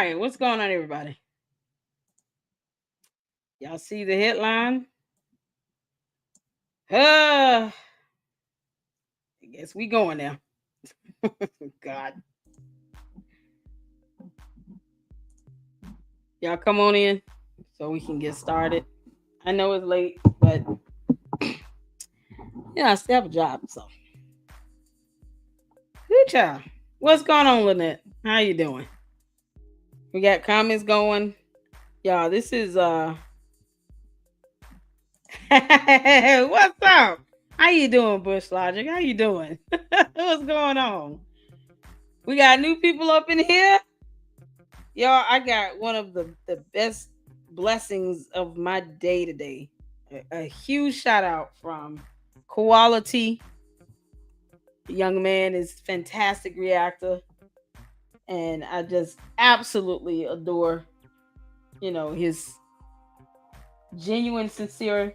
right, what's going on, everybody? Y'all see the headline? I guess we going now. God. Y'all come on in so we can get started. I know it's late, but I still have a job, so. Good job. What's going on, Lynette? How you doing? We got comments going. Y'all, this is what's up? How you doing, Bush Logic? How you doing? What's going on? We got new people up in here. Y'all, I got one of the best blessings of my day today. A huge shout out from Quality. The young man is fantastic reactor. And I just absolutely adore, his genuine, sincere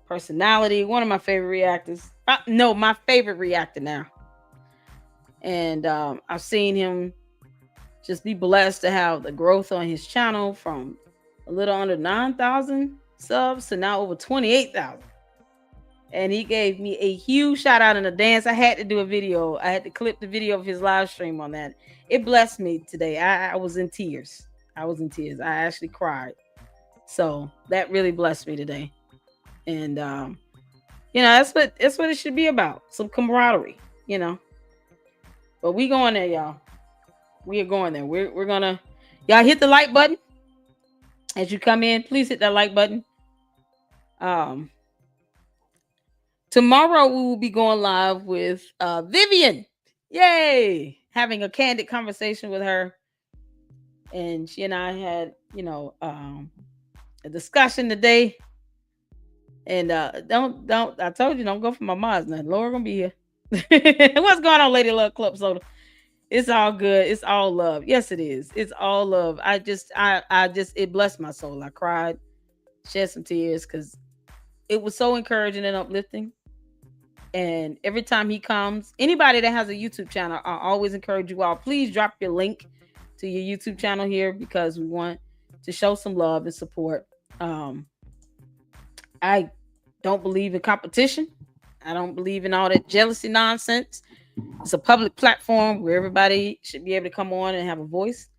personality. One of my favorite reactors. No, my favorite reactor now. And I've seen him just be blessed to have the growth on his channel from a little under 9,000 subs to now over 28,000. And he gave me a huge shout out in a dance. I had to do a video. I had to clip the video of his live stream on that. It blessed me today. I was in tears. I actually cried. So that really blessed me today. And that's what it should be about. Some camaraderie, But we going there, y'all. We are going there. We're gonna, y'all hit the like button as you come in. Please hit that like button. Tomorrow we will be going live with Vivian. Yay! Having a candid conversation with her, and she and I had a discussion today. And don't I told you don't go for my mods now. Laura gonna be here. What's going on, Lady Love Club Soda? It's all good. It's all love. Yes, it is. It's all love. I just it blessed my soul. I cried, shed some tears because it was so encouraging and uplifting. And every time he comes, anybody that has a YouTube channel, I always encourage you all, please drop your link to your YouTube channel here because we want to show some love and support. I don't believe in competition. I don't believe in all that jealousy nonsense. It's a public platform where everybody should be able to come on and have a voice.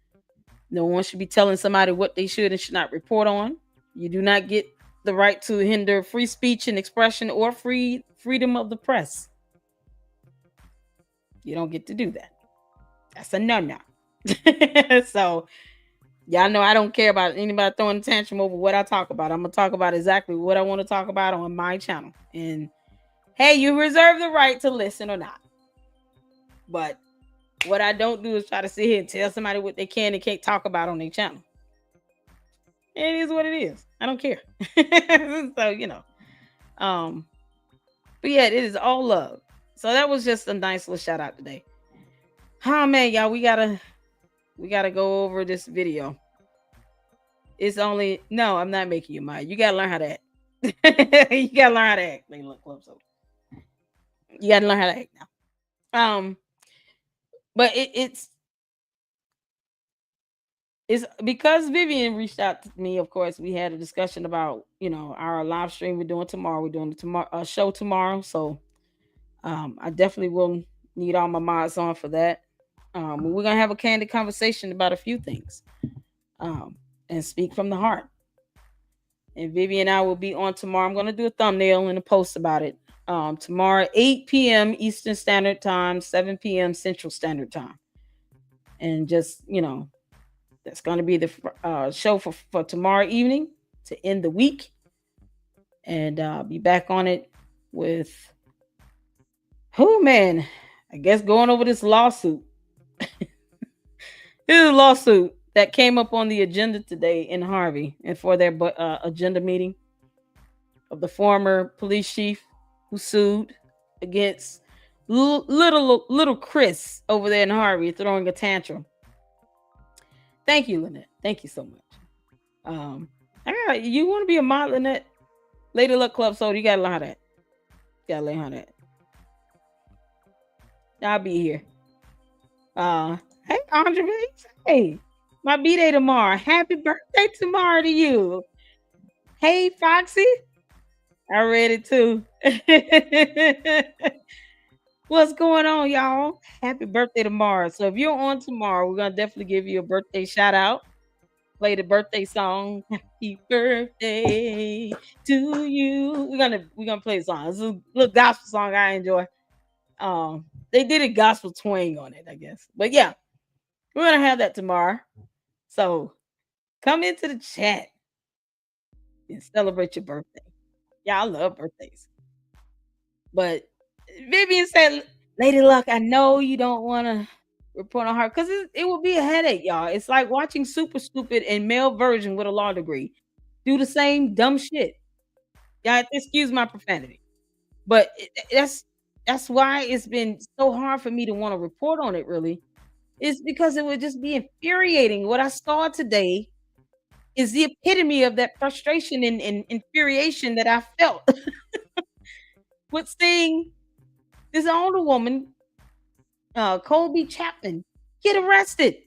No one should be telling somebody what they should and should not report on. You do not get the right to hinder free speech and expression or freedom of the press. You don't get to do that. That's a no-no. So, y'all know I don't care about anybody throwing a tantrum over what I talk about. I'm going to talk about exactly what I want to talk about on my channel. And, hey, you reserve the right to listen or not. But what I don't do is try to sit here and tell somebody what they can and can't talk about on their channel. It is what it is. I don't care. So, but yeah, it is all love. So that was just a nice little shout out today. Oh man, y'all, we gotta go over this video. It's only no, I'm not making you mad. You gotta learn how to act. You gotta learn how to act. They look close up. You gotta learn how to act now. But it's because Vivian reached out to me. Of course, we had a discussion about our live stream we're doing tomorrow. We're doing a show tomorrow, so I definitely will need all my mods on for that. We're gonna have a candid conversation about a few things, and speak from the heart. And Vivian and I will be on tomorrow. I'm gonna do a thumbnail and a post about it. Tomorrow, 8 p.m. Eastern Standard Time, 7 p.m. Central Standard Time, and just that's going to be the show for tomorrow evening to end the week. And I'll be back on it with, oh man, I guess going over this lawsuit. This is a lawsuit that came up on the agenda today in Harvey and for their agenda meeting of the former police chief who sued against little Chris over there in Harvey throwing a tantrum. Thank you, Lynette. Thank you so much. You want to be a mod, Lynette? Lady Luck Club Soda, you gotta learn how that. I'll be here. Hey, Andre, hey, My B-Day tomorrow. Happy birthday tomorrow to you. Hey, Foxy. I read it too. What's going on, y'all? Happy birthday tomorrow. So if you're on tomorrow, we're gonna definitely give you a birthday shout out. Play the birthday song. Happy birthday to you. We're gonna play a song. It's a little gospel song I enjoy. They did a gospel twang on it, I guess. But yeah, we're gonna have that tomorrow. So come into the chat and celebrate your birthday. Yeah, I love birthdays. But Vivian said, Lady Luck, I know you don't want to report on her because it will be a headache, y'all. It's like watching Super Stupid and male version with a law degree do the same dumb shit. Yeah, excuse my profanity. But that's why it's been so hard for me to want to report on it, really. It's because it would just be infuriating. What I saw today is the epitome of that frustration and infuriation that I felt with seeing this older woman, Colby Chapman, get arrested.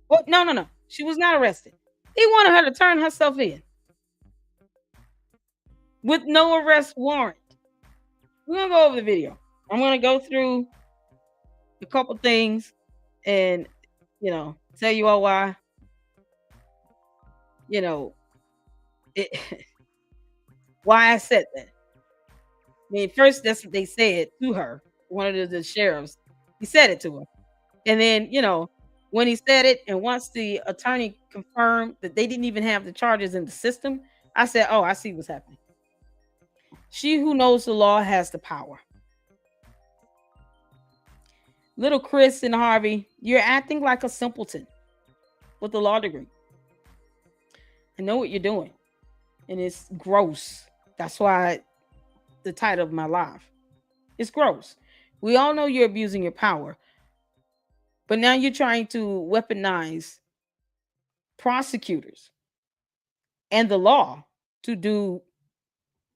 Well, no. She was not arrested. He wanted her to turn herself in with no arrest warrant. We're gonna go over the video. I'm gonna go through a couple things and tell you all why. You know, it, why I said that. I mean, first that's what they said to her. One of the sheriffs, he said it to her. And then, when he said it, and once the attorney confirmed that they didn't even have the charges in the system, I said, oh, I see what's happening. She who knows the law has the power. Little Chris and Harvey, you're acting like a simpleton with a law degree. I know what you're doing, and it's gross. That's why the title of my live. It's gross. We all know you're abusing your power. But now you're trying to weaponize prosecutors and the law to do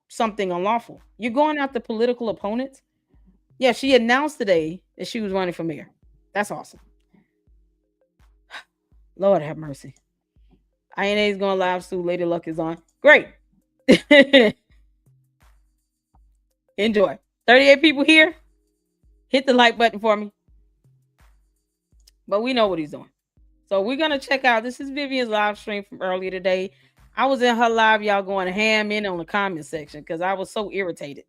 something unlawful. You're going after political opponents. Yeah, she announced today that she was running for mayor. That's awesome. Lord have mercy. INA is going live soon. Lady Luck is on. Great. Enjoy. 38 people here. Hit the like button for me. But we know what he's doing. So we're going to check out. This is Vivian's live stream from earlier today. I was in her live, y'all going ham in on the comment section because I was so irritated.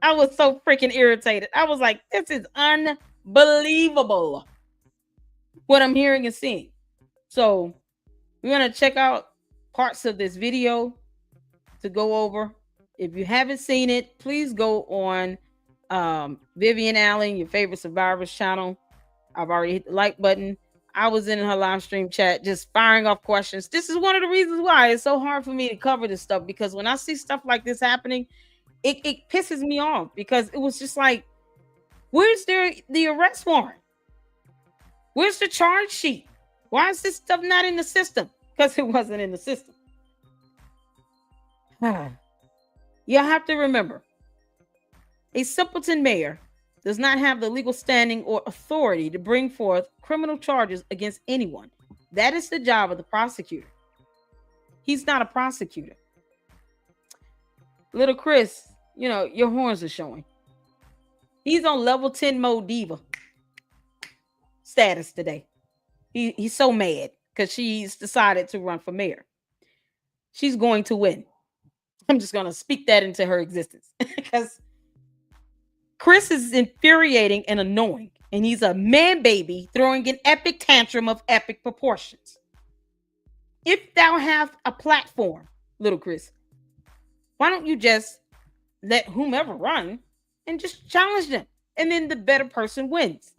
I was so freaking irritated. I was like, this is unbelievable what I'm hearing and seeing. So we're going to check out parts of this video to go over. If you haven't seen it, please go on Vivian Allen, your favorite Survivors channel. I've already hit the like button. I was in her live stream chat just firing off questions. This is one of the reasons why it's so hard for me to cover this stuff, because when I see stuff like this happening, it pisses me off, because it was just like, where's the arrest warrant? Where's the charge sheet? Why is this stuff not in the system? Because it wasn't in the system. You have to remember, a simpleton mayor does not have the legal standing or authority to bring forth criminal charges against anyone. That is the job of the prosecutor. He's not a prosecutor. Little Chris, your horns are showing. He's on level 10 mode diva status today. He's so mad because she's decided to run for mayor. She's going to win. I'm just going to speak that into her existence because Chris is infuriating and annoying, and he's a man baby throwing an epic tantrum of epic proportions. If thou have a platform, little Chris, why don't you just let whomever run and just challenge them, and then the better person wins?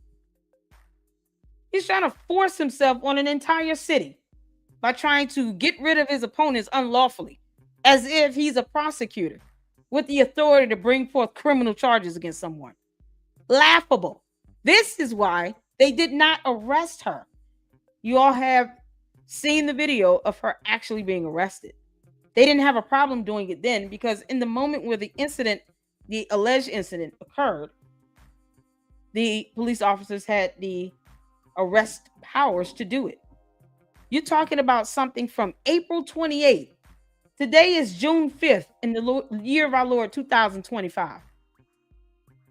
He's trying to force himself on an entire city by trying to get rid of his opponents unlawfully, as if he's a prosecutor with the authority to bring forth criminal charges against someone. Laughable. This is why they did not arrest her. You all have seen the video of her actually being arrested. They didn't have a problem doing it then, because in the moment where the alleged incident occurred, the police officers had the arrest powers to do it. You're talking about something from April 28th. Today is June 5th in the year of our Lord 2025.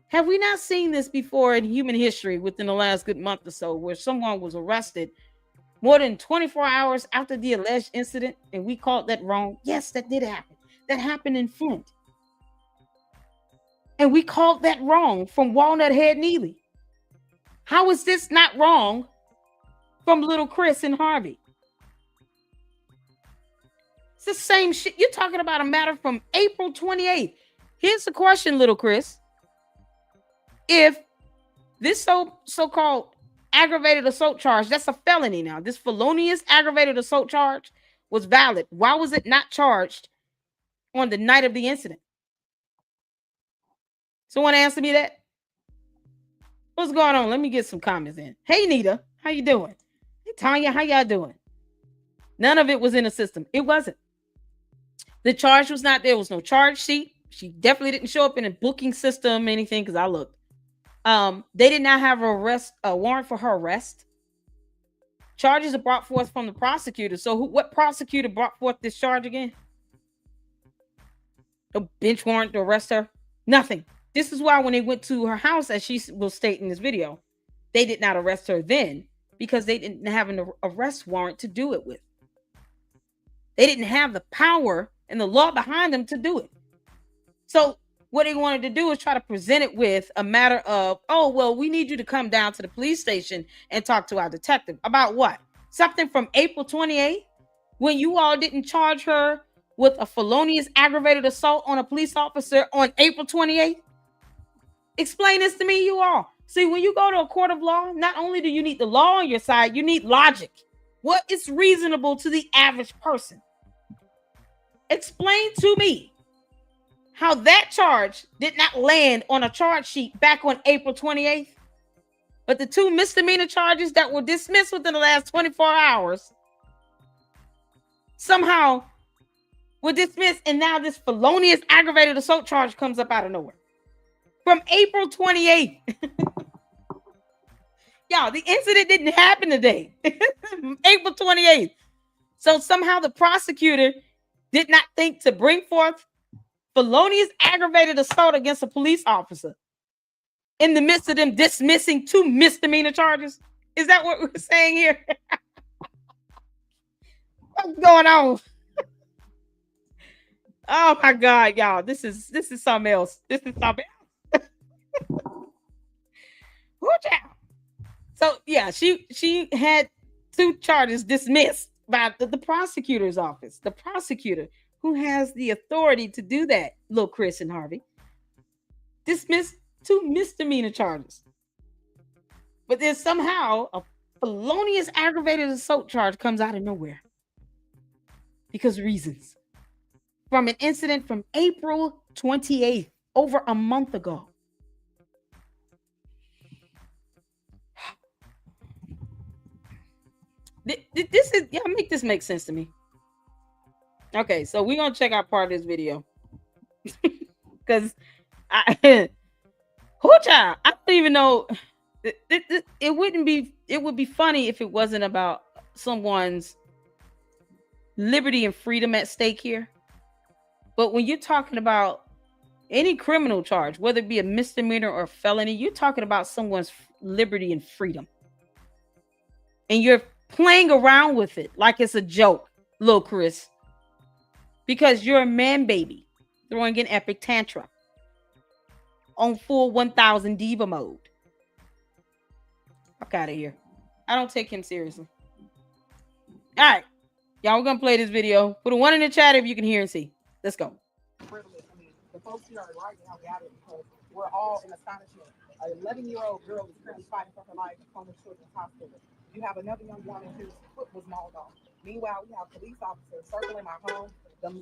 Have we not seen this before in human history within the last good month or so, where someone was arrested more than 24 hours after the alleged incident and we called that wrong? Yes, that did happen. That happened in Flint. And we called that wrong from Walnut Head Neely. How is this not wrong from little Chris and Harvey? It's the same shit. You're talking about a matter from April 28th. Here's the question, little Chris. If this so-called aggravated assault charge, that's a felony now. This felonious aggravated assault charge was valid. Why was it not charged on the night of the incident? Someone answer me that. What's going on? Let me get some comments in. Hey, Nita, how you doing? Hey, Tanya, how y'all doing? None of it was in the system. It wasn't. The charge was not there. There was no charge sheet. She definitely didn't show up in a booking system, anything, because I looked. They did not have a warrant for her arrest. Charges are brought forth from the prosecutor. So what prosecutor brought forth this charge again? No bench warrant to arrest her. Nothing. This is why when they went to her house, as she will state in this video, they did not arrest her then because they didn't have an arrest warrant to do it with. They didn't have the power and the law behind them to do it. So what they wanted to do is try to present it with a matter of, oh, well, we need you to come down to the police station and talk to our detective. About what? Something from April 28th when you all didn't charge her with a felonious aggravated assault on a police officer on April 28th? Explain this to me, you all. See, when you go to a court of law, not only do you need the law on your side, you need logic. What is reasonable to the average person? Explain to me how that charge did not land on a charge sheet back on April 28th, but the two misdemeanor charges that were dismissed within the last 24 hours somehow were dismissed, and now this felonious aggravated assault charge comes up out of nowhere. From April 28th. Y'all, the incident didn't happen today. April 28th. So somehow the prosecutor did not think to bring forth felonious aggravated assault against a police officer in the midst of them dismissing two misdemeanor charges. Is that what we're saying here? What's going on? Oh my God, y'all. This is something else. This is something else. So yeah, she had two charges dismissed by the prosecutor's office. The prosecutor who has the authority to do that, little Chris and Harvey, dismissed two misdemeanor charges. But then somehow a felonious aggravated assault charge comes out of nowhere. Because reasons. From an incident from April 28th, over a month ago. This is, yeah, make this make sense to me. Okay, so we're gonna check out part of this video. Because I don't even know. It would be funny if it wasn't about someone's liberty and freedom at stake here. But when you're talking about any criminal charge, whether it be a misdemeanor or a felony, you're talking about someone's liberty and freedom. And you're playing around with it like it's a joke, little Chris. Because you're a man baby throwing an epic tantrum on full 1000 diva mode. Fuck out of here. I don't take him seriously. All right. Y'all, we're going to play this video. Put a 1 in the chat if you can hear and see. Let's go. I mean, the folks here are right now gathered because we're all in astonishment. An 11-year-old girl is currently fighting for her life at Columbus Children's Hospital. You have another young woman whose foot was mauled off. Meanwhile, we have police officers circling my home.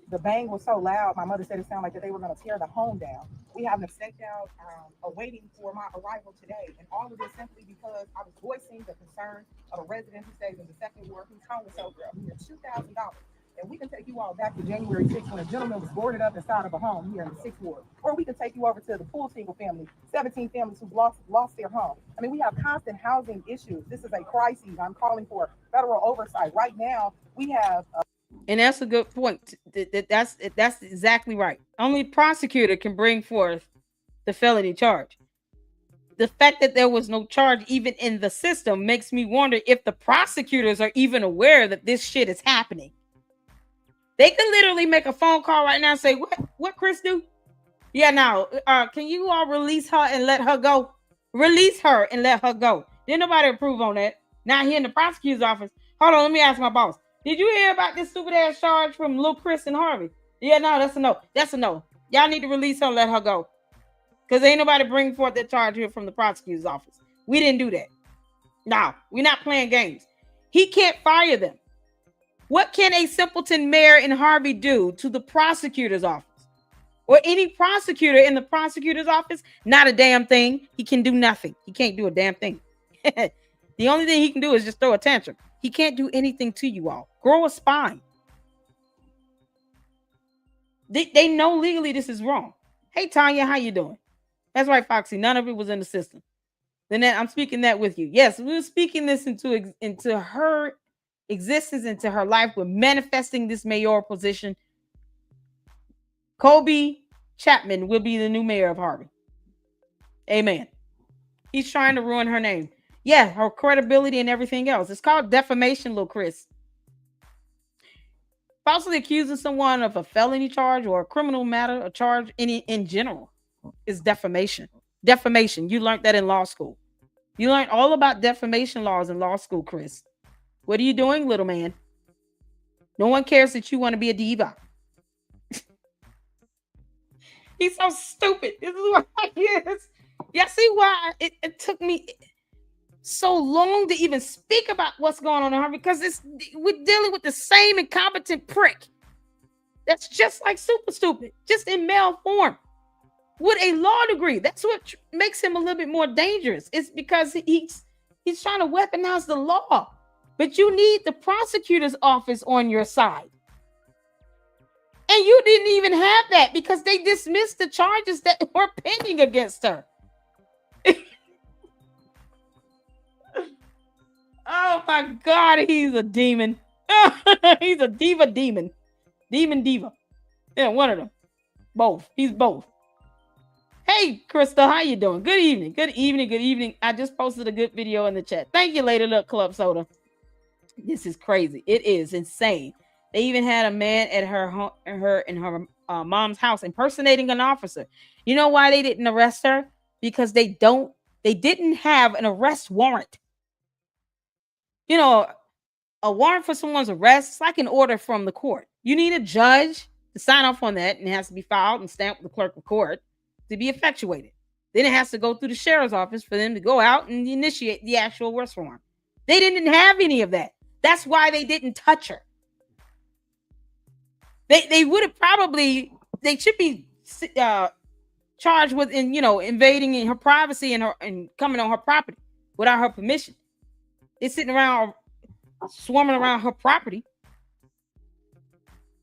The bang was so loud, my mother said it sounded like that they were going to tear the home down. We have them staked out, awaiting for my arrival today. And all of this simply because I was voicing the concern of a resident who stays in the second ward whose home was over $2,000. And we can take you all back to January 6th when a gentleman was boarded up inside of a home here in the 6th ward. Or we can take you over to the Pool Tingle family, 17 families who've lost their home. I mean, we have constant housing issues. This is a crisis. I'm calling for federal oversight. Right now, we have And that's a good point. That's exactly right. Only prosecutor can bring forth the felony charge. The fact that there was no charge even in the system makes me wonder if the prosecutors are even aware that this shit is happening. They could literally make a phone call right now and say, what Chris do? Yeah, now, can you all release her and let her go? Release her and let her go. Didn't nobody approve on that. Now here in the prosecutor's office. Hold on, let me ask my boss. Did you hear about this stupid ass charge from Lil Chris and Harvey? Yeah, no, that's a no. That's a no. Y'all need to release her and let her go. Because ain't nobody bringing forth that charge here from the prosecutor's office. We didn't do that. No, we're not playing games. He can't fire them. What can a simpleton mayor in Harvey do to the prosecutor's office? Or any prosecutor in the prosecutor's office? Not a damn thing. He can do nothing. He can't do a damn thing. The only thing he can do is just throw a tantrum. He can't do anything to you all. Grow a spine. They know legally this is wrong. Hey, Tanya, how you doing? That's right, Foxy. None of it was in the system. Then I'm speaking that with you. Yes, we were speaking this into her existence, into her life. We're manifesting this mayoral position. Kobe Chapman will be the new mayor of Harvey. Amen. He's trying to ruin her name. Yeah, her credibility and everything else. It's called defamation, little Chris. Falsely accusing someone of a felony charge or a criminal matter, a charge in general, is defamation. Defamation. You learned that in law school. You learned all about defamation laws in law school, Chris. What are you doing, little man? No one cares that you want to be a diva. He's so stupid. This is what he is. Yeah, see why it took me so long to even speak about what's going on in Harvey, because we're dealing with the same incompetent prick that's just like super stupid, just in male form with a law degree. That's what makes him a little bit more dangerous. It's because he's trying to weaponize the law, but you need the prosecutor's office on your side. And you didn't even have that because they dismissed the charges that were pending against her. Oh my God, he's a demon. He's a demon. Diva. Yeah, one of them. Both. He's both. Hey, Crystal, how you doing? Good evening. Good evening. I just posted a good video in the chat. Thank you, Lady Luck Club Soda. This is crazy. It is insane. They even had a man at her mom's house impersonating an officer. You know why they didn't arrest her? Because they didn't have an arrest warrant. You know, a warrant for someone's arrest is like an order from the court. You need a judge to sign off on that, and it has to be filed and stamped with the clerk of court to be effectuated. Then it has to go through the sheriff's office for them to go out and initiate the actual arrest warrant. They didn't have any of that. That's why they didn't touch her. They would have they should be charged with invading in her privacy and coming on her property without her permission. They're sitting around swarming around her property.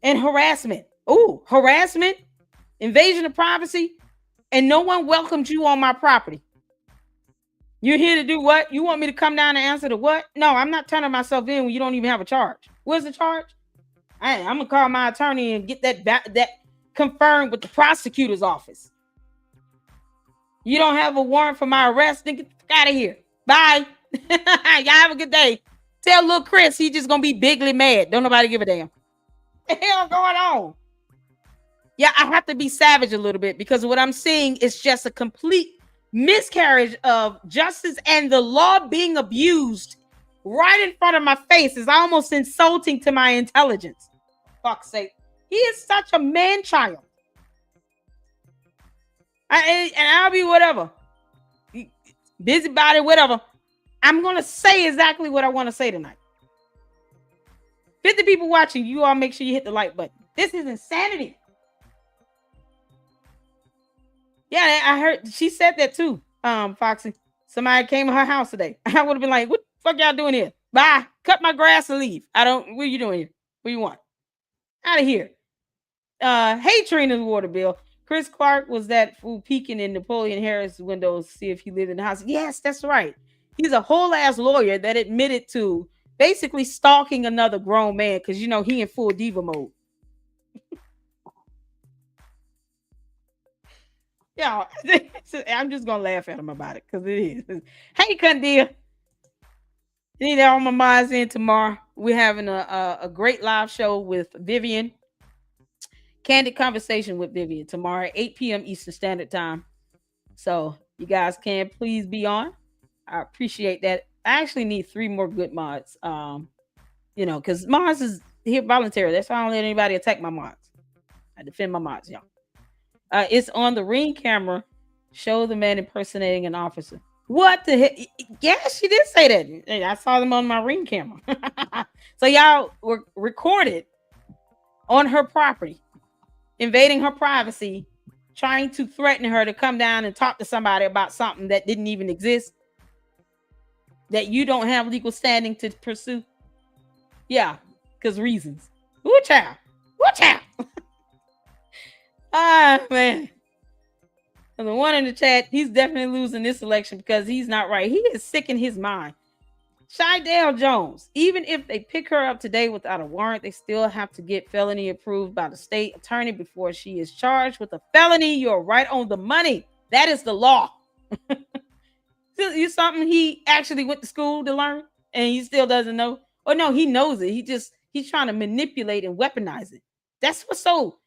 And harassment. Ooh, harassment, invasion of privacy, and no one welcomed you on my property. You're here to do what? You want me to come down and answer to what? No, I'm not turning myself in when you don't even have a charge. Where's the charge? I'm gonna call my attorney and get that confirmed with the prosecutor's office. You don't have a warrant for my arrest? Then get out of here. Bye. Y'all have a good day. Tell little Chris he's just gonna be bigly mad. Don't nobody give a damn. What the hell going on? Yeah, I have to be savage a little bit because what I'm seeing is just a complete miscarriage of justice, and the law being abused right in front of my face is almost insulting to my intelligence. Fuck's sake. He is such a man-child. And I'll be whatever. Busybody, whatever. I'm going to say exactly what I want to say tonight. 50 people watching. You all make sure you hit the like button. This is insanity. Yeah, I heard she said that too, Foxy. Somebody came to her house today. I would have been like, what the fuck y'all doing here? Bye. Cut my grass and leave. What are you doing here? What do you want? Out of here. Hey, Trina's water bill. Chris Clark was that fool peeking in Napoleon Harris' windows to see if he lived in the house. Yes, that's right. He's a whole ass lawyer that admitted to basically stalking another grown man because he in full diva mode. Yeah, I'm just gonna laugh at him about it because it is. Hey, Cundia. Need all my minds in tomorrow. We're having a great live show with Vivian. Candid conversation with Vivian tomorrow, 8 p.m. Eastern Standard Time. So you guys can please be on. I appreciate that. I actually need 3 more good mods. Because mods is here voluntary. That's why I don't let anybody attack my mods. I defend my mods, y'all. It's on the Ring camera. Show the man impersonating an officer. What the heck? Yeah, she did say that. I saw them on my Ring camera. So y'all were recorded on her property, invading her privacy, trying to threaten her to come down and talk to somebody about something that didn't even exist, that you don't have legal standing to pursue. Yeah, because reasons. Woo child. Woo child. Ah, man. And the one in the chat, he's definitely losing this election because he's not right. He is sick in his mind. Shydale Jones, even if they pick her up today without a warrant, they still have to get felony approved by the state attorney before she is charged with a felony. You're right on the money. That is the law. You something he actually went to school to learn and he still doesn't know? Or no, he knows it. He's trying to manipulate and weaponize it. That's what's so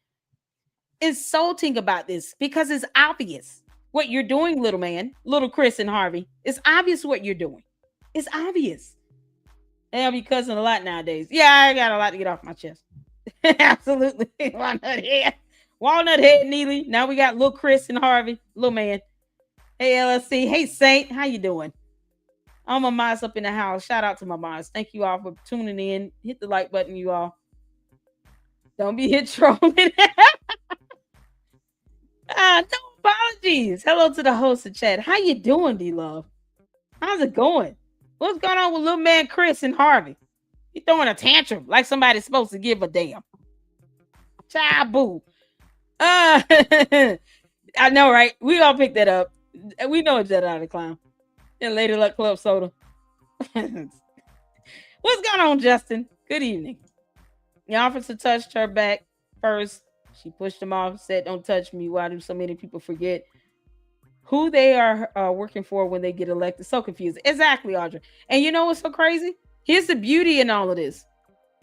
insulting about this, because it's obvious what you're doing, little man, little Chris and Harvey. It's obvious what you're doing. It's obvious. And I'll be cussing a lot nowadays. Yeah, I got a lot to get off my chest. Absolutely. Walnut head, Neely. Now we got little Chris and Harvey, little man. Hey, LSC. Hey, Saint. How you doing? All my moms up in the house. Shout out to my moms. Thank you all for tuning in. Hit the like button, you all. Don't be hit trolling. No apologies. Hello to the host of chat. How you doing, D-Love? How's it going? What's going on with little man Chris and Harvey? You throwing a tantrum like somebody's supposed to give a damn. Child boo. I know, right? We all picked that up. We know it's that out of the clown. And Lady Luck Club Soda. What's going on, Justin? Good evening. The officer touched her back first. She pushed him off, said, "Don't touch me." Why do so many people forget who they are working for when they get elected? So confused. Exactly, Audrey. And you know what's so crazy? Here's the beauty in all of this.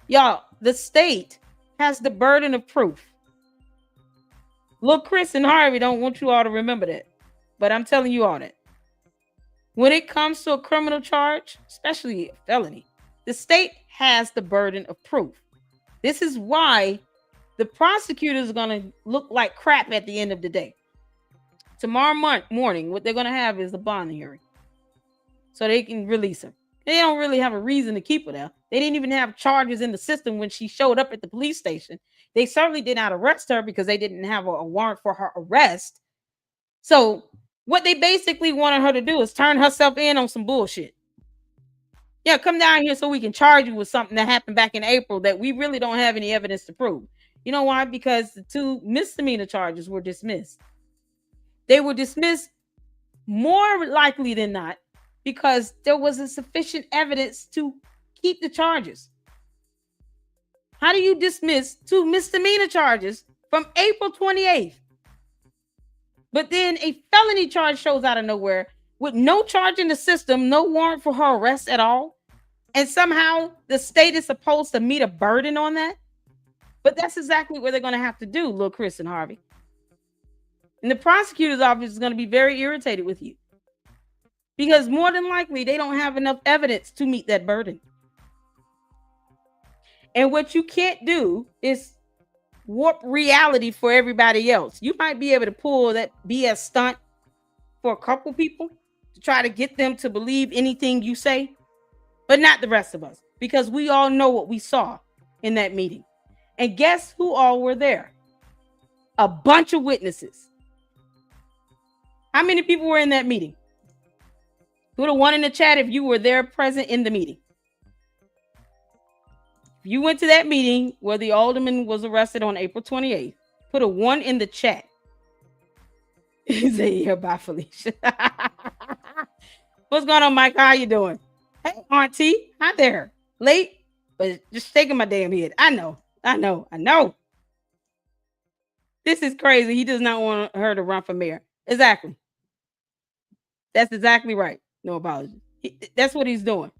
Y'all, the state has the burden of proof. Look, Chris and Harvey don't want you all to remember that. But I'm telling you all that. When it comes to a criminal charge, especially a felony, the state has the burden of proof. This is why the prosecutors are going to look like crap at the end of the day. Tomorrow morning, what they're going to have is a bond hearing so they can release her. They don't really have a reason to keep her there. They didn't even have charges in the system when she showed up at the police station. They certainly did not arrest her because they didn't have a warrant for her arrest. So what they basically wanted her to do is turn herself in on some bullshit. Yeah, come down here so we can charge you with something that happened back in April that we really don't have any evidence to prove. You know why? Because the 2 misdemeanor charges were dismissed. They were dismissed more likely than not because there wasn't sufficient evidence to keep the charges. How do you dismiss 2 misdemeanor charges from April 28th? But then a felony charge shows out of nowhere with no charge in the system, no warrant for her arrest at all. And somehow the state is supposed to meet a burden on that. But that's exactly what they're going to have to do, little Chris and Harvey. And the prosecutor's office is going to be very irritated with you. Because more than likely, they don't have enough evidence to meet that burden. And what you can't do is warp reality for everybody else. You might be able to pull that BS stunt for a couple people to try to get them to believe anything you say, but not the rest of us, because we all know what we saw in that meeting. And guess who all were there? A bunch of witnesses. How many people were in that meeting? Put a 1 in the chat if you were there present in the meeting. If you went to that meeting where the alderman was arrested on April 28th, put a 1 in the chat. He said, yeah, bye, Felicia. What's going on, Mike? How you doing? Hey, Auntie. Hi there. Late, but just shaking my damn head. I know. This is crazy. He does not want her to run for mayor. Exactly. That's exactly right. No apology. That's what he's doing.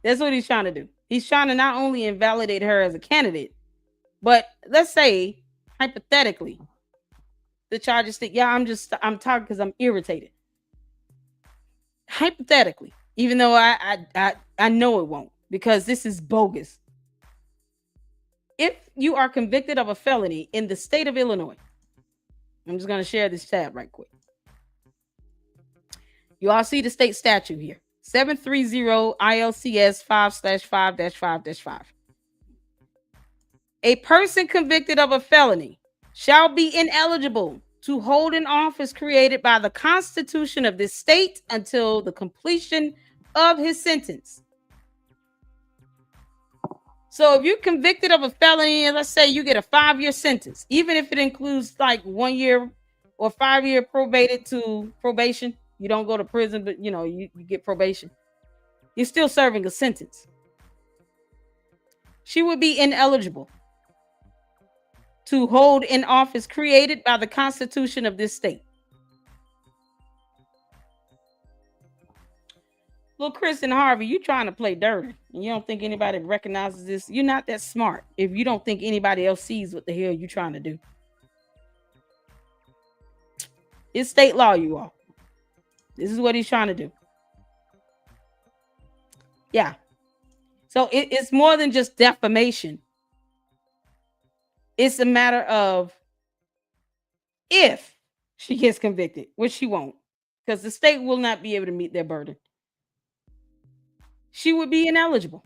That's what he's trying to do. He's trying to not only invalidate her as a candidate, but let's say, hypothetically, the charges stick. Yeah, I'm talking because I'm irritated. Hypothetically, even though I know it won't, because this is bogus. If you are convicted of a felony in the state of Illinois, I'm just going to share this tab right quick. You all see the state statute here, 730 ILCS 5/5-5-5. A person convicted of a felony shall be ineligible to hold an office created by the Constitution of this state until the completion of his sentence. So if you're convicted of a felony, and let's say you get a 5-year sentence, even if it includes like 1 year or 5-year probated to probation, you don't go to prison, but you get probation. You're still serving a sentence. She would be ineligible to hold an office created by the Constitution of this state. Well, Chris and Harvey, you trying to play dirty, and you don't think anybody recognizes this. You're not that smart if you don't think anybody else sees what the hell you're trying to do. It's state law, you all. This is what he's trying to do. Yeah. So it's more than just defamation. It's a matter of if she gets convicted, which she won't, because the state will not be able to meet their burden. She would be ineligible.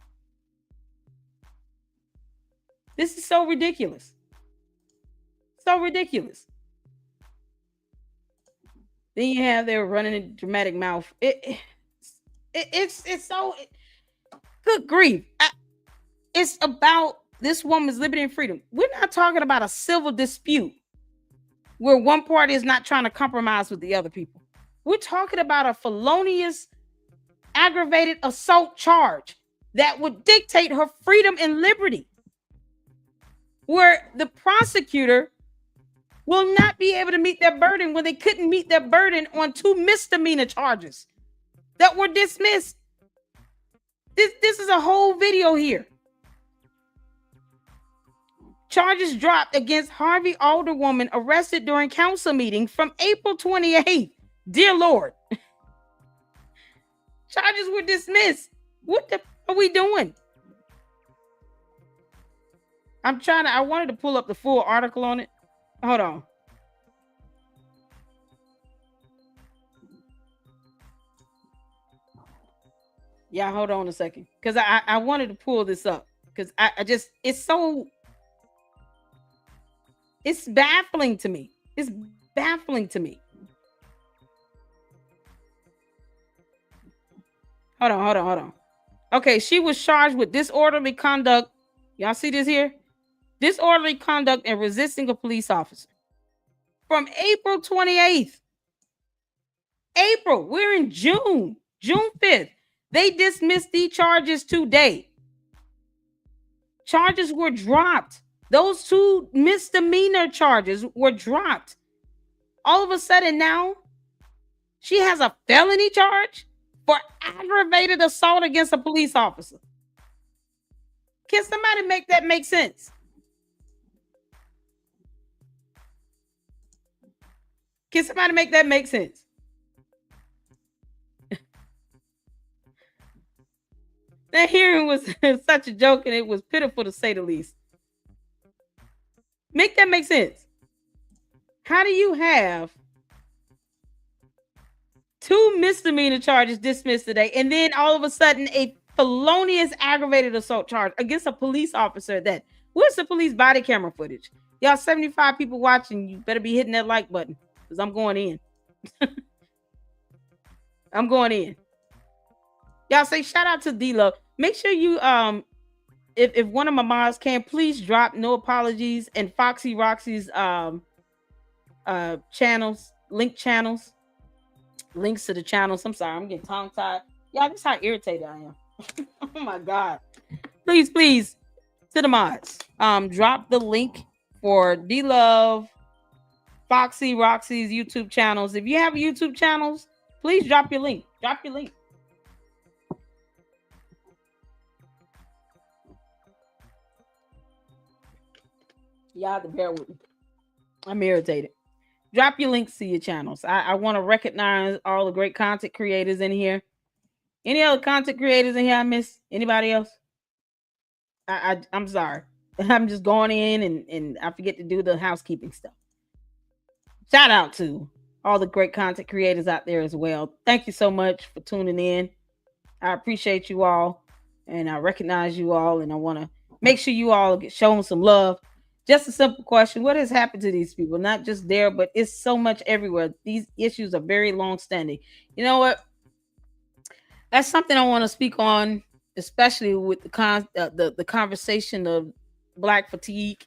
This is so ridiculous. So ridiculous. Then you have their running a dramatic mouth. It's so good grief. It's about this woman's liberty and freedom. We're not talking about a civil dispute where one party is not trying to compromise with the other people. We're talking about a felonious aggravated assault charge that would dictate her freedom and liberty, where the prosecutor will not be able to meet their burden when they couldn't meet their burden on 2 misdemeanor charges that were dismissed. This is a whole video here. Charges dropped against Harvey alderwoman arrested during council meeting from April 28th. Dear Lord. Charges were dismissed. What the are we doing? I wanted to pull up the full article on it. Hold on. Yeah, hold on a second. Because I wanted to pull this up. Because it's baffling to me. It's baffling to me. Hold on. Okay, she was charged with disorderly conduct. Y'all see this here? Disorderly conduct and resisting a police officer. From April 28th. April, we're in June. June 5th. They dismissed the charges today. Charges were dropped. Those 2 misdemeanor charges were dropped. All of a sudden now, she has a felony charge for aggravated assault against a police officer. Can somebody make that make sense? Can somebody make that make sense? That hearing was such a joke, and it was pitiful to say the least. Make that make sense. How do you have 2 misdemeanor charges dismissed today, and then all of a sudden a felonious aggravated assault charge against a police officer? Where's the police body camera footage? Y'all 75 people watching, you better be hitting that like button, because I'm going in. I'm going in. Y'all say shout out to D-Love. Make sure you if one of my moms can, please drop no apologies and Foxy Roxy's channels, links to the channels. I'm sorry, I'm getting tongue tied. Yeah, this is how irritated I am. Oh my god. Please, to the mods. Drop the link for D Love, Foxy Roxy's YouTube channels. If you have YouTube channels, please drop your link. Drop your link. Y'all have to bear with me. I'm irritated. Drop your links to your channels. I want to recognize all the great content creators in here. Any other content creators in here I miss? Anybody else? I'm sorry. I'm just going in and I forget to do the housekeeping stuff. Shout out to all the great content creators out there as well. Thank you so much for tuning in. I appreciate you all and I recognize you all, and I want to make sure you all get shown some love. Just a simple question: what has happened to these people? Not just there, but it's so much everywhere. These issues are very long standing. You know what? That's something I want to speak on, especially with the conversation of black fatigue.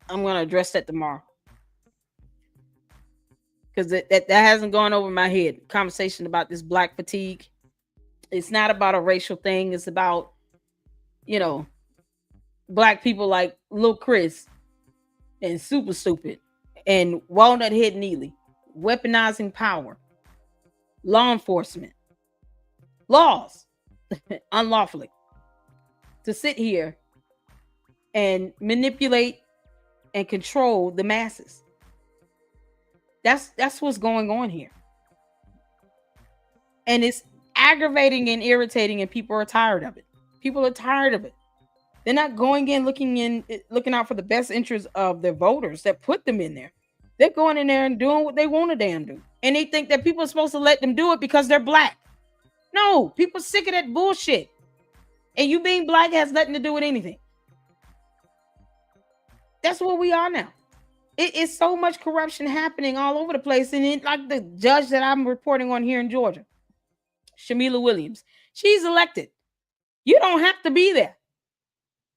I'm going to address that tomorrow because that hasn't gone over my head. Conversation about this black fatigue. It's not about a racial thing. It's about, black people like Lil Chris and Super Stupid and Walnut Head Neely, weaponizing power, law enforcement, laws unlawfully to sit here and manipulate and control the masses. That's what's going on here. And it's aggravating and irritating, and people are tired of it. People are tired of it. They're not going in looking out for the best interests of their voters that put them in there. They're going in there and doing what they want to damn do. And they think that people are supposed to let them do it because they're black. No, people sick of that bullshit. And you being black has nothing to do with anything. That's where we are now. It is so much corruption happening all over the place. And like the judge that I'm reporting on here in Georgia, Shamila Williams, she's elected. You don't have to be there.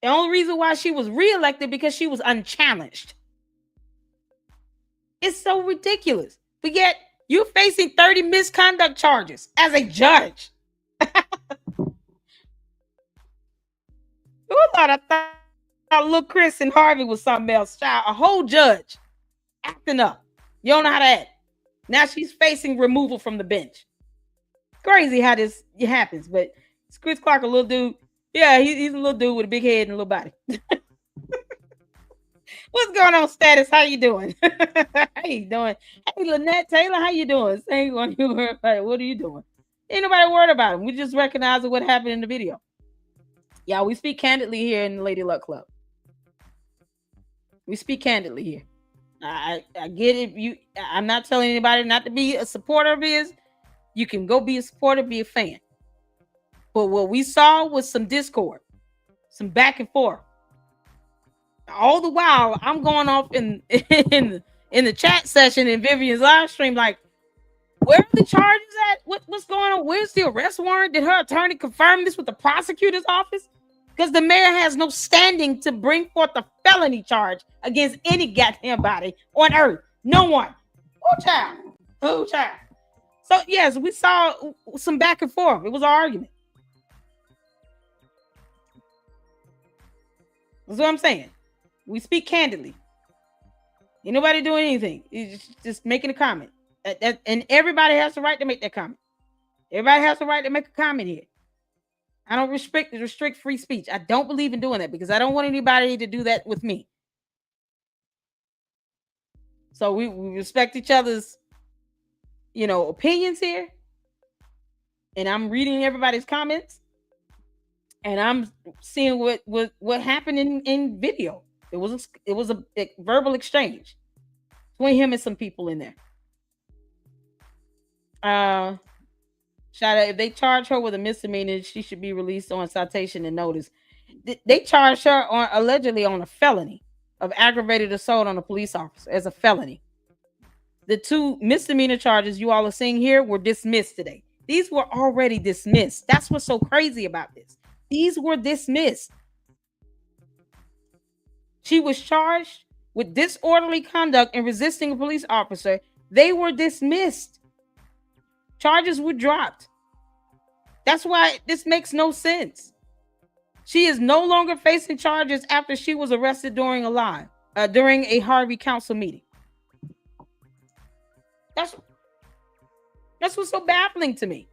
The only reason why she was reelected because she was unchallenged. It's so ridiculous. But yet you're facing 30 misconduct charges as a judge. Who thought Lil Chris and Harvey was something else? Child, a whole judge acting up. You don't know how to act. Now she's facing removal from the bench. Crazy how this happens, but it's Chris Clark, a little dude. Yeah, he's a little dude with a big head and a little body. What's going on, Status? How you doing? How you doing? Hey, Lynette Taylor, how you doing? Saying what are you doing? Ain't nobody worried about him. We just recognize what happened in the video. Yeah, we speak candidly here in the Lady Luck Club. We speak candidly here. I get it. I'm not telling anybody not to be a supporter of his. You can go be a supporter, be a fan. But what we saw was some discord, some back and forth. All the while, I'm going off in the chat session in Vivian's live stream, like, where are the charges at? What's going on? Where's the arrest warrant? Did her attorney confirm this with the prosecutor's office? Because the mayor has no standing to bring forth a felony charge against any goddamn body on earth. No one. Oh, child. So, yes, we saw some back and forth. It was an argument. That's what I'm saying. We speak candidly. Ain't nobody doing anything. It's just making a comment. And everybody has the right to make that comment. Everybody has the right to make a comment here. I don't restrict free speech. I don't believe in doing that because I don't want anybody to do that with me. So we respect each other's, opinions here. And I'm reading everybody's comments. And I'm seeing what happened in video. It was a verbal exchange between him and some people in there. Shout out, if they charge her with a misdemeanor, she should be released on citation and notice. They charged her allegedly on a felony of aggravated assault on a police officer as a felony. The 2 misdemeanor charges you all are seeing here were dismissed today. These were already dismissed. That's what's so crazy about this. These were dismissed. She was charged with disorderly conduct and resisting a police officer. They were dismissed. Charges were dropped. That's why this makes no sense. She is no longer facing charges after she was arrested during a Harvey council meeting. That's what's so baffling to me.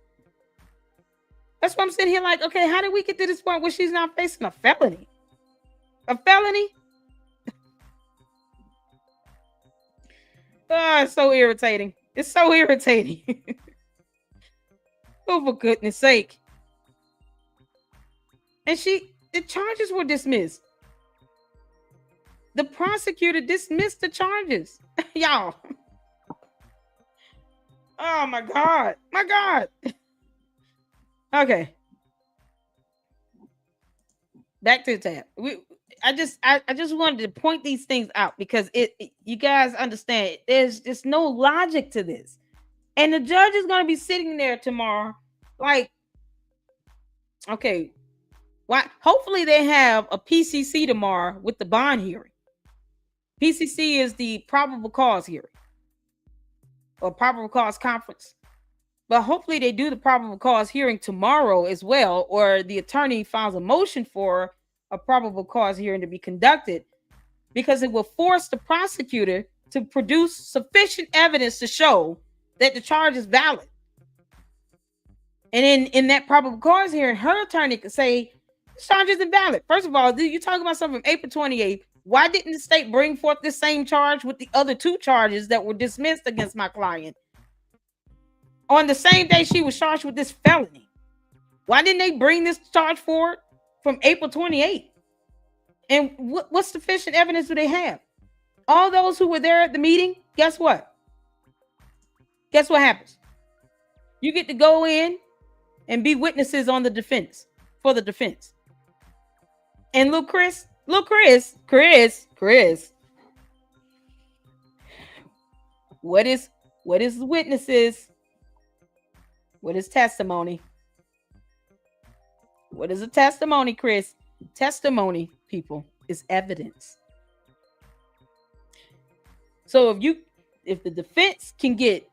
That's why I'm sitting here like, okay, how did we get to this point where she's not facing a felony? A felony? Oh, it's so irritating. It's so irritating. Oh, for goodness sake. And the charges were dismissed. The prosecutor dismissed the charges. Y'all. Oh my God. My God. Okay. Back to the tab. I just wanted to point these things out because you guys understand there's just no logic to this. And the judge is going to be sitting there tomorrow like, okay, why? Hopefully they have a PCC tomorrow with the bond hearing. PCC is the probable cause hearing or probable cause conference. But hopefully they do the probable cause hearing tomorrow as well, or the attorney files a motion for a probable cause hearing to be conducted, because it will force the prosecutor to produce sufficient evidence to show that the charge is valid. And in that probable cause hearing, her attorney could say, this charge isn't valid. First of all, you talking about something from April 28th. Why didn't the state bring forth the same charge with the other two charges that were dismissed against my client on the same day she was charged with this felony? Why didn't they bring this charge forward from April 28th? And what sufficient evidence do they have? All those who were there at the meeting, guess what? Guess what happens? You get to go in and be witnesses on the defense, for the defense. And little Chris, what is witnesses? What is testimony? What is a testimony, Chris? Testimony, people, is evidence. So if the defense can get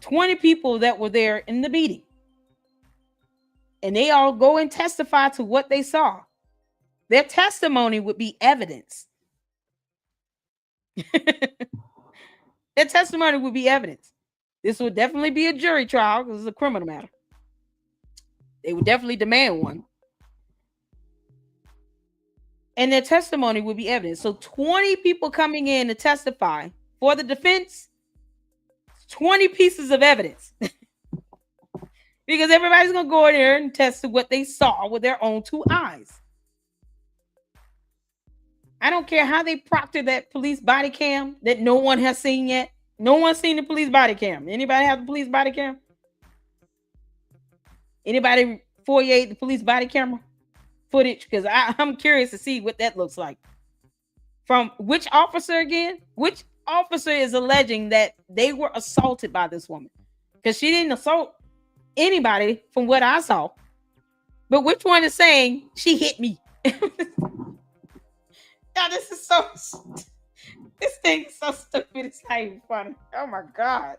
20 people that were there in the meeting and they all go and testify to what they saw, their testimony would be evidence. Their testimony would be evidence. This would definitely be a jury trial because it's a criminal matter. They would definitely demand one. And their testimony would be evidence. So 20 people coming in to testify for the defense, 20 pieces of evidence. Because everybody's going to go in there and test what they saw with their own two eyes. I don't care how they proctor that police body cam that no one has seen yet. No one's seen the police body cam. Anybody have the police body cam? Anybody foyer the police body camera footage? Because I'm curious to see what that looks like. From which officer again? Which officer is alleging that they were assaulted by this woman? Because she didn't assault anybody from what I saw. But which one is saying she hit me? Yeah, this thing is so stupid. It's not even funny. Oh my God.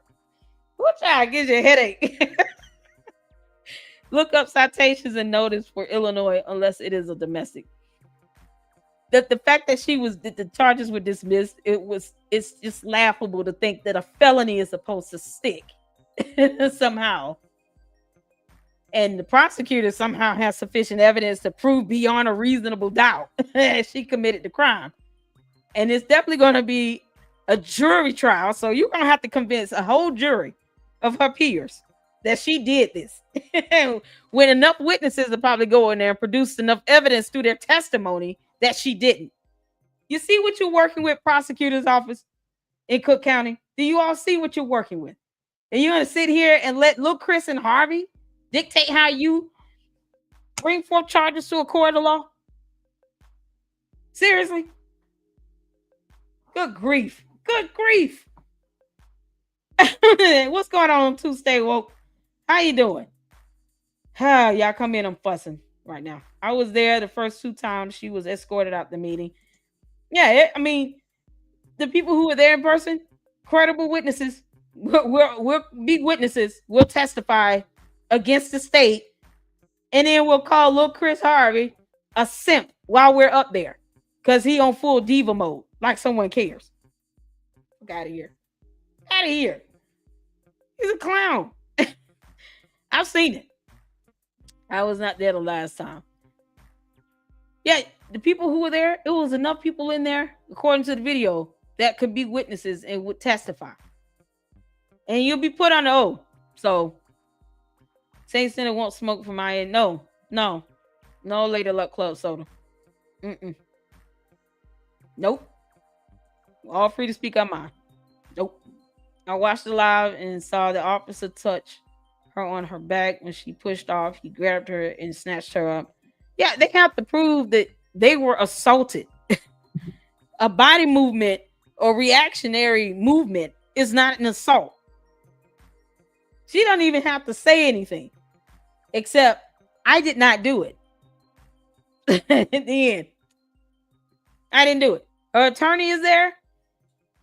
What y'all gives you a headache? Look up citations and notice for Illinois unless it is a domestic. The fact that the charges were dismissed, it's just laughable to think that a felony is supposed to stick somehow. And the prosecutor somehow has sufficient evidence to prove beyond a reasonable doubt that she committed the crime. And it's definitely going to be a jury trial. So you're going to have to convince a whole jury of her peers that she did this. When enough witnesses will probably go in there and produce enough evidence through their testimony that she didn't. You see what you're working with, prosecutor's office in Cook County? Do you all see what you're working with? And you're going to sit here and let little Chris and Harvey dictate how you bring forth charges to a court of law? Seriously? Good grief. Good grief. What's going on Tuesday, Woke? How you doing? Y'all come in, I'm fussing. right now. I was there the first 2 times she was escorted out the meeting. Yeah, I mean, the people who were there in person, credible witnesses, we'll be witnesses. We'll testify against the state, and then we'll call little Chris Harvey a simp while we're up there because he on full diva mode, like someone cares. Get out of here. Out of here. He's a clown. I've seen it. I was not there the last time. Yeah, the people who were there, it was enough people in there, according to the video, that could be witnesses and would testify. And you'll be put on the oath. So, Saint Center won't smoke from my end. No. Lady Luck Club soda. Nope. All free to speak our mind. Nope. I watched the live and saw the officer touch her on her back when she pushed off. He grabbed her and snatched her up. Yeah, they have to prove that they were assaulted. A body movement or reactionary movement is not an assault. She don't even have to say anything except I did not do it. At the end, I didn't do it. Her attorney is there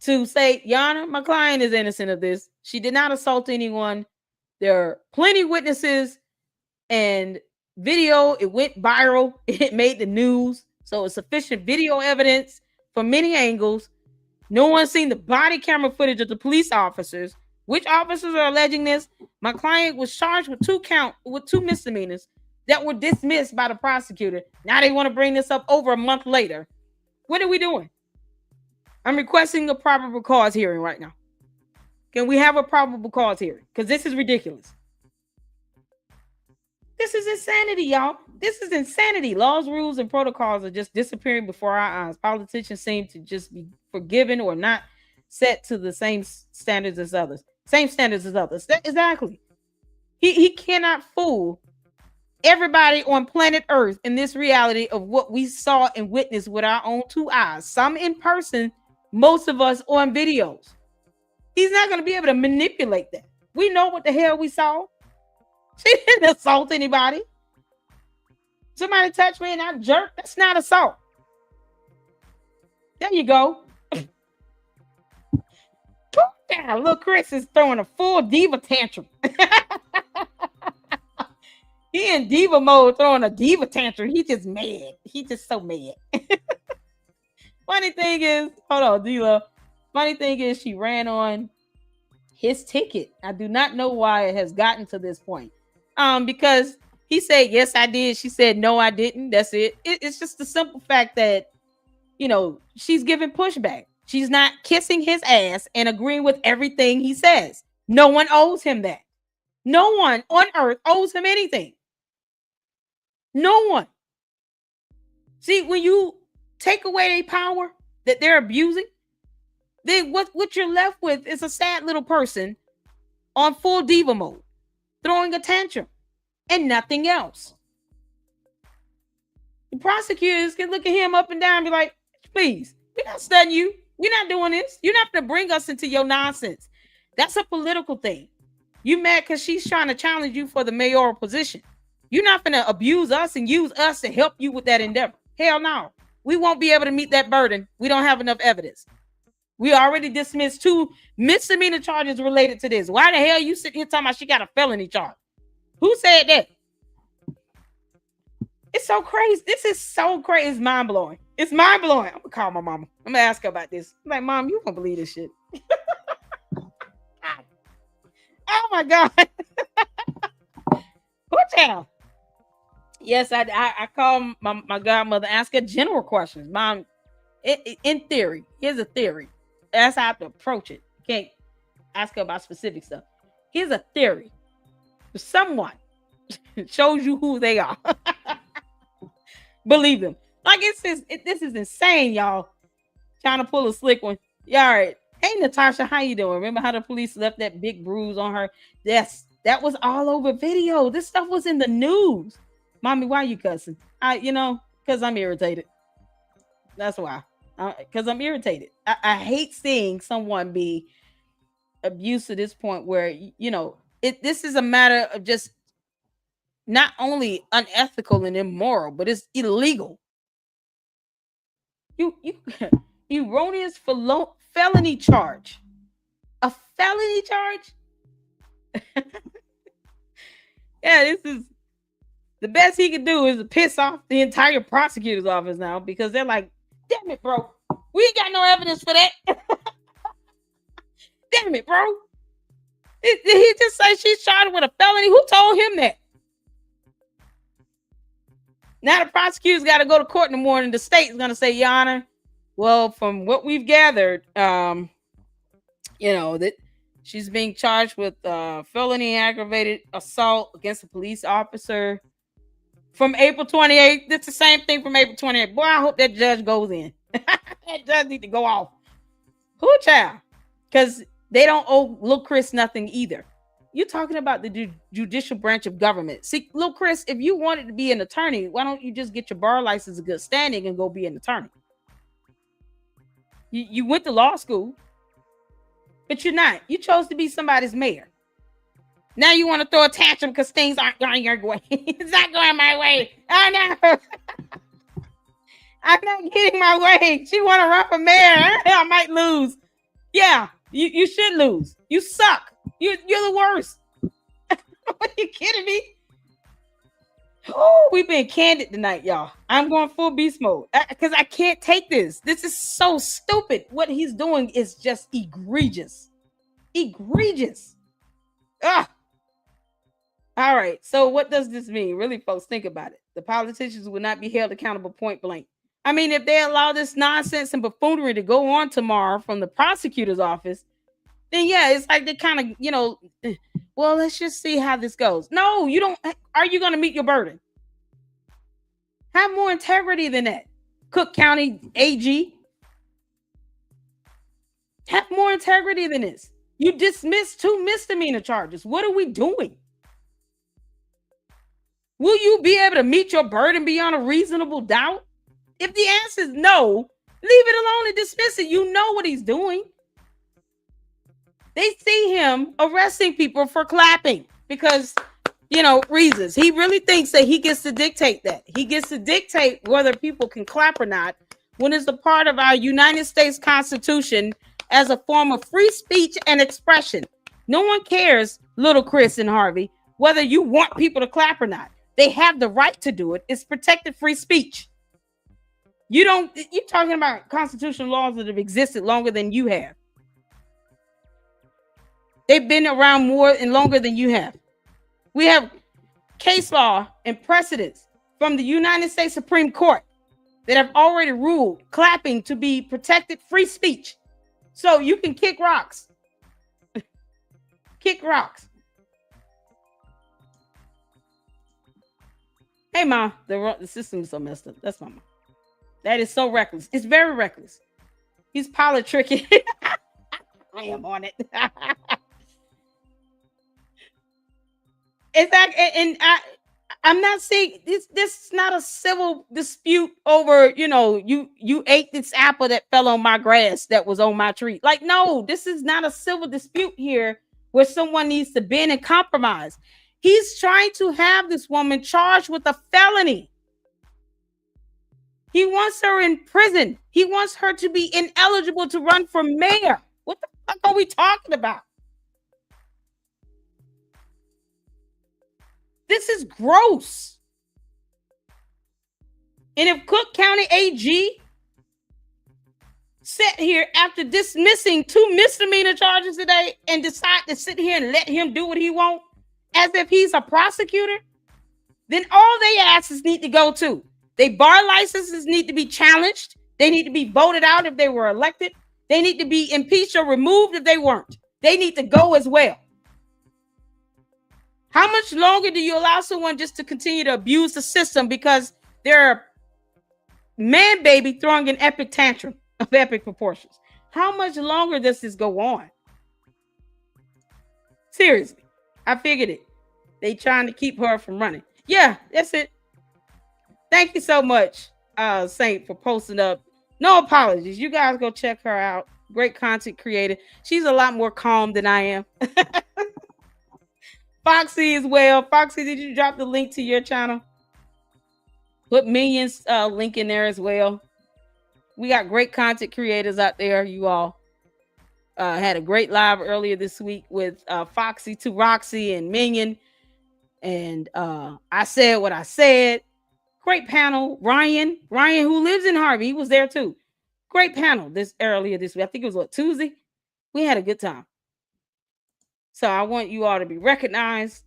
to say, Yana, my client is innocent of this. She did not assault anyone. There are plenty of witnesses and video. It went viral. It made the news. So it's sufficient video evidence from many angles. No one's seen the body camera footage of the police officers. Which officers are alleging this? My client was charged with two misdemeanors that were dismissed by the prosecutor. Now they want to bring this up over a month later. What are we doing? I'm requesting a probable cause hearing right now. Can we have a probable cause hearing? Because this is ridiculous. This is insanity, y'all. This is insanity. Laws, rules, and protocols are just disappearing before our eyes. Politicians seem to just be forgiven or not set to the same standards as others. Exactly. He cannot fool everybody on planet Earth in this reality of what we saw and witnessed with our own two eyes. Some in person, most of us on videos. He's not going to be able to manipulate that. We know what the hell we saw. She didn't assault anybody. Somebody touched me and I jerked. That's not assault. There you go. Yeah, little Chris is throwing a full diva tantrum. He in diva mode throwing a diva tantrum. He just mad. He just so mad. Funny thing is, hold on, D-Lo. Funny thing is she ran on his ticket. I do not know why it has gotten to this point. Because he said, yes, I did. She said, no, I didn't. That's it. It's just the simple fact that, she's giving pushback. She's not kissing his ass and agreeing with everything he says. No one owes him that. No one on earth owes him anything. No one. See, when you take away their power that they're abusing, then what you're left with is a sad little person on full diva mode, throwing a tantrum and nothing else. The prosecutors can look at him up and down and be like, please, we're not studying you. We're not doing this. You're not going to bring us into your nonsense. That's a political thing. You mad because she's trying to challenge you for the mayoral position. You're not going to abuse us and use us to help you with that endeavor. Hell no. We won't be able to meet that burden. We don't have enough evidence. We already dismissed 2 misdemeanor charges related to this. Why the hell you sitting here talking about she got a felony charge? Who said that? It's so crazy. This is so crazy. It's mind-blowing. It's mind-blowing. I'm going to call my mama. I'm going to ask her about this. I'm like, Mom, you won't believe this shit. Oh, my God. What down? Yes, I call my godmother, ask her general questions. Mom, in theory, here's a theory. That's how I have to approach it. Can't ask her about specific stuff. Here's a theory. If someone shows you who they are, believe them. Like this is insane, y'all. Trying to pull a slick one. Yeah, all right. Hey, Natasha, how you doing? Remember how the police left that big bruise on her? That was all over video. This stuff was in the news. Mommy, why are you cussing? Because I'm irritated. That's why. Because I'm irritated. I hate seeing someone be abused to this point where, this is a matter of just not only unethical and immoral, but it's illegal. You erroneous felony charge. A felony charge? Yeah, this is the best he could do is to piss off the entire prosecutor's office now because they're like, damn it, bro. We ain't got no evidence for that. Damn it, bro. Did he just say she's charged with a felony? Who told him that? Now the prosecutor's got to go to court in the morning. The state's going to say, Your Honor, well, from what we've gathered, that she's being charged with felony aggravated assault against a police officer from April 28th. It's the same thing from April 28th. Boy, I hope that judge goes in. That judge need to go off. Who, child? Because they don't owe Lil Chris nothing either. You're talking about the judicial branch of government. See, Lil Chris, if you wanted to be an attorney, why don't you just get your bar license in good standing and go be an attorney? You went to law school, but you're not. You chose to be somebody's mayor. Now you want to throw a tantrum because things aren't going your way. It's not going my way. Oh, no. I'm not getting my way. She want to run for mayor. I might lose. Yeah, you should lose. You suck. You're the worst. Are you kidding me? Oh, we've been candid tonight, y'all. I'm going full beast mode because I can't take this. This is so stupid. What he's doing is just egregious. Egregious. Ugh. All right. So what does this mean? Really, folks, think about it. The politicians will not be held accountable point blank. I mean, if they allow this nonsense and buffoonery to go on tomorrow from the prosecutor's office, then yeah, it's like they kind of, well, let's just see how this goes. No, you don't. Are you going to meet your burden? Have more integrity than that. Cook County AG. Have more integrity than this. You dismissed 2 misdemeanor charges. What are we doing? Will you be able to meet your burden beyond a reasonable doubt? If the answer is no, leave it alone and dismiss it. You know what he's doing. They see him arresting people for clapping because, reasons. He really thinks that he gets to dictate that. He gets to dictate whether people can clap or not when it's a part of our United States Constitution as a form of free speech and expression. No one cares, little Chris and Harvey, whether you want people to clap or not. They have the right to do it. It's protected free speech. You're talking about constitutional laws that have existed longer than you have. They've been around more and longer than you have. We have case law and precedents from the United States Supreme Court that have already ruled clapping to be protected free speech. So you can kick rocks. Kick rocks. Hey, Ma, the system is so messed up. That's my mom. That is so reckless. It's very reckless. He's politricking. I am on it. Exactly, and I'm not saying this is not a civil dispute over, you ate this apple that fell on my grass that was on my tree. Like, no, this is not a civil dispute here where someone needs to bend and compromise. He's trying to have this woman charged with a felony. He wants her in prison. He wants her to be ineligible to run for mayor. What the fuck are we talking about? This is gross. And if Cook County AG sit here after dismissing 2 misdemeanor charges today and decide to sit here and let him do what he wants, as if he's a prosecutor, then all they asses need to go to. Their bar licenses need to be challenged. They need to be voted out if they were elected. They need to be impeached or removed if they weren't. They need to go as well. How much longer do you allow someone just to continue to abuse the system because they're a man baby throwing an epic tantrum of epic proportions? How much longer does this go on? Seriously, I figured it. They trying to keep her from running. Yeah, that's it. Thank you so much, Saint, for posting up. No apologies. You guys go check her out. Great content creator. She's a lot more calm than I am. Foxy as well. Foxy, did you drop the link to your channel? Put Minions link in there as well. We got great content creators out there, you all. Had a great live earlier this week with Foxy to Roxy and Minion. And I said what I said. Great panel. Ryan, who lives in Harvey, he was there too. Great panel this earlier this week. I think it was Tuesday. We had a good time. So I want you all to be recognized.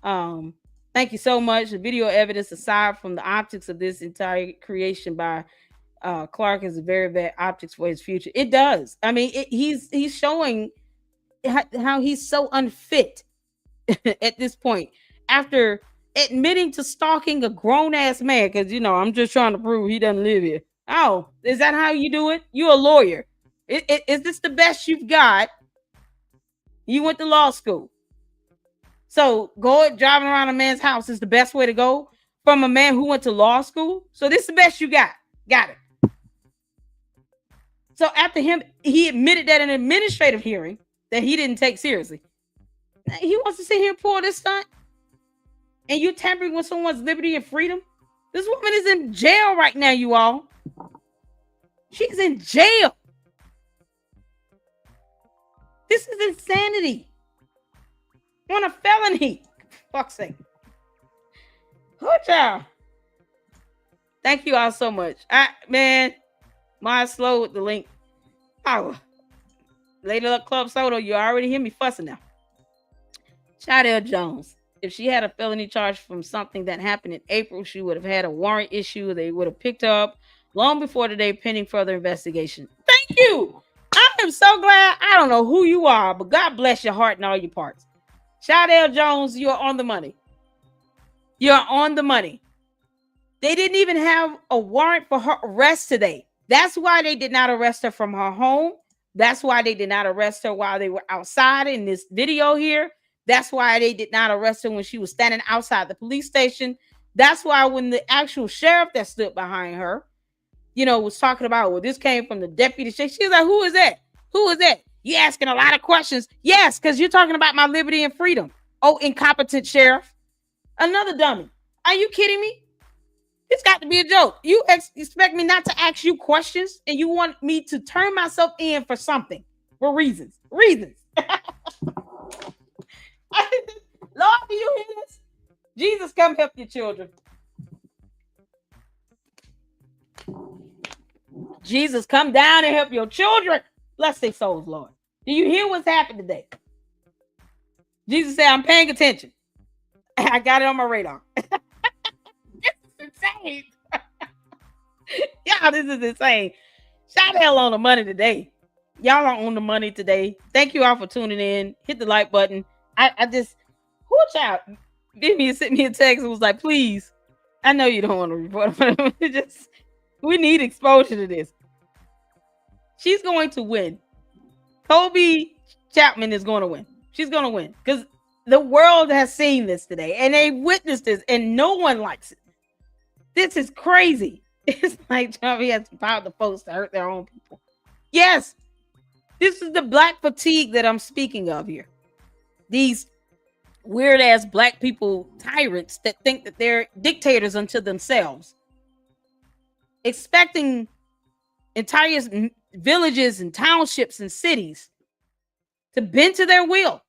Thank you so much. The video evidence, aside from the optics of this entire creation by Clark, is a very bad optics for his future. It does. I mean, he's showing how he's so unfit at this point after admitting to stalking a grown-ass man, because I'm just trying to prove he doesn't live here. Oh, is that how you do it? You're a lawyer. Is this the best you've got? You went to law school. So driving around a man's house is the best way to go from a man who went to law school. So this is the best you got. Got it. So after he admitted that in an administrative hearing that he didn't take seriously. He wants to sit here and pull this stunt. And you're tampering with someone's liberty and freedom. This woman is in jail right now, you all. She's in jail. This is insanity. On a felony. Fuck's sake. Good job. Thank you all so much. Man, my slow with the link. Oh. Lady Luck Club Soda, you already hear me fussing now. Shadell Jones. If she had a felony charge from something that happened in April, she would have had a warrant issue. They would have picked her up long before today, pending further investigation. Thank you. I am so glad. I don't know who you are, but God bless your heart and all your parts. Shadell Jones, you're on the money. You're on the money. They didn't even have a warrant for her arrest today. That's why they did not arrest her from her home. That's why they did not arrest her while they were outside in this video here. That's why they did not arrest her when she was standing outside the police station. That's why when the actual sheriff that stood behind her, was talking about, well, this came from the deputy. She's like, who is that? Who is that? You asking a lot of questions. Yes, because you're talking about my liberty and freedom. Oh, incompetent sheriff. Another dummy. Are you kidding me? It's got to be a joke. You expect me not to ask you questions, and you want me to turn myself in for something. For reasons. Reasons. Lord, do you hear this? Jesus, come help your children. Jesus, come down and help your children. Bless their souls, Lord. Do you hear what's happened today? Jesus said, I'm paying attention. I got it on my radar. This is insane. Y'all, this is insane. Shadell on the money today. Y'all are on the money today. Thank you all for tuning in. Hit the like button. I just, out. Vivian sent me a text and was like, please, I know you don't want to report, but we need exposure to this. She's going to win. Kobe Chapman is going to win. She's going to win because the world has seen this today and they witnessed this and no one likes it. This is crazy. It's like Harvey has empowered the folks to hurt their own people. Yes, this is the black fatigue that I'm speaking of here. These weird ass black people tyrants that think that they're dictators unto themselves, expecting entire villages and townships and cities to bend to their will.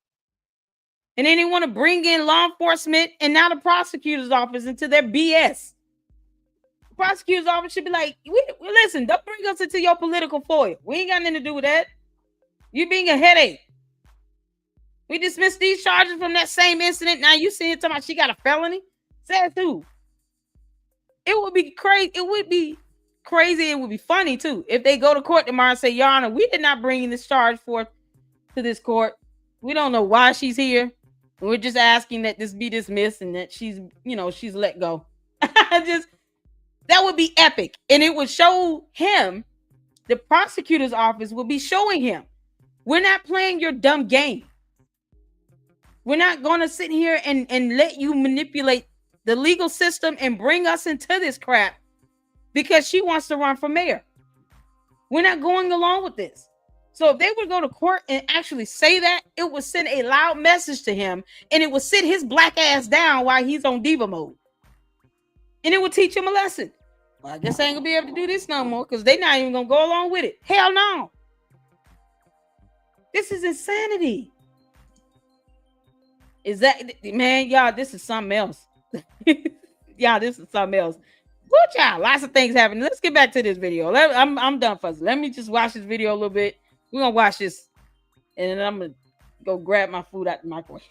And then they want to bring in law enforcement and now the prosecutor's office into their BS. The prosecutor's office should be like, listen, don't bring us into your political foil. We ain't got nothing to do with that. You being a headache. We dismissed these charges from that same incident. Now you see it talking about she got a felony? Says who? It would be crazy. It would be crazy. It would be funny too if they go to court tomorrow and say, Your Honor, we did not bring this charge forth to this court. We don't know why she's here. We're just asking that this be dismissed and that she's let go. That would be epic. And it would show him, the prosecutor's office will be showing him, we're not playing your dumb game. We're not going to sit here and let you manipulate the legal system and bring us into this crap because she wants to run for mayor. We're not going along with this. So if they would go to court and actually say that, it would send a loud message to him, and it would sit his black ass down while he's on diva mode, and it would teach him a lesson. Well, I guess I ain't gonna be able to do this no more because they're not even gonna go along with it. Hell no. This is insanity. Is that, man, y'all? This is something else. Y'all, this is something else. Woo, child, lots of things happening. Let's get back to this video. I'm done fussing. Let me just watch this video a little bit. We're gonna watch this, and then I'm gonna go grab my food out the microwave.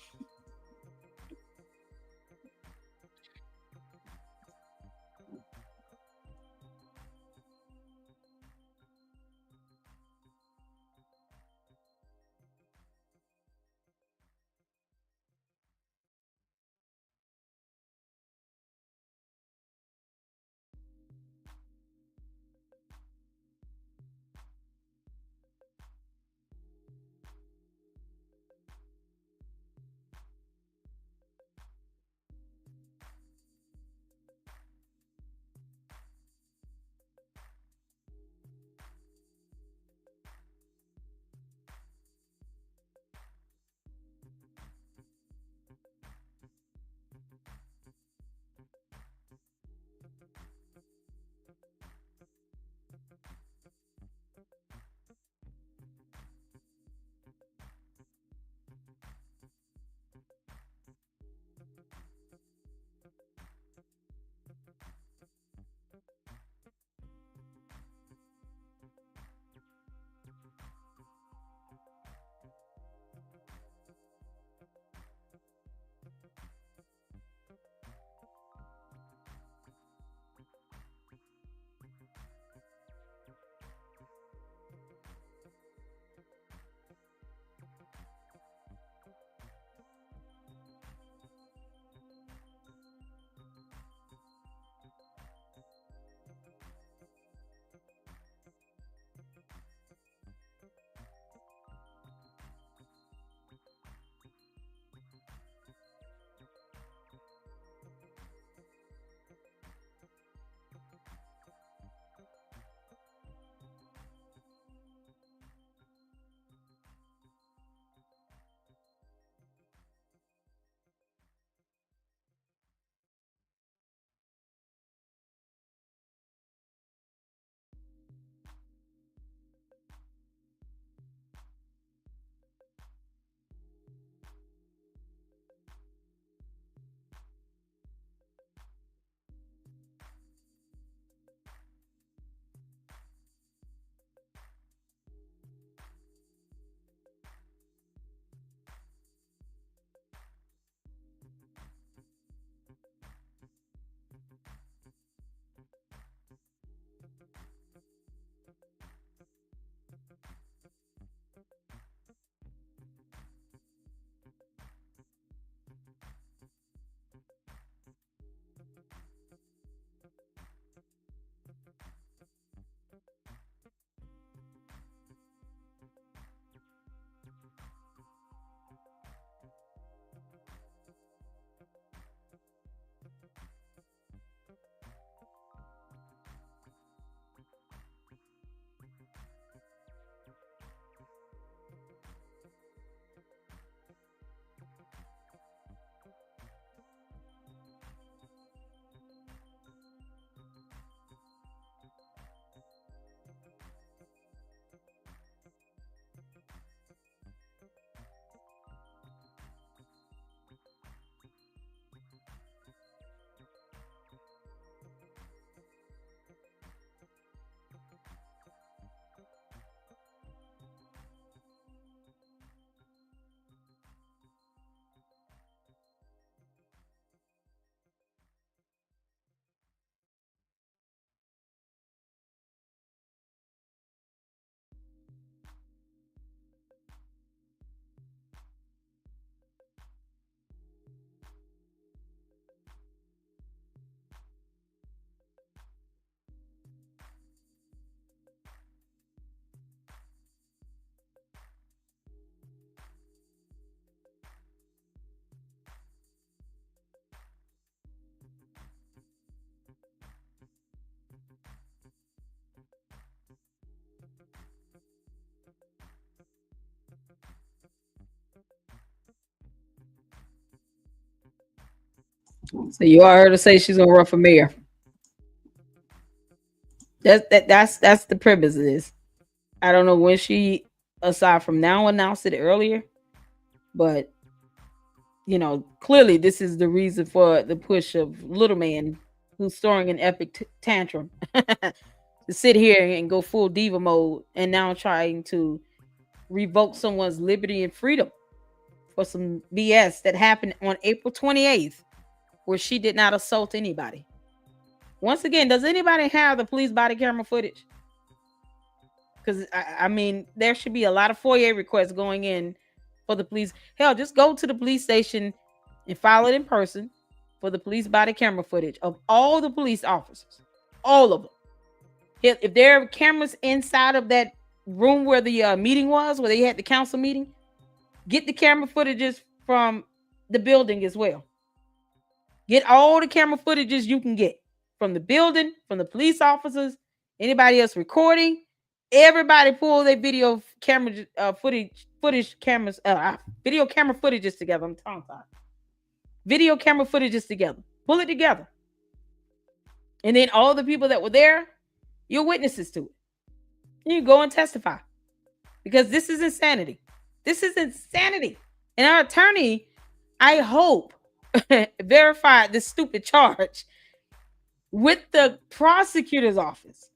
So you all heard her say she's gonna run for mayor. That's the premise of this. I don't know when she, aside from now, announced it earlier, but clearly this is the reason for the push of Little Man, who's throwing an epic tantrum to sit here and go full diva mode, and now trying to revoke someone's liberty and freedom for some BS that happened on April 28th, where she did not assault anybody. Once again, does anybody have the police body camera footage? Because I mean, there should be a lot of FOIA requests going in for the police. Hell, just go to the police station and file it in person for the police body camera footage of all the police officers, all of them. If there are cameras inside of that room where the meeting was, where they had the council meeting, get the camera footages from the building as well. Get all the camera footages you can get from the building, from the police officers, anybody else recording. Everybody pull their video camera footage cameras, video camera footages together. I'm tongue tied. Video camera footages together. Pull it together. And then all the people that were there, you're witnesses to it. And you go and testify. Because this is insanity. This is insanity. And our attorney, I hope, verified this stupid charge with the prosecutor's office.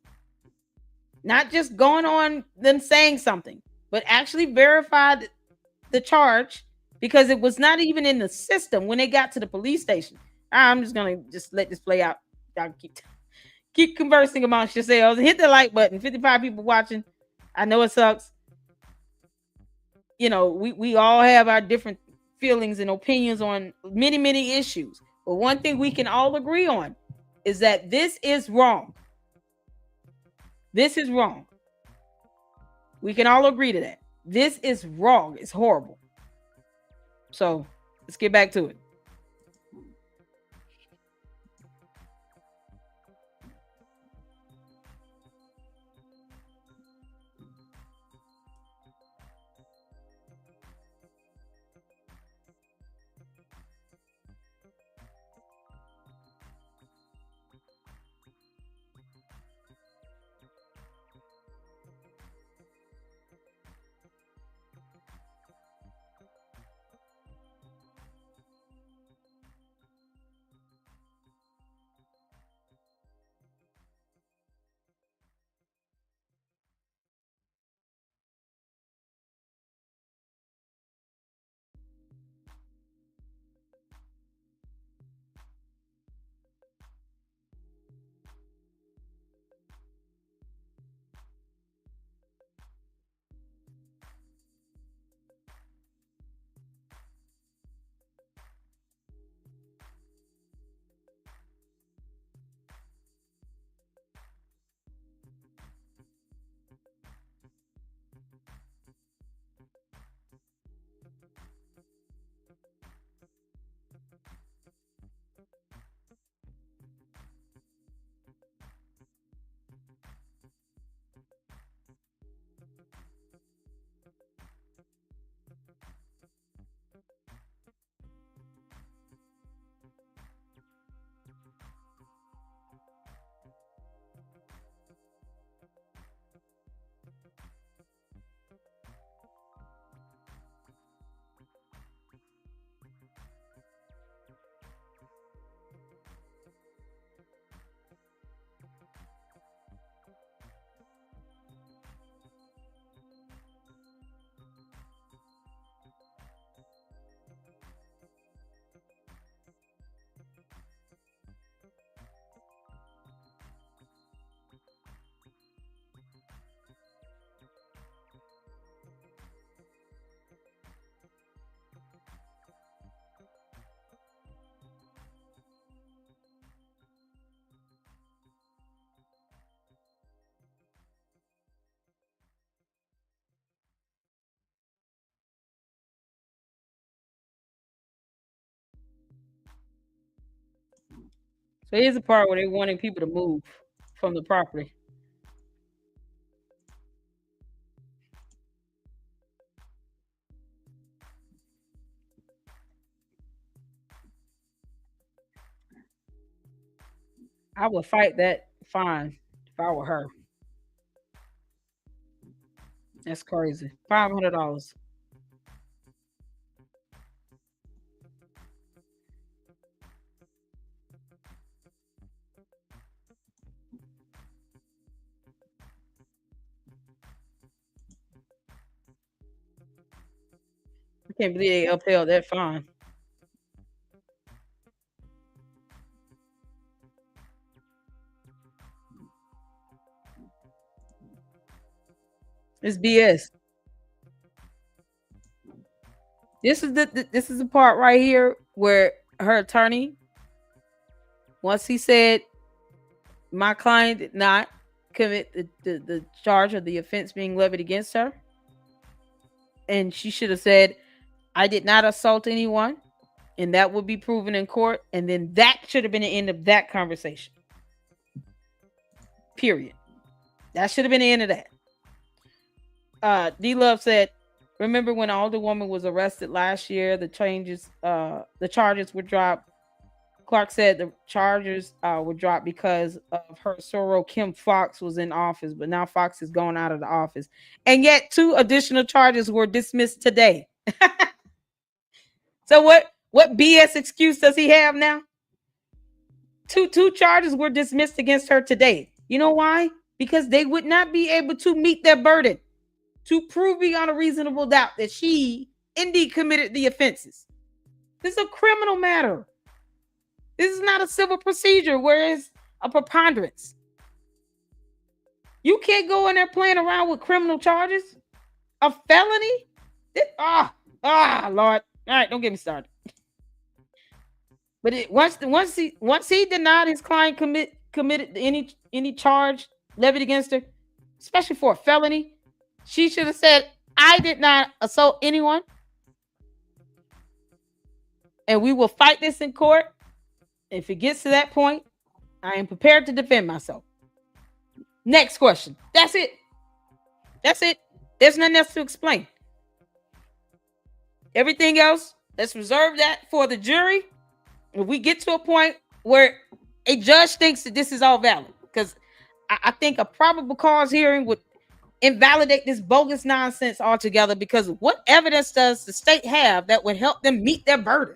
Not just going on them saying something, but actually verified the charge, because it was not even in the system when they got to the police station. I'm just gonna let this play out. Y'all keep conversing amongst yourselves. Hit the like button. 55 people watching. I know it sucks. We all have our different feelings and opinions on many issues. But one thing we can all agree on is that this is wrong. This is wrong. We can all agree to that. This is wrong. It's horrible. So let's get back to it. So here's the part where they're wanting people to move from the property. I would fight that fine if I were her. That's crazy. $500. I can't believe they upheld that fine. It's BS. This is the part right here where her attorney, once he said my client did not commit the charge of the offense being levied against her, and she should have said, I did not assault anyone, and that would be proven in court, and then that should have been the end of that conversation. Period. That should have been the end of that. D Love said, remember when an older woman was arrested last year? The charges were dropped. Clark said the charges were dropped because of her soror Kim Fox was in office, but now Fox is going out of the office, and yet 2 additional charges were dismissed today. So what BS excuse does he have now? Two charges were dismissed against her today. You know why? Because they would not be able to meet their burden to prove beyond a reasonable doubt that she indeed committed the offenses. This is a criminal matter. This is not a civil procedure where it's a preponderance. You can't go in there playing around with criminal charges. A felony? Lord. All right, don't get me started. But once he denied his client committed any charge levied against her, especially for a felony, she should have said, I did not assault anyone. And we will fight this in court. If it gets to that point, I am prepared to defend myself. Next question. That's it. That's it. There's nothing else to explain. Everything else, let's reserve that for the jury. If we get to a point where a judge thinks that this is all valid, because I think a probable cause hearing would invalidate this bogus nonsense altogether, because what evidence does the state have that would help them meet their burden?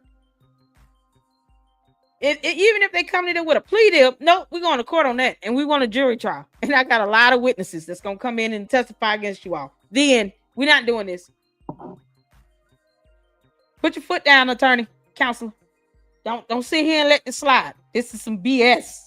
Even if they come in with a plea deal, no, we're going to court on that, and we want a jury trial. And I got a lot of witnesses that's going to come in and testify against you all. Then we're not doing this. Put your foot down, attorney, counselor. Don't sit here and let this slide. This is some BS.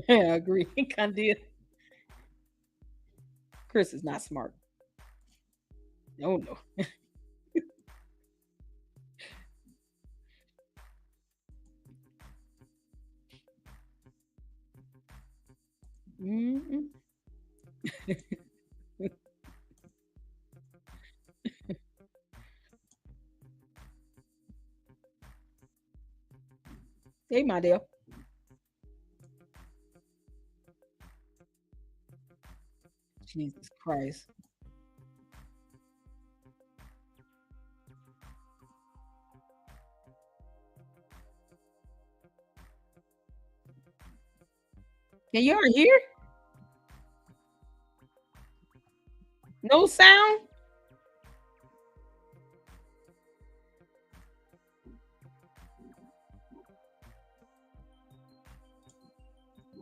I agree. Candida. Chris is not smart. No. Mm-mm. Hey, my dear. Jesus Christ. Can you hear? No sound?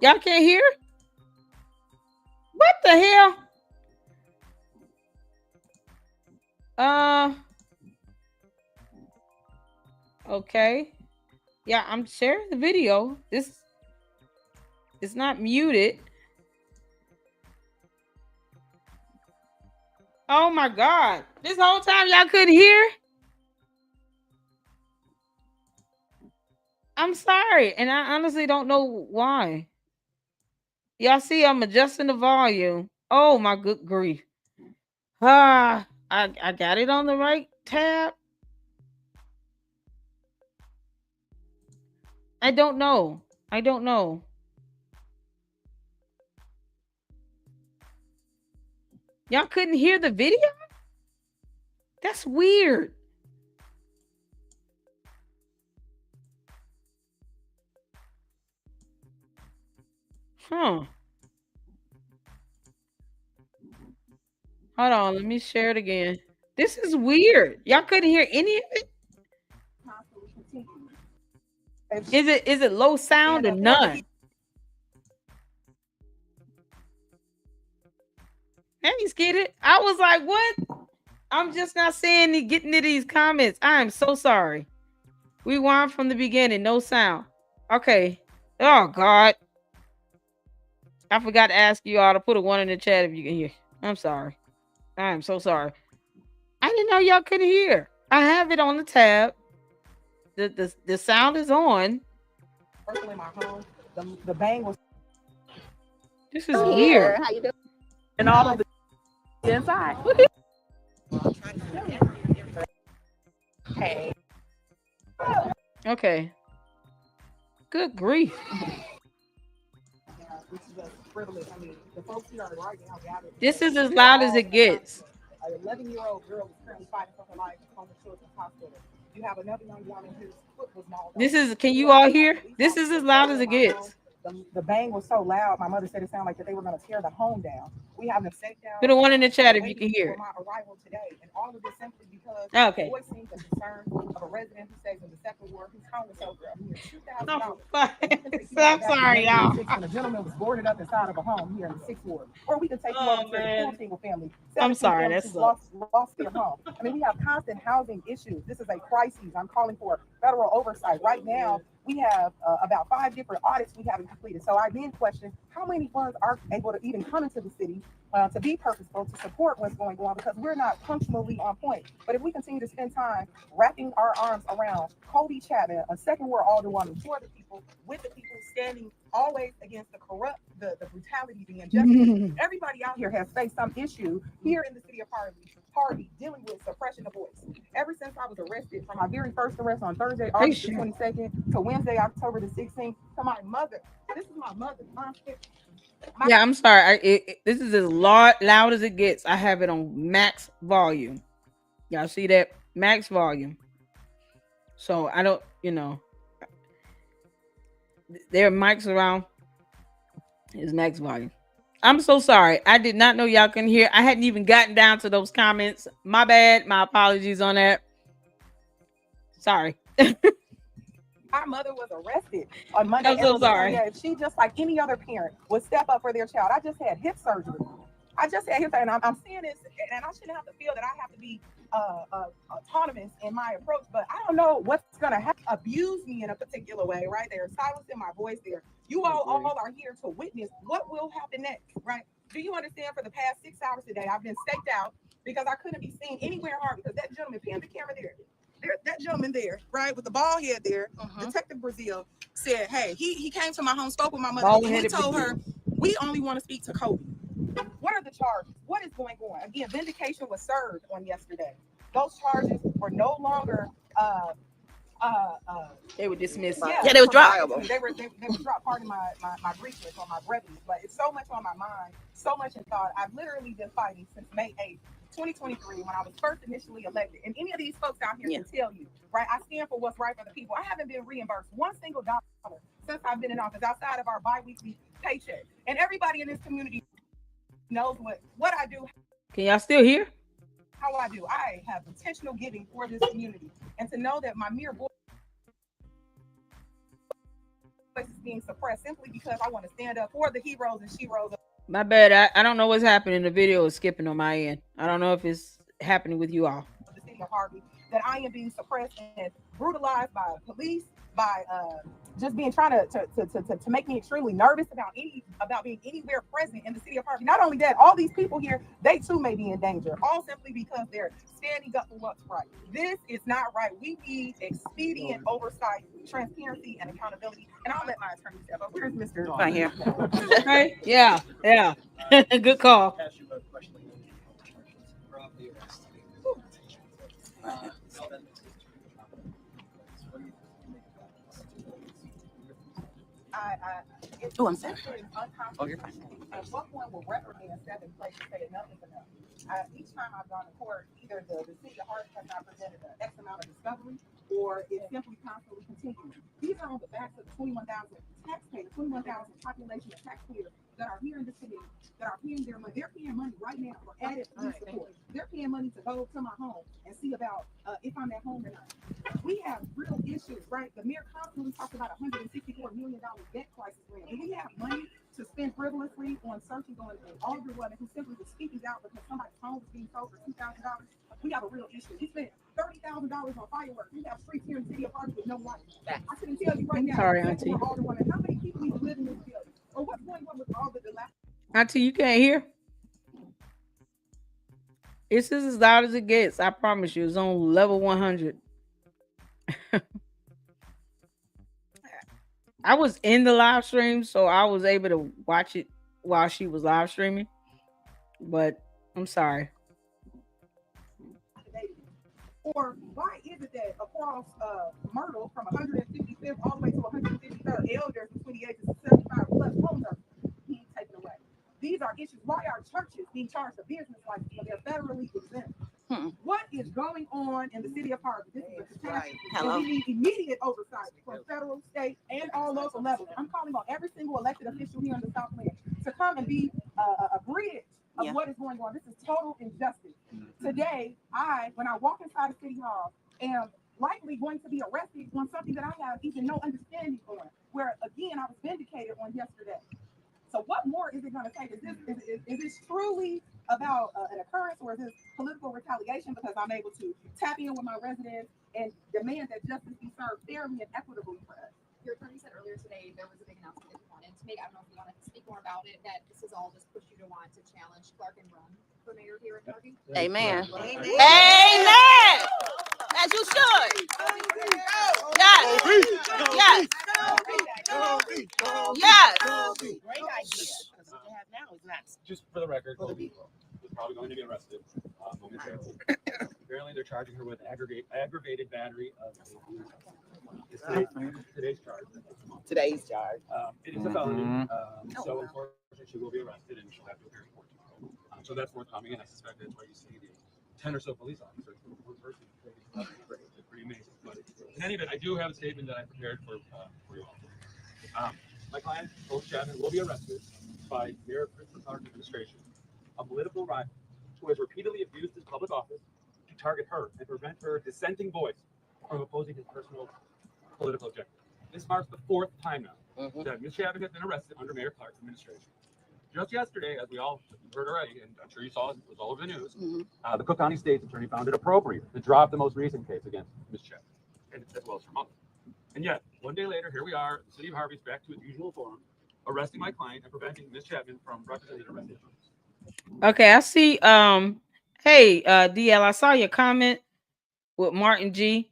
Y'all can't hear? What the hell? Okay. Yeah, I'm sharing the video. This is not muted. Oh my God. This whole time y'all couldn't hear? I'm sorry. And I honestly don't know why. Y'all see I'm adjusting the volume. Oh my good grief. I got it on the right tab. I don't know. I don't know. Y'all couldn't hear the video? That's weird. Huh. Hold on, let me share it again. This is weird. Y'all couldn't hear any of it? Is it low sound or none? Hey, get it? I was like, what? I'm just not saying getting to these comments. I am so sorry. We want from the beginning, no sound. Okay. Oh God. I forgot to ask you all to put a one in the chat if you can hear. I'm sorry. I am so sorry. I didn't know y'all couldn't hear. I have it on the tab. The sound is on. In my home, the bang was. This is weird. How you doing? And all of the inside. Hey. Okay. Good grief. This is as loud as it gets. An 11-year-old girl is currently fighting for her life at the children's hospital. You have another young woman whose foot was mauled. This is. Can you all hear? This is as loud as it gets. The bang was so loud. My mother said it sounded like that they were going to tear the home down. We have them safe down. Put a one in the chat if you can hear it. My arrival today, and all of this simply because voicing the concern of a resident who stays in the second ward whose home was over $2,000. I'm sorry, y'all. And a gentleman was boarded up inside of a home here in the sixth ward. Or we can take you over to the full single family. I'm sorry, that's lost their home. I mean, we have constant housing issues. This is a crisis. I'm calling for federal oversight right now. We have about 5 different audits we haven't completed. So I then question how many funds are able to even come into the city to be purposeful, to support what's going on, because we're not functionally on point. But if we continue to spend time wrapping our arms around Cody Chapman, a second ward alderwoman, for the people, with the people, standing always against the corrupt, the brutality, the injustice. Everybody out here has faced some issue here in the city of Harvey dealing with suppression of voice. Ever since I was arrested, from my very first arrest on Thursday, August the 22nd, to Wednesday, October the 16th, to my mother. This is my mother. Yeah, I'm sorry. This is as loud as it gets. I have it on max volume. Y'all see that? Max volume. So I don't, there are mics around. It's max volume. I'm so sorry. I did not know y'all can hear. I hadn't even gotten down to those comments. My bad. My apologies on that. Sorry. Our mother was arrested on Monday. I'm so sorry. If she, just like any other parent, would step up for their child. I just had hip surgery. And I'm seeing this, and I shouldn't have to feel that I have to be autonomous in my approach, but I don't know what's going to abuse me in a particular way, right? They're silencing my voice there. You all are here to witness what will happen next, right? Do you understand? For the past 6 hours today, I've been staked out because I couldn't be seen anywhere hard, because that gentleman, pan the camera there. That gentleman there, right, with the bald head there, Detective Brazil, said, hey, he came to my home, spoke with my mother, and he told her, we only want to speak to Kobe. What are the charges? What is going on? Again, vindication was served on yesterday. Those charges were no longer they were dismissed. Yeah, they were dropped. They were dropped. Pardon my briefness or my brevity, but it's so much on my mind, so much in thought. I've literally been fighting since May 8th. 2023, when I was first initially elected, and any of these folks out here can tell you, right? I stand for what's right for the people. I haven't been reimbursed one single dollar since I've been in office, outside of our bi-weekly paycheck. And everybody in this community knows what I do. Can y'all still hear? How I do. I have intentional giving for this community, and to know that my mere voice is being suppressed simply because I want to stand up for the heroes and sheroes. My bad. I don't know what's happening. The video is skipping on my end. I don't know if it's happening with you all. The city of Harvey, that I am being suppressed and brutalized by police, by just being trying to make me extremely nervous about being anywhere present in the city of Harvey. Not only that, all these people here, they too may be in danger, all simply because they're standing up for what's right. This is not right. We need expedient oversight, transparency, and accountability. And I'll let my attorney step up. Where's Mr. Right here. Right? Yeah, yeah. Good call. Oh, I'm sorry. Oh, you're fine. At what point will reprimand step in place to say enough is enough? Each time I've gone to court, either the city of Harvey has not presented an X amount of discovery, or it's simply constantly continuing. These are on the backs of 21,000 taxpayers, 21,000 population of taxpayers that are here in the city, that are paying their money. They're paying money right now for added police support. They're paying money to go to my home and see about if I'm at home or not. We have real issues, right? The mayor constantly talks about $164 million debt crisis grant. Do we have money to spend frivolously on searching on an older woman who simply was speaking out because somebody's home was being sold for $2,000? We have a real issue. We spent $30,000 on fireworks. We have streets here in the city of Harvey with no lights. I couldn't tell you right now. Sorry, Auntie. Older woman, how many people need to live in this building? Or what's going on with all the Auntie, you can't hear? It's just as loud as it gets. I promise you. It's on level 100. I was in the live stream, so I was able to watch it while she was live streaming. But I'm sorry. Or why is it that across Myrtle from 155th all the way to 153rd, elders between the ages of 75 plus homes are being taken away? These are issues. Why are churches being charged a business license when they're federally exempt? What is going on in the city of Harvey? This is a catastrophe. And we need immediate oversight from federal, state, and all local levels. I'm calling on every single elected official here in the Southland to come and be a bridge of what is going on. This is total injustice. Today, when I walk inside of City Hall, am likely going to be arrested on something that I have even no understanding on, where, again, I was vindicated on yesterday. So what more is it going to take? Is this truly about an occurrence, or is this political retaliation because I'm able to tap in with my residents and demand that justice be served fairly and equitably for us? Your attorney said earlier today there was a big announcement that you wanted to make. I don't know if you want to speak more about it, that this is all just pushed you to want to challenge Clark and run for mayor here in Harvey. Amen. Amen. As you should. Yes. Yes. Yes. Great idea. Because what they have now is not. Just for the record, both people is probably going to be arrested momentarily. Apparently, they're charging her with aggravated battery of today's charge. Today's charge. It is a felony, so unfortunately, she will be arrested and she'll have to appear in court tomorrow. So that's forthcoming, and I suspect that's why you see the 10 or so police officers for one person. It's pretty amazing. But in any event, I do have a statement that I prepared for you all. My client, Coach Chapman, will be arrested by Mayor Christopher Clark's administration, a political rival who has repeatedly abused his public office to target her and prevent her dissenting voice from opposing his personal political objectives. This marks the fourth time now that Ms. Chapman has been arrested under Mayor Clark's administration. Just yesterday, as we all heard already, and I'm sure you saw it was all over the news, the Cook County State's attorney found it appropriate to drop the most recent case against Ms. Chapman, and as well as her mother. And yet, one day later, here we are, the city of Harvey's back to its usual form, arresting my client and preventing Ms. Chapman from representing her residents. Okay, I see. Hey, DL, I saw your comment with Martin G.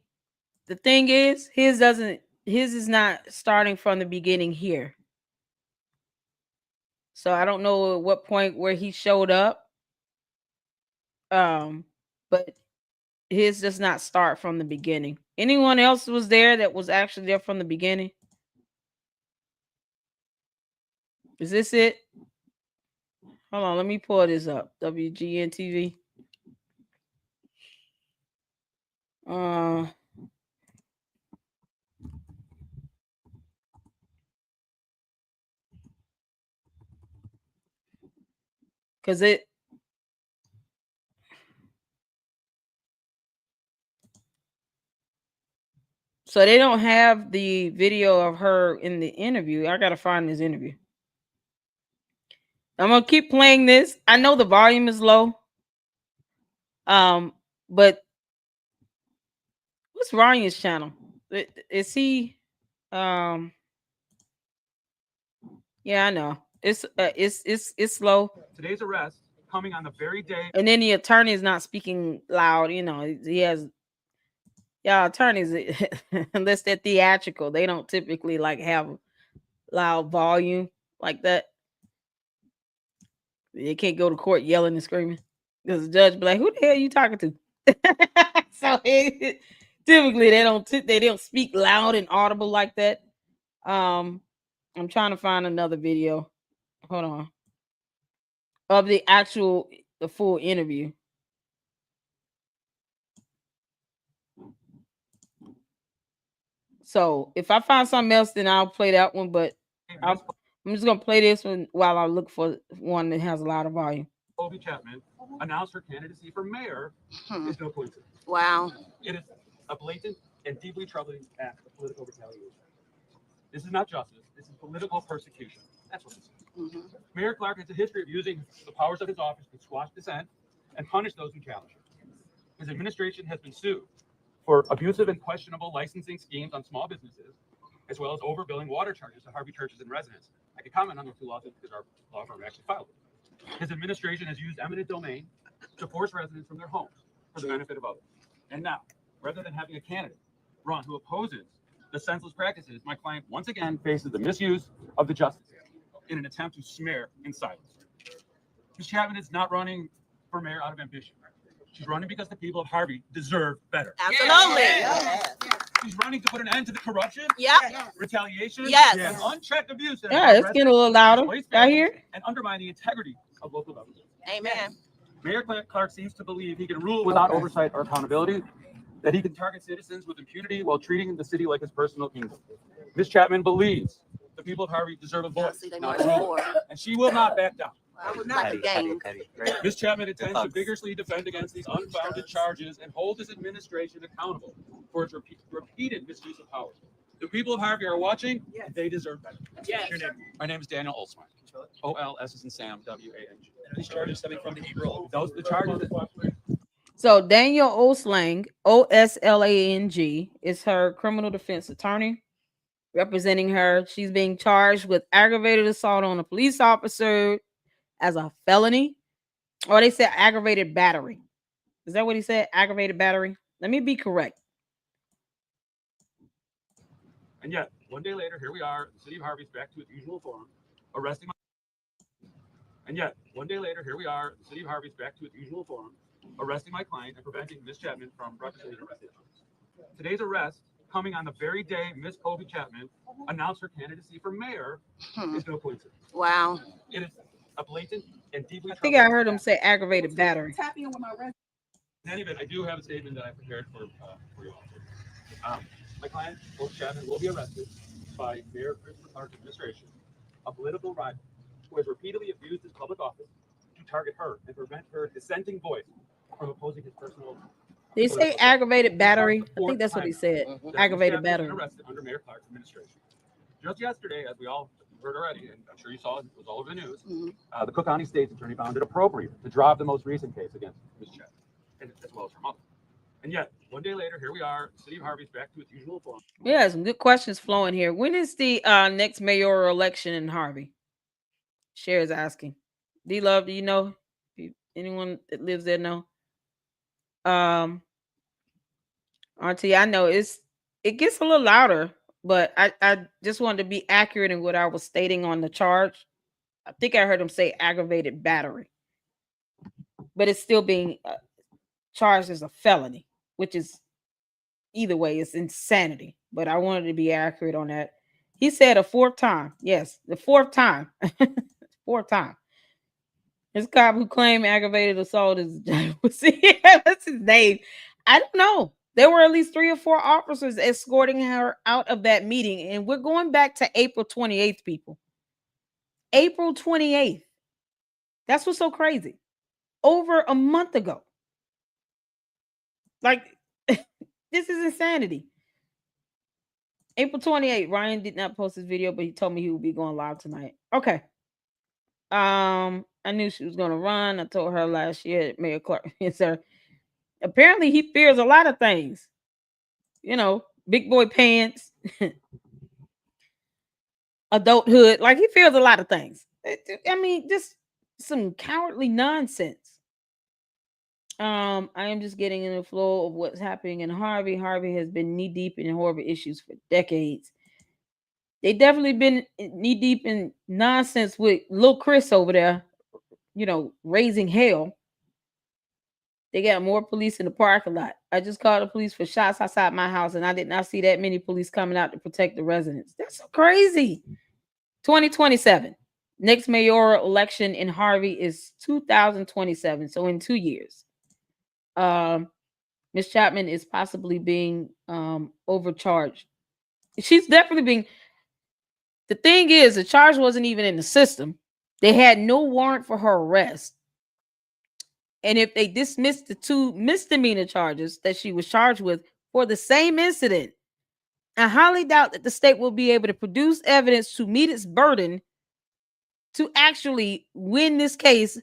The thing is, his is not starting from the beginning here. So I don't know at what point where he showed up. But his does not start from the beginning. Anyone else was there that was actually there from the beginning? Is this it? Hold on, let me pull this up. WGN TV. Because so they don't have the video of her in the interview. I gotta find this interview. I'm gonna keep playing this. I know the volume is low. But what's Ryan's channel? Is he Um, yeah, I know. It's slow. Today's arrest coming on the very day. And then the attorney is not speaking loud. You know, he has. Yeah, attorneys, unless they're theatrical, they don't typically like have loud volume like that. They can't go to court yelling and screaming because the judge be like, "Who the hell are you talking to?" So typically they don't speak loud and audible like that. Um, I'm trying to find another video. Hold on, of the full interview. So if I find something else, then I'll play that one. But I'm just gonna play this one while I look for one that has a lot of volume. Colby Chapman announced her candidacy for mayor is no coincidence. Wow. It is a blatant and deeply troubling act of political retaliation. This is not justice. This is political persecution. That's what this is. Mayor Clark has a history of using the powers of his office to squash dissent and punish those who challenge him. His administration has been sued for abusive and questionable licensing schemes on small businesses, as well as overbilling water charges to Harvey churches and residents. I can comment on those two lawsuits because our law firm actually filed them. His administration has used eminent domain to force residents from their homes for the benefit of others. And now, rather than having a candidate run who opposes the senseless practices, my client once again faces the misuse of the justice system in an attempt to smear in silence. Ms. Chapman is not running for mayor out of ambition. She's running because the people of Harvey deserve better. Absolutely. She's running to put an end to the corruption, retaliation, and unchecked abuse. Yeah, it's getting a little louder out here. And undermine the integrity of local government. Amen. Mayor Clark seems to believe he can rule without oversight or accountability, that he can target citizens with impunity while treating the city like his personal kingdom. Ms. Chapman believes the people of Harvey deserve a voice, not a rule, and she will not back down. I would not again. Ms. Chapman intends to vigorously defend against these unfounded charges and hold this administration accountable for its repeated misuse of power. The people of Harvey are watching. Yes. They deserve better. Yes. Your name? My name is Daniel Olsmar. O-L-S as in Sam, W-A-N-G. These charges stemming from the April. Those the charges. So Daniel Oslang, O-S-L-A-N-G, is her criminal defense attorney representing her. She's being charged with aggravated assault on a police officer as a felony. Or they said aggravated battery. Is that what he said? Aggravated battery? Let me be correct. And yet, one day later, here we are, the city of Harvey's back to its usual form, arresting my... And yet, one day later, here we are, the city of Harvey's back to its usual form, arresting my client and preventing Ms. Chapman from representing her residents. Today's arrest, coming on the very day Ms. Colby Chapman announced her candidacy for mayor, is no coincidence. Wow. It is a blatant and deeply... I think I heard him say aggravated battery. Tapping with my resume. In any event, I do have a statement that I prepared for you all. My client, Colby Chapman, will be arrested by Mayor Clark's administration, a political rival who has repeatedly abused his public office to target her and prevent her dissenting voice from opposing his personal... Did he say aggravated battery? I think that's what he said. Aggravated battery. Arrested under Mayor Clark's administration. Just yesterday, as we all heard already, and I'm sure you saw it was all over the news, the Cook County State's attorney found it appropriate to drop the most recent case against Ms. Chapman, and as well as her mother. And yet, one day later, here we are, the city of Harvey's back to its usual form. Yeah, some good questions flowing here. When is the next mayoral election in Harvey? Cher is asking. D-Love, do you know? Anyone that lives there know? Auntie, I know it gets a little louder, but I just wanted to be accurate in what I was stating on the charge. I think I heard him say aggravated battery, but it's still being charged as a felony, which is either way, it's insanity. But I wanted to be accurate on that. He said a fourth time. Yes, the fourth time. Fourth time. This cop who claimed aggravated assault is what's his name? I don't know. There were at least 3 or 4 officers escorting her out of that meeting. And we're going back to April 28th, people. April 28th. That's what's so crazy. Over a month ago. Like, this is insanity. April 28th. Ryan did not post this video, but he told me he would be going live tonight. Okay. I knew she was going to run. I told her last year, Mayor Clark. Yes, sir. Apparently, he fears a lot of things. You know, big boy pants, adulthood. Like he feels a lot of things. I mean, just some cowardly nonsense. I am just getting in the flow of what's happening in Harvey. Harvey has been knee deep in horrible issues for decades. They definitely been knee deep in nonsense with Lil Chris over there, raising hell. They got more police in the parking lot. I just called the police for shots outside my house, and I did not see that many police coming out to protect the residents. That's so crazy. 2027. Next mayoral election in Harvey is 2027. So in 2 years. Miss Chapman is possibly being overcharged. She's definitely being. The thing is, the charge wasn't even in the system. They had no warrant for her arrest. And if they dismissed the 2 misdemeanor charges that she was charged with for the same incident, I highly doubt that the state will be able to produce evidence to meet its burden to actually win this case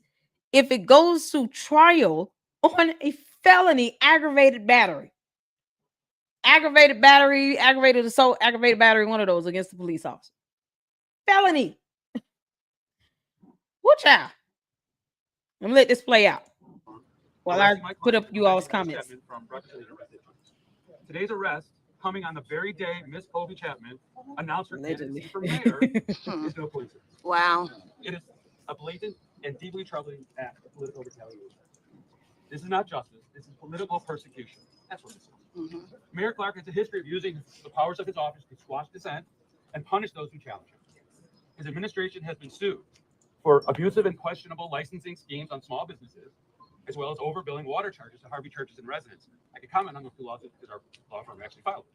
if it goes to trial on a felony aggravated battery. Aggravated battery, aggravated assault, aggravated battery, one of those against the police officer. Felony. What child? Let me let this play out while I put up you all's comments. Today's arrest coming on the very day Miss Colby Chapman announced her candidacy for mayor is no coincidence. Wow. It is a blatant and deeply troubling act of political retaliation. This is not justice. This is political persecution. That's what this is. Mayor Clark has a history of using the powers of his office to squash dissent and punish those who challenge him. His administration has been sued for abusive and questionable licensing schemes on small businesses, as well as overbilling water charges to Harvey churches and residents. I can comment on those 2 lawsuits because our law firm actually filed them.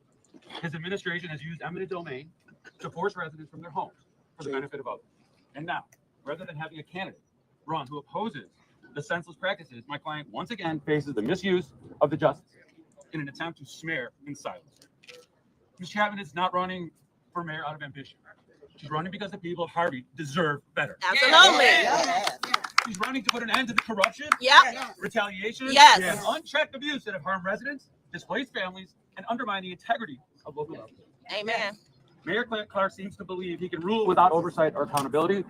His administration has used eminent domain to force residents from their homes for the benefit of others. And now, rather than having a candidate run who opposes the senseless practices, my client once again faces the misuse of the justice in an attempt to smear in silence. Ms. Chapman is not running for mayor out of ambition. She's running because the people of Harvey deserve better. Absolutely. She's running to put an end to the corruption, retaliation, and unchecked abuse that have harmed residents, displaced families, and undermined the integrity of local government. Amen. Mayor Clark seems to believe he can rule without oversight or accountability,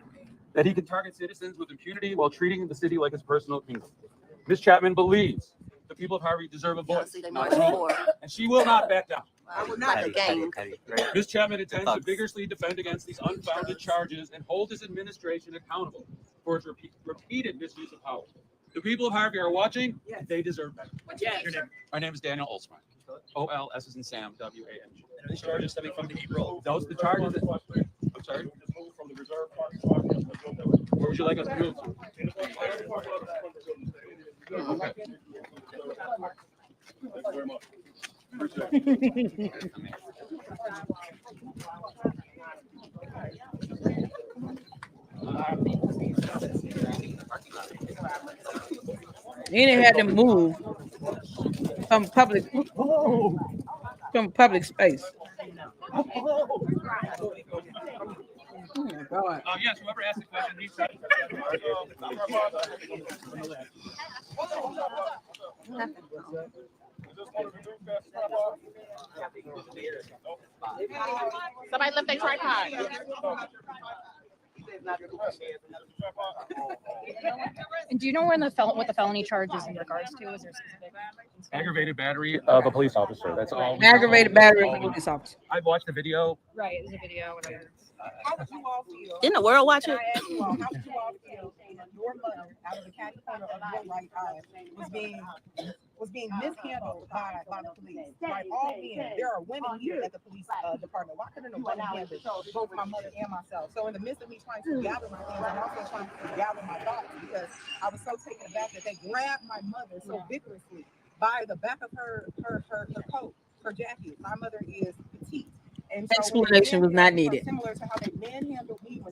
that he can target citizens with impunity while treating the city like his personal kingdom. Ms. Chapman believes the people of Harvey deserve a voice, not rule, and she will not back down. I will not game. Ms. Chapman intends to vigorously defend against these unfounded charges and hold his administration accountable for its repeated misuse of power. The people of Harvey are watching. They deserve better. What's your name, sir? My name is Daniel Olsman. O-L-S as in Sam, W-A-N-G. And these charges stemming from the April. Those the charges. I'm sorry. Where would you like us to move to? Okay. Thank you very much. You didn't have to move from public space. Oh my God. Yes, whoever asked the question needs to. Somebody left their tripod. And do you know when what the felony charge is in regards to? Is there specific? Aggravated battery of a police officer. That's all. Aggravated battery of a police officer. I've watched the video. Right, there's a video, whatever. How would you all feel? Didn't the world watch it? Can I ask you all, how would you all feel that your mother, out of the catty corner of your right eye, was being mishandled by the police? Like all men, there are women here at the police department. Why couldn't a woman handle both my mother and myself? So in the midst of me trying to gather my things, I'm also trying to gather my thoughts because I was so taken aback that they grabbed my mother so vigorously by the back of her coat, her jacket. My mother is petite. And so Explanation was not needed. Similar to how they manhandled me.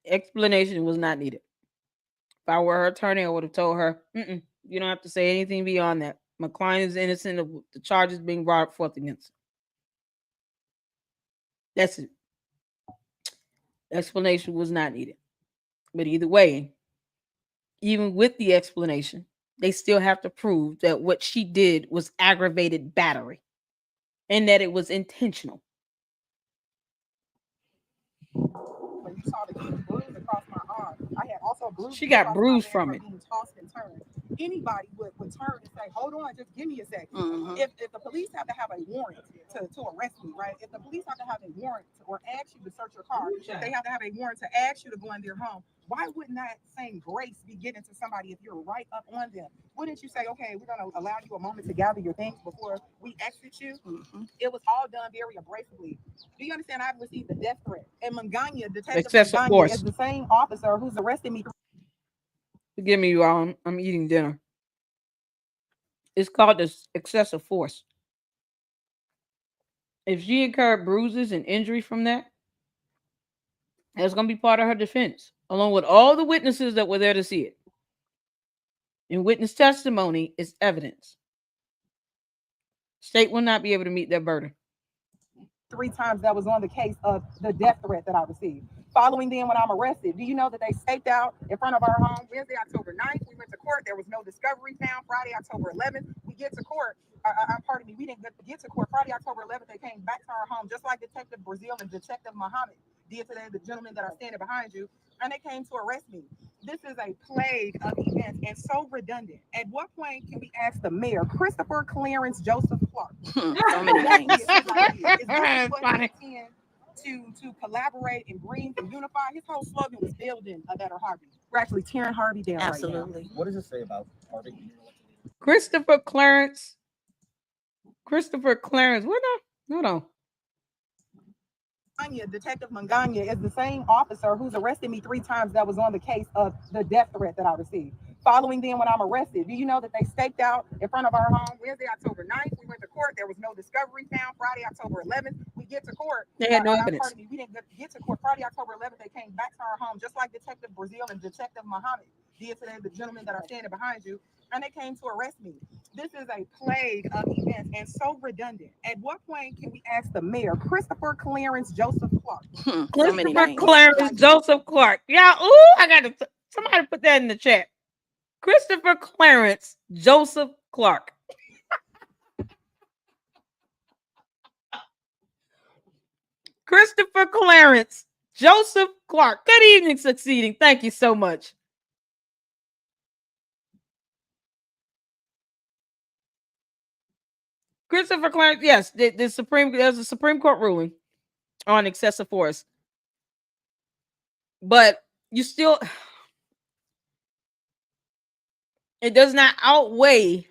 Explanation was not needed. If I were her attorney, I would have told her, you don't have to say anything beyond that. My client is innocent of the charges being brought forth against her. That's it. Explanation was not needed. But either way, even with the explanation, they still have to prove that what she did was aggravated battery and that it was intentional. When you saw the huge bruise across my arm, I had also bruises. She got across my bruised leg from it. being tossed and turned. Anybody would turn and say, "Hold on, just give me a second." Mhm. If the police have to have a warrant to arrest me, right? If the police have to have a warrant or ask you to search your car, if they have to have a warrant to ask you to go in their home, why wouldn't that same grace be given to somebody if you're right up on them? Wouldn't you say, "Okay, we're going to allow you a moment to gather your things before we exit you"? It was all done very abrasively. Do you understand? I've received a death threat. And Mangania, Detective Excessive Mangania, force. is the same officer who's arrested me. Forgive me, you all. I'm eating dinner. It's called this excessive force. If she incurred bruises and injury from that, that's going to be part of her defense, along with all the witnesses that were there to see it. And witness testimony is evidence. State will not be able to meet their burden. 3 times that was on the case of the death threat that I received. Following then, when I'm arrested, do you know that they staked out in front of our home Wednesday, October 9th? We went to court. There was no discovery found. Friday, October 11th, we get to court. Pardon me, we didn't get to court. Friday, October 11th, they came back to our home, just like Detective Brazil and Detective Muhammad did today, the gentlemen that are standing behind you, and they came to arrest me. This is a plague of events and so redundant. At what point can we ask the mayor, Christopher Clarence Joseph Clark? So many names. Is this what Funny. he intend to collaborate and bring and unify? His whole slogan was building a better Harvey. We're actually tearing Harvey down Absolutely. right What does it say about Harvey? Christopher Clarence. Christopher Clarence. What the? Hold on. now. Detective Mangania is the same officer who's arrested me 3 times that was on the case of the death threat that I received. Following then, when I'm arrested, do you know that they staked out in front of our home Wednesday, October 9th? We went to court. There was no discovery found. Friday, October 11th, we get to court. They had no evidence. Pardon me, we didn't get to court. Friday, October 11th, they came back to our home, just like Detective Brazil and Detective Muhammad did today, the gentlemen that are standing behind you, and they came to arrest me. This is a plague of events and so redundant. At what point can we ask the mayor, Christopher Clarence Joseph Clark? So many Christopher names. Clarence Joseph Clark. Yeah, ooh, I got to somebody put that in the chat. Christopher Clarence Joseph Clark. Christopher Clarence Joseph Clark. Good evening, Succeeding. Thank you so much. Christopher Clarence, yes, there's a Supreme Court ruling on excessive force. But you still, it does not outweigh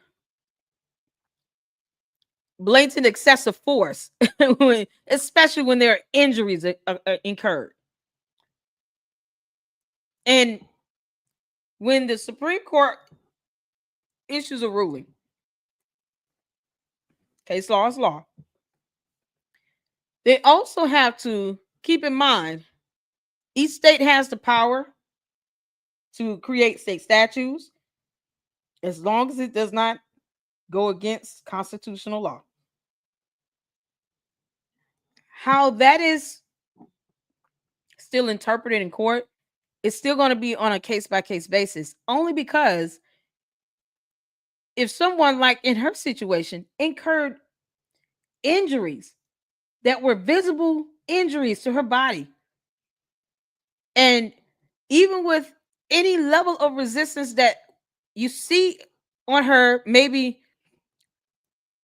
blatant excessive force, especially when there are injuries incurred. And when the Supreme Court issues a ruling, case law is law, they also have to keep in mind each state has the power to create state statutes as long as it does not go against constitutional law. How that is still interpreted in court is still going to be on a case-by-case basis, only because if someone, like in her situation, incurred injuries that were visible injuries to her body, and even with any level of resistance that you see on her, maybe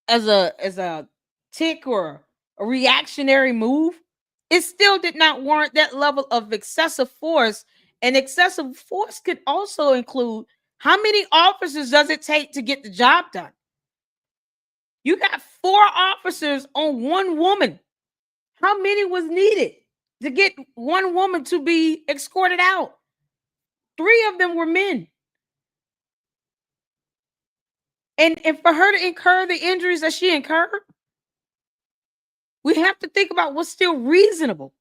as a tick or a reactionary move, it still did not warrant that level of excessive force. And excessive force could also include how many officers does it take to get the job done? You got 4 officers on 1 woman. How many was needed to get 1 woman to be escorted out? 3 of them were men. And for her to incur the injuries that she incurred, we have to think about what's still reasonable.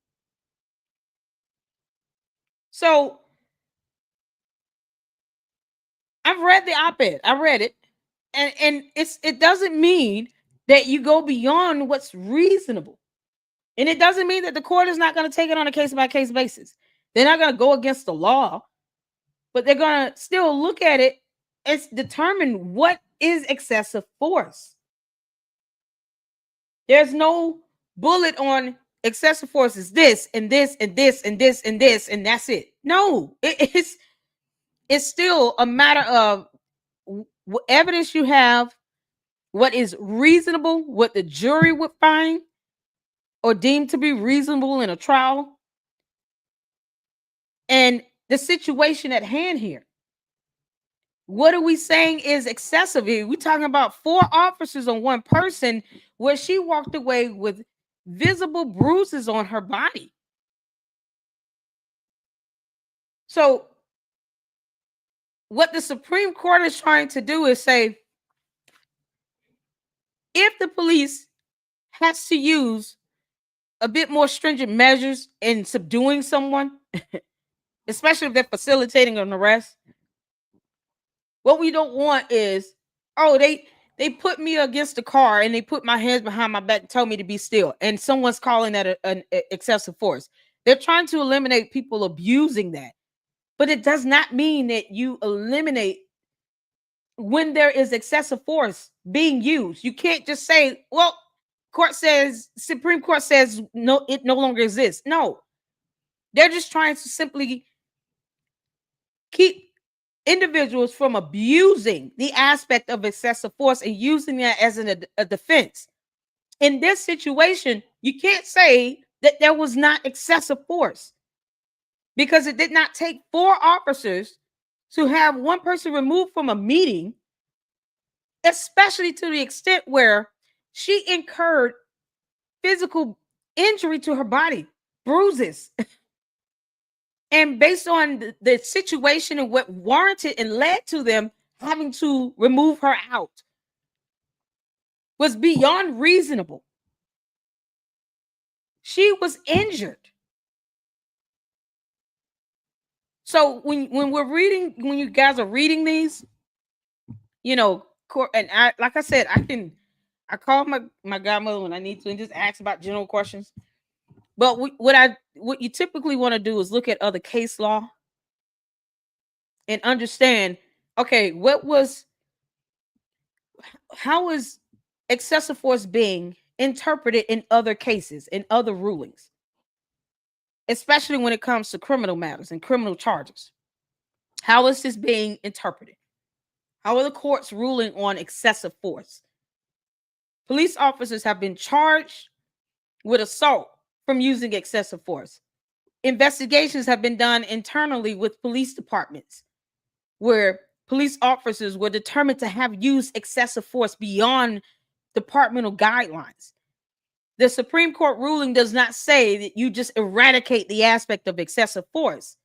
So I've read the op-ed. I read it. And it doesn't mean that you go beyond what's reasonable. And it doesn't mean that the court is not going to take it on a case-by-case basis. They're not going to go against the law, but they're going to still look at it and determine what is excessive force. There's no bullet on excessive force is this and this and this and this and this, and that's it. No, it's still a matter of what evidence you have, what is reasonable, what the jury would find or deem to be reasonable in a trial, and the situation at hand here. What are we saying is excessive here? We're talking about 4 officers on one person where she walked away with visible bruises on her body. So what the Supreme Court is trying to do is say, if the police has to use a bit more stringent measures in subduing someone, especially if they're facilitating an arrest, what we don't want is, oh, they put me against the car and they put my hands behind my back and told me to be still, and someone's calling that an excessive force. They're trying to eliminate people abusing that, but it does not mean that you eliminate when there is excessive force being used. You can't just say, well, Supreme Court says no, it no longer exists. No, they're just trying to simply keep individuals from abusing the aspect of excessive force and using that as a defense. In this situation, you can't say that there was not excessive force, because it did not take 4 officers to have one person removed from a meeting, especially to the extent where she incurred physical injury to her body, bruises. And based on the situation and what warranted and led to them having to remove her out was beyond reasonable. She was injured. So when you guys are reading these, and like I said, I call my godmother when I need to and just ask about general questions. But what you typically want to do is look at other case law and understand, okay, how is excessive force being interpreted in other cases, in other rulings, especially when it comes to criminal matters and criminal charges. How is this being interpreted? How are the courts ruling on excessive force? Police officers have been charged with assault from using excessive force. Investigations have been done internally with police departments where police officers were determined to have used excessive force beyond departmental guidelines. The Supreme Court ruling does not say that you just eradicate the aspect of excessive force.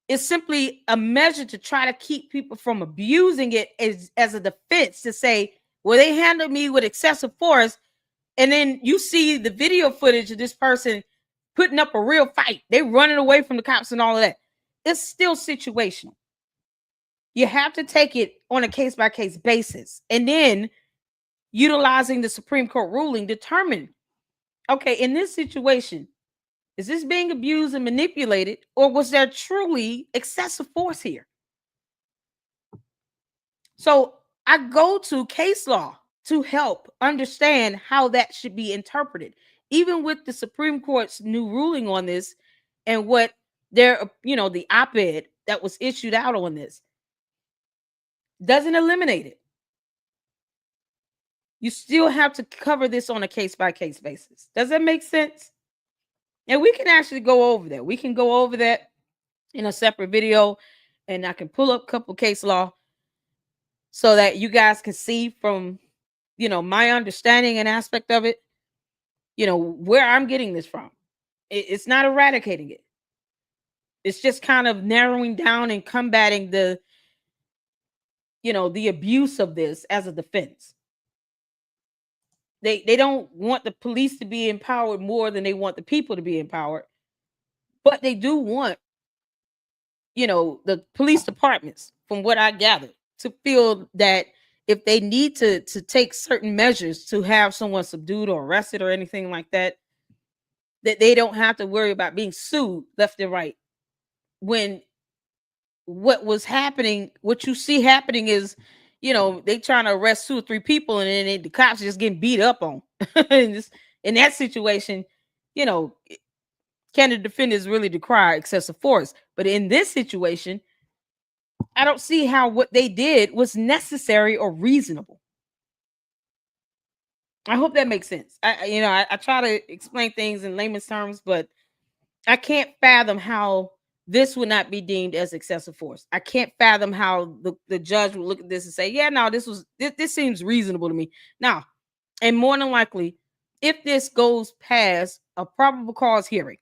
It's simply a measure to try to keep people from abusing it as a defense, to say, well, they handled me with excessive force, and then you see the video footage of this person putting up a real fight. They running away from the cops and all of that. It's still situational. You have to take it on a case-by-case basis, and then utilizing the Supreme Court ruling, determine, okay, in this situation, is this being abused and manipulated, or was there truly excessive force here? So I go to case law to help understand how that should be interpreted, even with the Supreme Court's new ruling on this and what their, the op-ed that was issued out on this doesn't eliminate it. You still have to cover this on a case-by-case basis. Does that make sense? And we can actually go over that. We can go over that in a separate video, and I can pull up a couple case law so that you guys can see from, my understanding and aspect of it, where I'm getting this from. It's not eradicating it. It's just kind of narrowing down and combating the abuse of this as a defense. They don't want the police to be empowered more than they want the people to be empowered. But they do want, the police departments, from what I gathered, to feel that if they need to take certain measures to have someone subdued or arrested or anything like that, that they don't have to worry about being sued left and right. When what you see happening is, they trying to arrest 2 or 3 people, and then the cops just getting beat up on. And in that situation, you know, can the defendants really decry excessive force? But in this situation, I don't see how what they did was necessary or reasonable. I hope that makes sense. I try to explain things in layman's terms, but I can't fathom how this would not be deemed as excessive force. I can't fathom how the judge would look at this and say, yeah, no, this seems reasonable to me. Now, and more than likely, if this goes past a probable cause hearing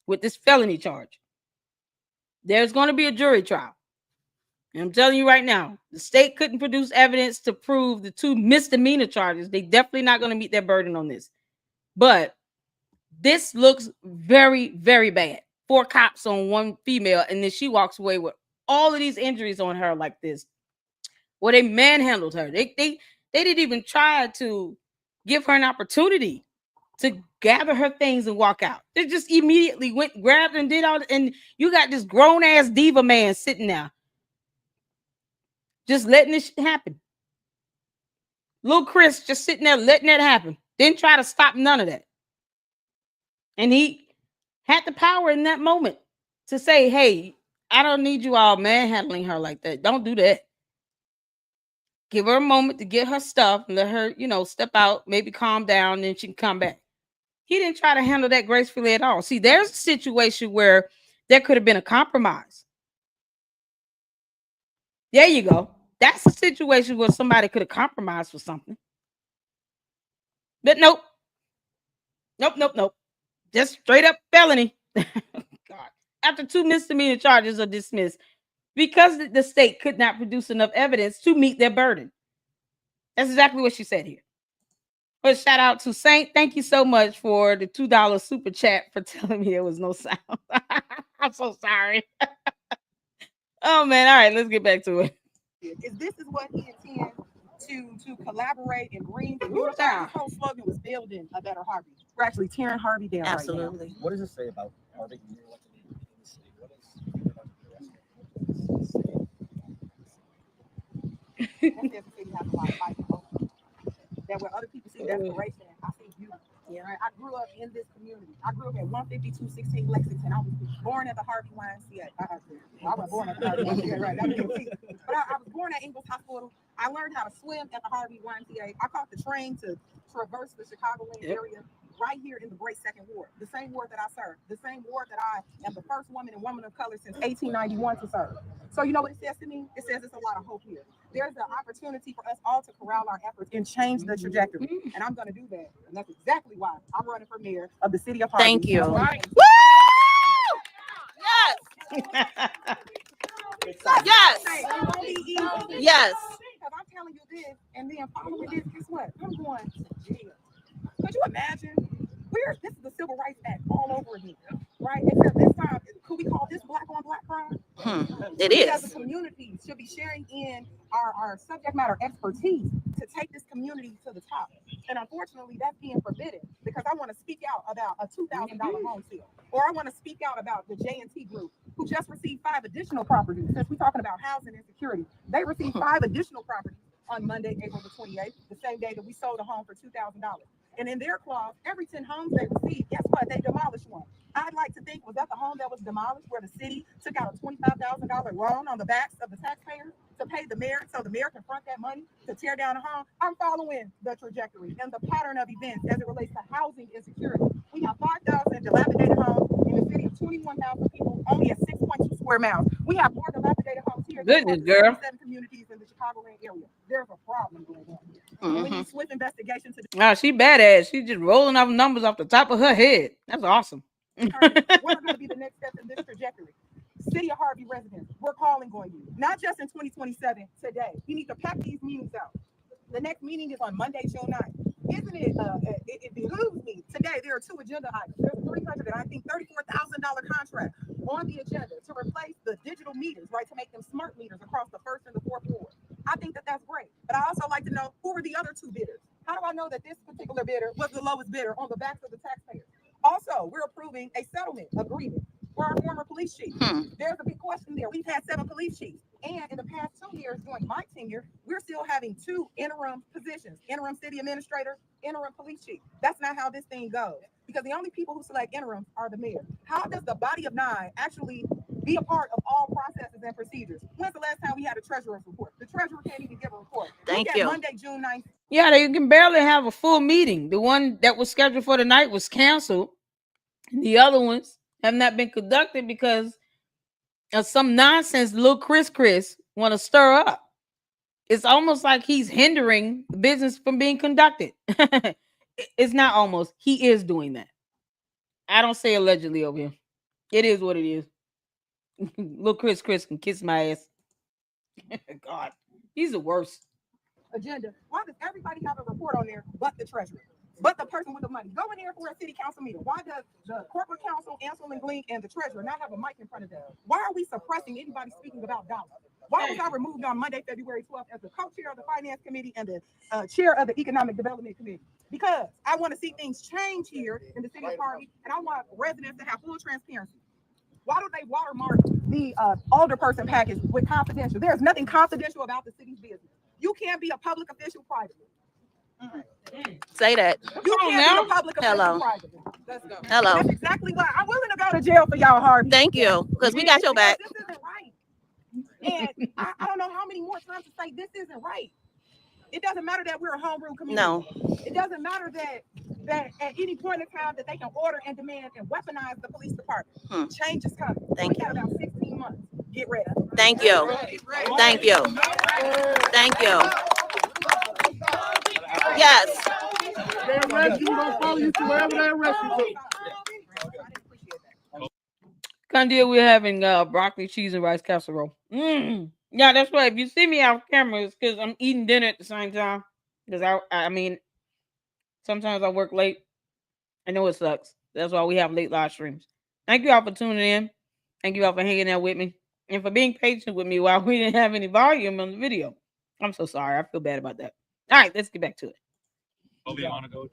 with this felony charge, there's going to be a jury trial. And I'm telling you right now, the state couldn't produce evidence to prove the 2 misdemeanor charges. They definitely not going to meet their burden on this. But this looks very, very bad. 4 cops on 1 female, and then she walks away with all of these injuries on her like this. Well, they manhandled her. They didn't even try to give her an opportunity to gather her things and walk out. They just immediately went, grabbed, and did all. And you got this grown ass diva man sitting there, just letting this shit happen. Little Chris just sitting there letting that happen. Didn't try to stop none of that. And he had the power in that moment to say, hey, I don't need you all manhandling her like that. Don't do that. Give her a moment to get her stuff and let her, step out, maybe calm down, and then she can come back. He didn't try to handle that gracefully at all. See, there's a situation where there could have been a compromise. There you go. That's a situation where somebody could have compromised for something. But nope. Nope. Just straight up felony. God. After 2 misdemeanor charges are dismissed because the state could not produce enough evidence to meet their burden. That's exactly what she said here. But shout out to Saint. Thank you so much for the $2 super chat for telling me there was no sound. I'm so sorry. Oh man. All right, let's get back to it. This is what he intends to collaborate and bring. The whole slogan was building a better Harvey. We're actually tearing Harvey down. Absolutely. Right now. What does it say about Harvey? That where other people see desperation, I see beauty. Yeah. Right? I grew up in this community. I grew up at 15216 Lexington. I was born at the Harvey YMCA. I was born at the Harvey YMCA, right? But I was born at Ingalls Hospital. I learned how to swim at the Harvey YMCA. I caught the train to traverse the Chicagoland area right here in the Great Second Ward, the same ward that I served, the same ward that I am the first woman and woman of color since 1891 to serve. So you know what it says to me? It says it's a lot of hope here. There's an opportunity for us all to corral our efforts and change the trajectory. And I'm going to do that. And that's exactly why I'm running for mayor of the city of Harvey. Thank you. Woo! Yes. Yes. Yes. Because I'm telling you this, and then following this, guess what? I'm going to jail. Could you imagine? This is the Civil Rights Act all over again, right? Except this time, could we call this black on black crime? It We is. as a community should be sharing in our subject matter expertise to take this community to the top. And unfortunately, that's being forbidden because I want to speak out about a $2,000 home sale, or I want to speak out about the J&T group who just received 5 additional properties. Since we're talking about housing insecurity, they received 5 additional properties on Monday, April the 28th, the same day that we sold a home for $2,000. And in their clause, every 10 homes they received, guess what? They demolished one. I'd like to think, was that the home that was demolished where the city took out a $25,000 loan on the backs of the taxpayers to pay the mayor so the mayor can front that money to tear down a home? I'm following the trajectory and the pattern of events as it relates to housing insecurity. We have 5,000 dilapidated homes in a city of 21,000 people, only at 6.2 square miles. We have more dilapidated homes here than Goodness, girl. 7 communities in the Chicagoland area. There's a problem going on here. We need swift investigation to Wow, she badass. She just rolling off numbers off the top of her head. That's awesome. what are going to be the next steps in this trajectory? City of Harvey residents, we're calling on you, not just in 2027, today. You need to pack these meetings out. The next meeting is on Monday, June 9th. Isn't it, it behooves me. Today, there are 2 agenda items. There's a $334,000 contract on the agenda to replace the digital meters, right, to make them smart meters across the 1st and the 4th ward. I think that that's great. But I also like to know who are the other 2 bidders. How do I know that this particular bidder was the lowest bidder on the backs of the taxpayers? Also, we're approving a settlement agreement for our former police chief. There's a big question there. We've had 7 police chiefs. And in the past 2 years during my tenure, we're still having 2 interim positions, interim city administrator, interim police chief. That's not how this thing goes, because the only people who select interims are the mayor. How does the body of 9 actually be a part of all processes and procedures? When's the last time we had a treasurer's report? The treasurer can't even give a report. Thank Look you. at Monday, June 9th. Yeah, they can barely have a full meeting. The one that was scheduled for tonight was canceled. The other ones have not been conducted because of some nonsense little Chris want to stir up. It's almost like he's hindering the business from being conducted. It's not almost. He is doing that. I don't say allegedly over here. It is what it is. Little Chris can kiss my ass. God, he's the worst. Agenda. Why does everybody have a report on there but the treasurer, but the person with the money? Go in here for a city council meeting. Why does the corporate counsel, Ansel and Glink, and the treasurer not have a mic in front of them? Why are we suppressing anybody speaking about dollars? Why was I removed on Monday, February 12th as the co-chair of the finance committee and the chair of the economic development committee? Because I want to see things change here in the city of Harvey, and I want residents to have full transparency. Why do they watermark the alderperson package with confidential? There's nothing confidential about the city's business. You can't be a public official privately. Say that. You can't be a public official Hello. privately. Let's go. Hello. That's exactly why I'm willing to go to jail for y'all, Harvey. Thank you, because we got your back. This isn't right. And I don't know how many more times to say this isn't right. It doesn't matter that we're a home rule community. No. It doesn't matter that at any point in time that they can order and demand and weaponize the police department. Change is coming. Thank We got about 16 months. Get ready. Thank you. Thank you. Thank you. Yes. They arrest you, don't follow you to wherever they arrest you. Condia, we're having broccoli, cheese, and rice casserole. Yeah, that's right. If you see me off camera, it's because I'm eating dinner at the same time. Because I mean, sometimes I work late. I know it sucks. That's why we have late live streams. Thank you all for tuning in. Thank you all for hanging out with me and for being patient with me while we didn't have any volume on the video. I'm so sorry. I feel bad about that. All right, let's get back to it. Oh, you want to go to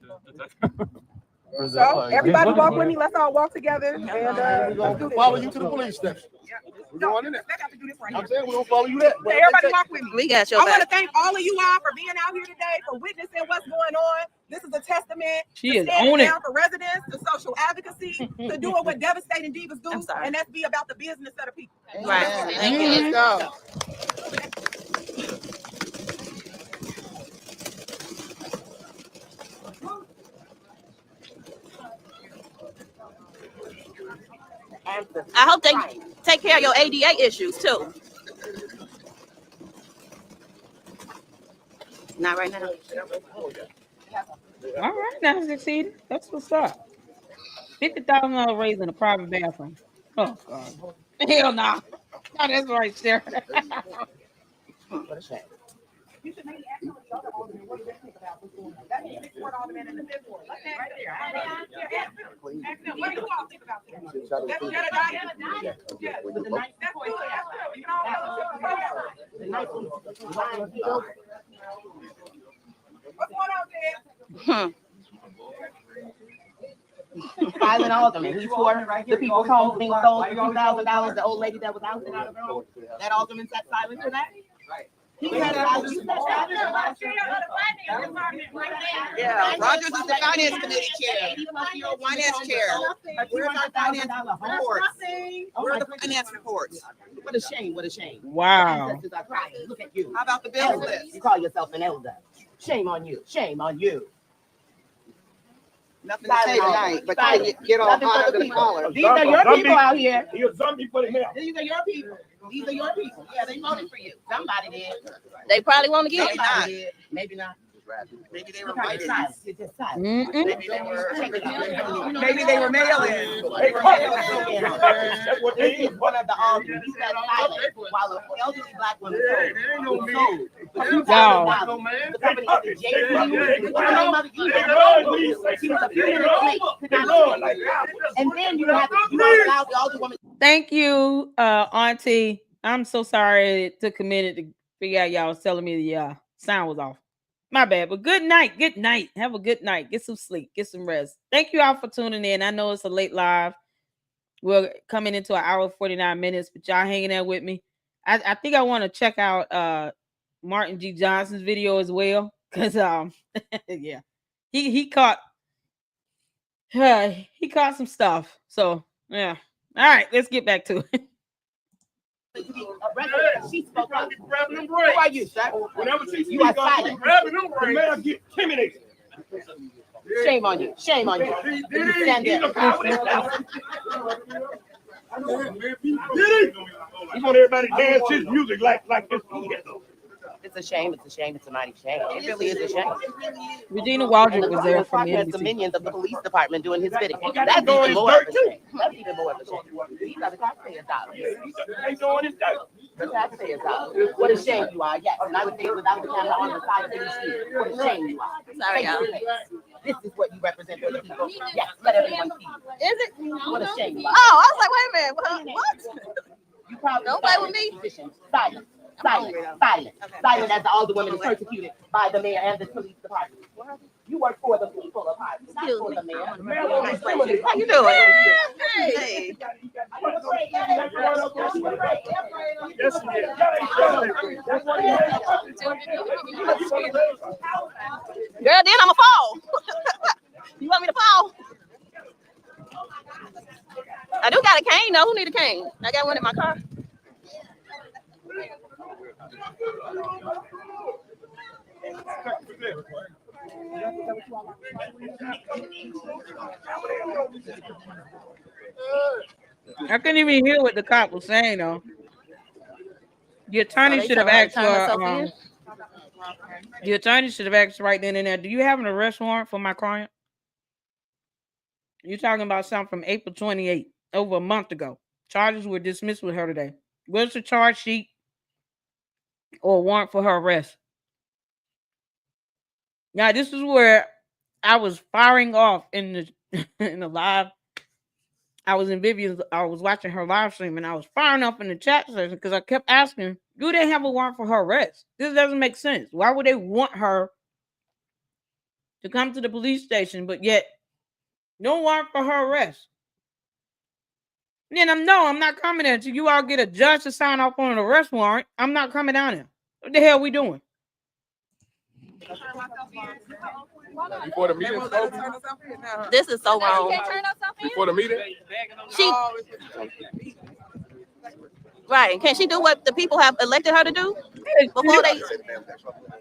So everybody walk with me. Let's all walk together. And We're going to follow you to the police station. We're going in there. I got to do this right I'm here. saying we're going to follow you there. So everybody walk with me. We got your I want to back. thank all of you all for being out here today, for witnessing what's going on. This is a testament She to is standing on it. down for residents, to social advocacy, to doing what devastating divas I'm do, sorry. and that's be about the business of the people. Right. Thank you. Let's go. I hope they take care of your ADA issues too. Not right now. All right, now succeeded. That's what's up. $50,000 raise in a private bathroom. Oh God, hell no. No, that's right, Sarah. What a shame. You should maybe ask some of the other aldermen what do they think about what's going on. That's the sixth ward alderman and the fifth ward. Let's ask them. Ask them. What do you all think about this? That's Jedediah. Yeah, with the nice. That's good. That's good. You can all go to what's going on there? Silent Alderman. He's for the people's home being sold for $2,000. The old lady that was out there, that alderman sat silent for that. He sat silent. Yeah, Rogers is the finance committee chair. Finance chair. Where's our finance reports? Where are the finance reports? What a shame, what a shame. Wow. Ancestors are crying. Look at you. How about the bill list? You call yourself an elder. Shame on you. Shame on you. Nothing to say tonight, but you get all hot under the collar. These are your people out here. You're a zombie for the mayor. These are your people. These are your people. Yeah, they voted for you. Somebody did. They probably want to get it. Somebody did. Maybe not. Maybe they You're were kind of silent. You're just silent. Maybe they were mail-in. That's what they This is one of the aldermen. He sat silent while an elderly black woman sold. The company is the JC. What's the name of it? She was a funeral plate. And then you have allowed the older woman. Thank you, Auntie. I'm so sorry it took a minute to figure out y'all was telling me the sound was off. My bad, but good night. Good night. Have a good night. Get some sleep. Get some rest. Thank you all for tuning in. I know it's a late live. We're coming into an hour 49 minutes, but y'all hanging out with me. I think I want to check out Martin G. Johnson's video as well, because yeah, he caught some stuff. So yeah, all right, let's get back to it. She spoke up. Grabbing them Who are you, sir? Whenever she You are silent. grabbing them the man get intimidated. Shame on you. Shame on you. You stand there. You want everybody to dance his music like this. It's a shame. It's a shame. It's a mighty shame. It really is a shame. Regina Waldron was there from the NBC. minions of the police department doing his bidding. That's even more of a shame. That's even more of a shame. These are the taxpayers' dollars. They doing his dirt. The taxpayers' dollars. What a shame you are. Yes, and I would say it without the camera on the side of the street. What a shame you are. Sorry, y'all. This is what you represent for the people. Yes, let everyone see. Is it? What a shame you are. Oh, I was like, wait a minute. What? You probably Don't play with me. Silent. Silent. Silent. Silent as all the women is persecuted by the mayor and the police department. You work for the people of Harvey, not for the mayor. How you doing? Hey. Yes, he is. Girl, then I'ma fall. You want me to fall? I do got a cane though. Who need a cane? I got one in my car. I couldn't even hear what the cop was saying though. The attorney should have asked for. The attorney should have asked right then and there. Do you have an arrest warrant for my client? You're talking about something from April 28th, over a month ago. Charges were dismissed with her today. Where's the charge sheet or warrant for her arrest? Now, this is where I was firing off in the in the live. I was in Vivian's. I was watching her live stream, and I was firing off in the chat session because I kept asking, "Do they have a warrant for her arrest? This doesn't make sense. Why would they want her to come to the police station, but yet no warrant for her arrest?" And then I'm not coming there until you all get a judge to sign off on an arrest warrant. I'm not coming down there. What the hell are we doing? Before the meeting, This is so wrong. before the meeting, She right? Can she do what the people have elected her to do before they?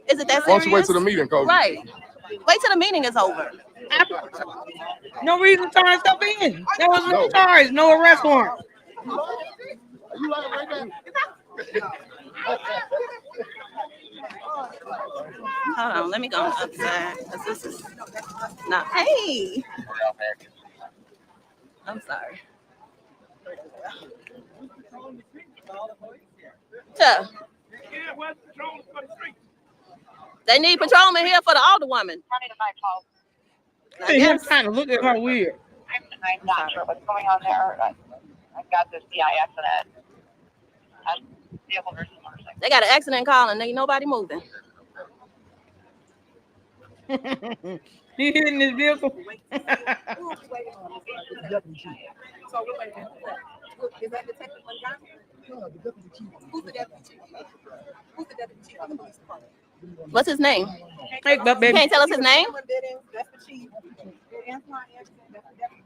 Is it that serious? why don't you wait till the meeting, Kobe? Right. Wait till the meeting is over. No reason to turn stuff in. There was no charge, no arrest warrant. Hold on, let me go outside because this is not. Hey, I'm sorry. So, they need patrolmen here for the older woman. Him kind of look at her weird. I'm not sure what's going on there. I've got this CIS and vehicle versus motorcycle. They got an accident call and ain't nobody moving. He hit in his vehicle. So we're waiting. Is that Detective Montgomery? No, the deputy chief. Who's the deputy chief? Who's the deputy chief of the police department? What's his name? Hey, but baby. Can't tell us his name? That's the chief. Antoine Anderson, that's the deputy.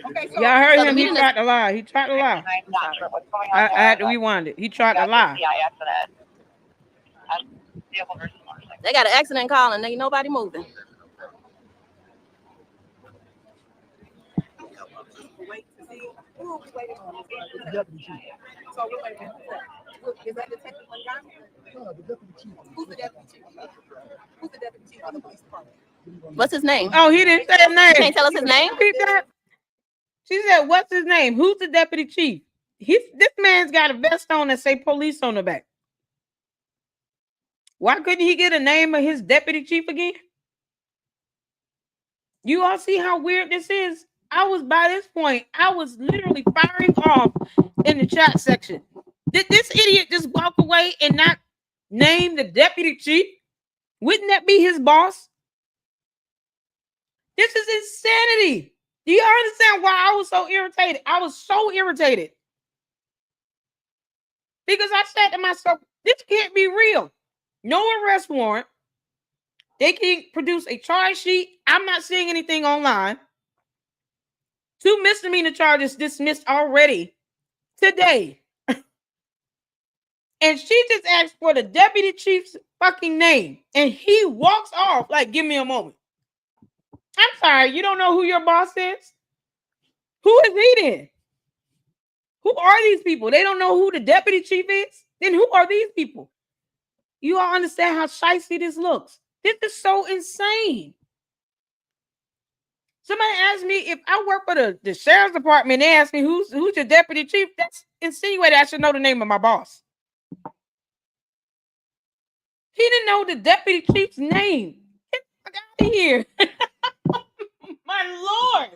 Okay, so Y'all heard him. He tried to lie. He tried to lie. I'm not sure what's going on I there. had to rewind it. He tried to lie. CIS and vehicle versus motorcycle. They got an accident call and ain't nobody moving. wait to see who we waiting on. So we're waiting. Is that Detective Montgomery? No, the deputy chief. Who's the deputy chief? Who's the deputy chief of the police department? What's his name? Oh, he didn't say his name. Can't tell us his name? Repeat that. She said, "What's his name? Who's the deputy chief?" This man's got a vest on that say police on the back. Why couldn't he get a name of his deputy chief again? You all see how weird this is? I was by this point, I was literally firing off in the chat section. Did this idiot just walk away and not name the deputy chief? Wouldn't that be his boss? This is insanity. Do you understand why I was so irritated? I was so irritated. Because I said to myself, this can't be real. No arrest warrant. They can produce a charge sheet. I'm not seeing anything online. 2 misdemeanor charges dismissed already today. And she just asked for the deputy chief's fucking name. And he walks off like, give me a moment. I'm sorry, you don't know who your boss is? Who is he then? Who are these people? They don't know who the deputy chief is? Then who are these people? You all understand how shicey this looks. This is so insane. Somebody asked me if I work for the sheriff's department. They asked me who's your deputy chief. That's insinuated I should know the name of my boss. He didn't know the deputy chief's name. Get the fuck out of here. My Lord.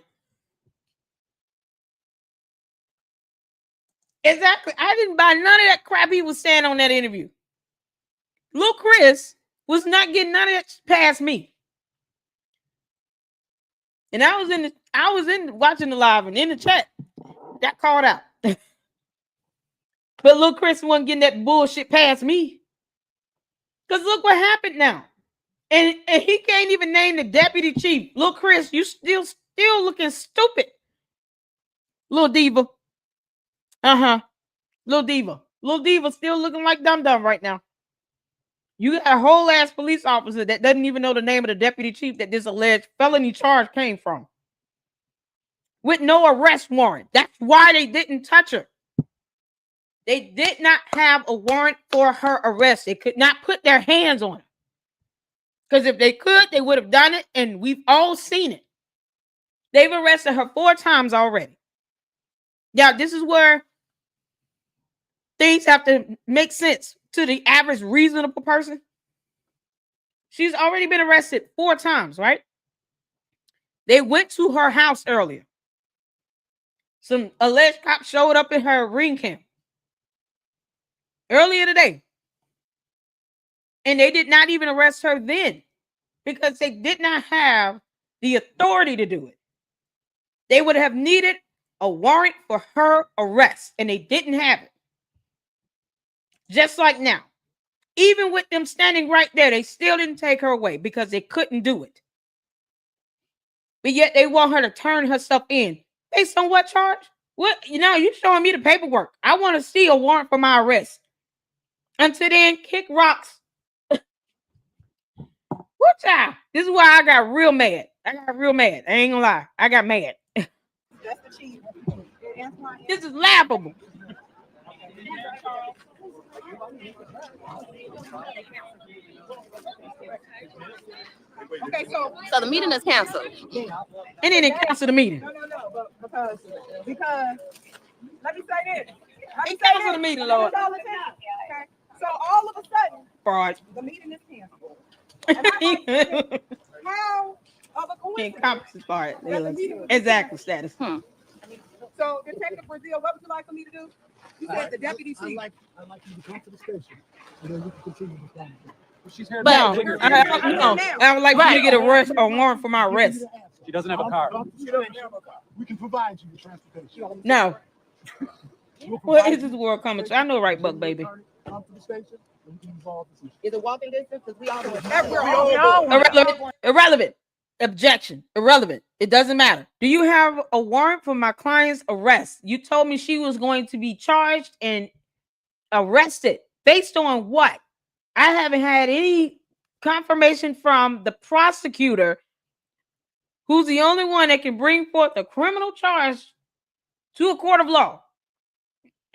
Exactly. I didn't buy none of that crap he was saying on that interview. Lil Chris was not getting none of that past me. And I was in watching the live and in the chat. Got called out. But Lil Chris wasn't getting that bullshit past me. Because look what happened now. And he can't even name the deputy chief. Lil Chris, you still looking stupid. Lil Diva. Lil Diva. Lil Diva still looking like dum-dum right now. You got a whole ass police officer that doesn't even know the name of the deputy chief that this alleged felony charge came from. With no arrest warrant. That's why they didn't touch her. They did not have a warrant for her arrest. They could not put their hands on her. Because if they could, they would have done it, and we've all seen it. They've arrested her 4 times already. Now, this is where things have to make sense to the average reasonable person. She's already been arrested 4 times, right? They went to her house earlier. Some alleged cops showed up in her ring camp earlier today. And they did not even arrest her then because they did not have the authority to do it. They would have needed a warrant for her arrest, and they didn't have it. Just like now. Even with them standing right there, they still didn't take her away because they couldn't do it. But yet they want her to turn herself in. Based on what charge? What? You know, you're showing me the paperwork. I want to see a warrant for my arrest. Until then, kick rocks. What time? This is why I got real mad. I ain't gonna lie. I got mad. This is laughable. Okay, so the meeting is canceled. And then they cancel the meeting. No, but because let me say this. They cancel the meeting, Lord. Okay. So all of a sudden, Fraud. the meeting is canceled. How of a coincidence? Exactly, status. So, Detective Brazil, what would you like for me to do? You said the deputy chief. I'd like you to come to the station, and then we can continue the conversation. She's here. No, I would like you to get a warrant for my arrest. She doesn't have a car. We can provide you with transportation. No. What is this world coming to? I know, right, Buck, baby. Come to the station, and we can resolve this issue. Is it walking distance? Because we all Irrelevant. Objection. Irrelevant. It doesn't matter. Do you have a warrant for my client's arrest? You told me she was going to be charged and arrested. Based on what? I haven't had any confirmation from the prosecutor, who's the only one that can bring forth a criminal charge to a court of law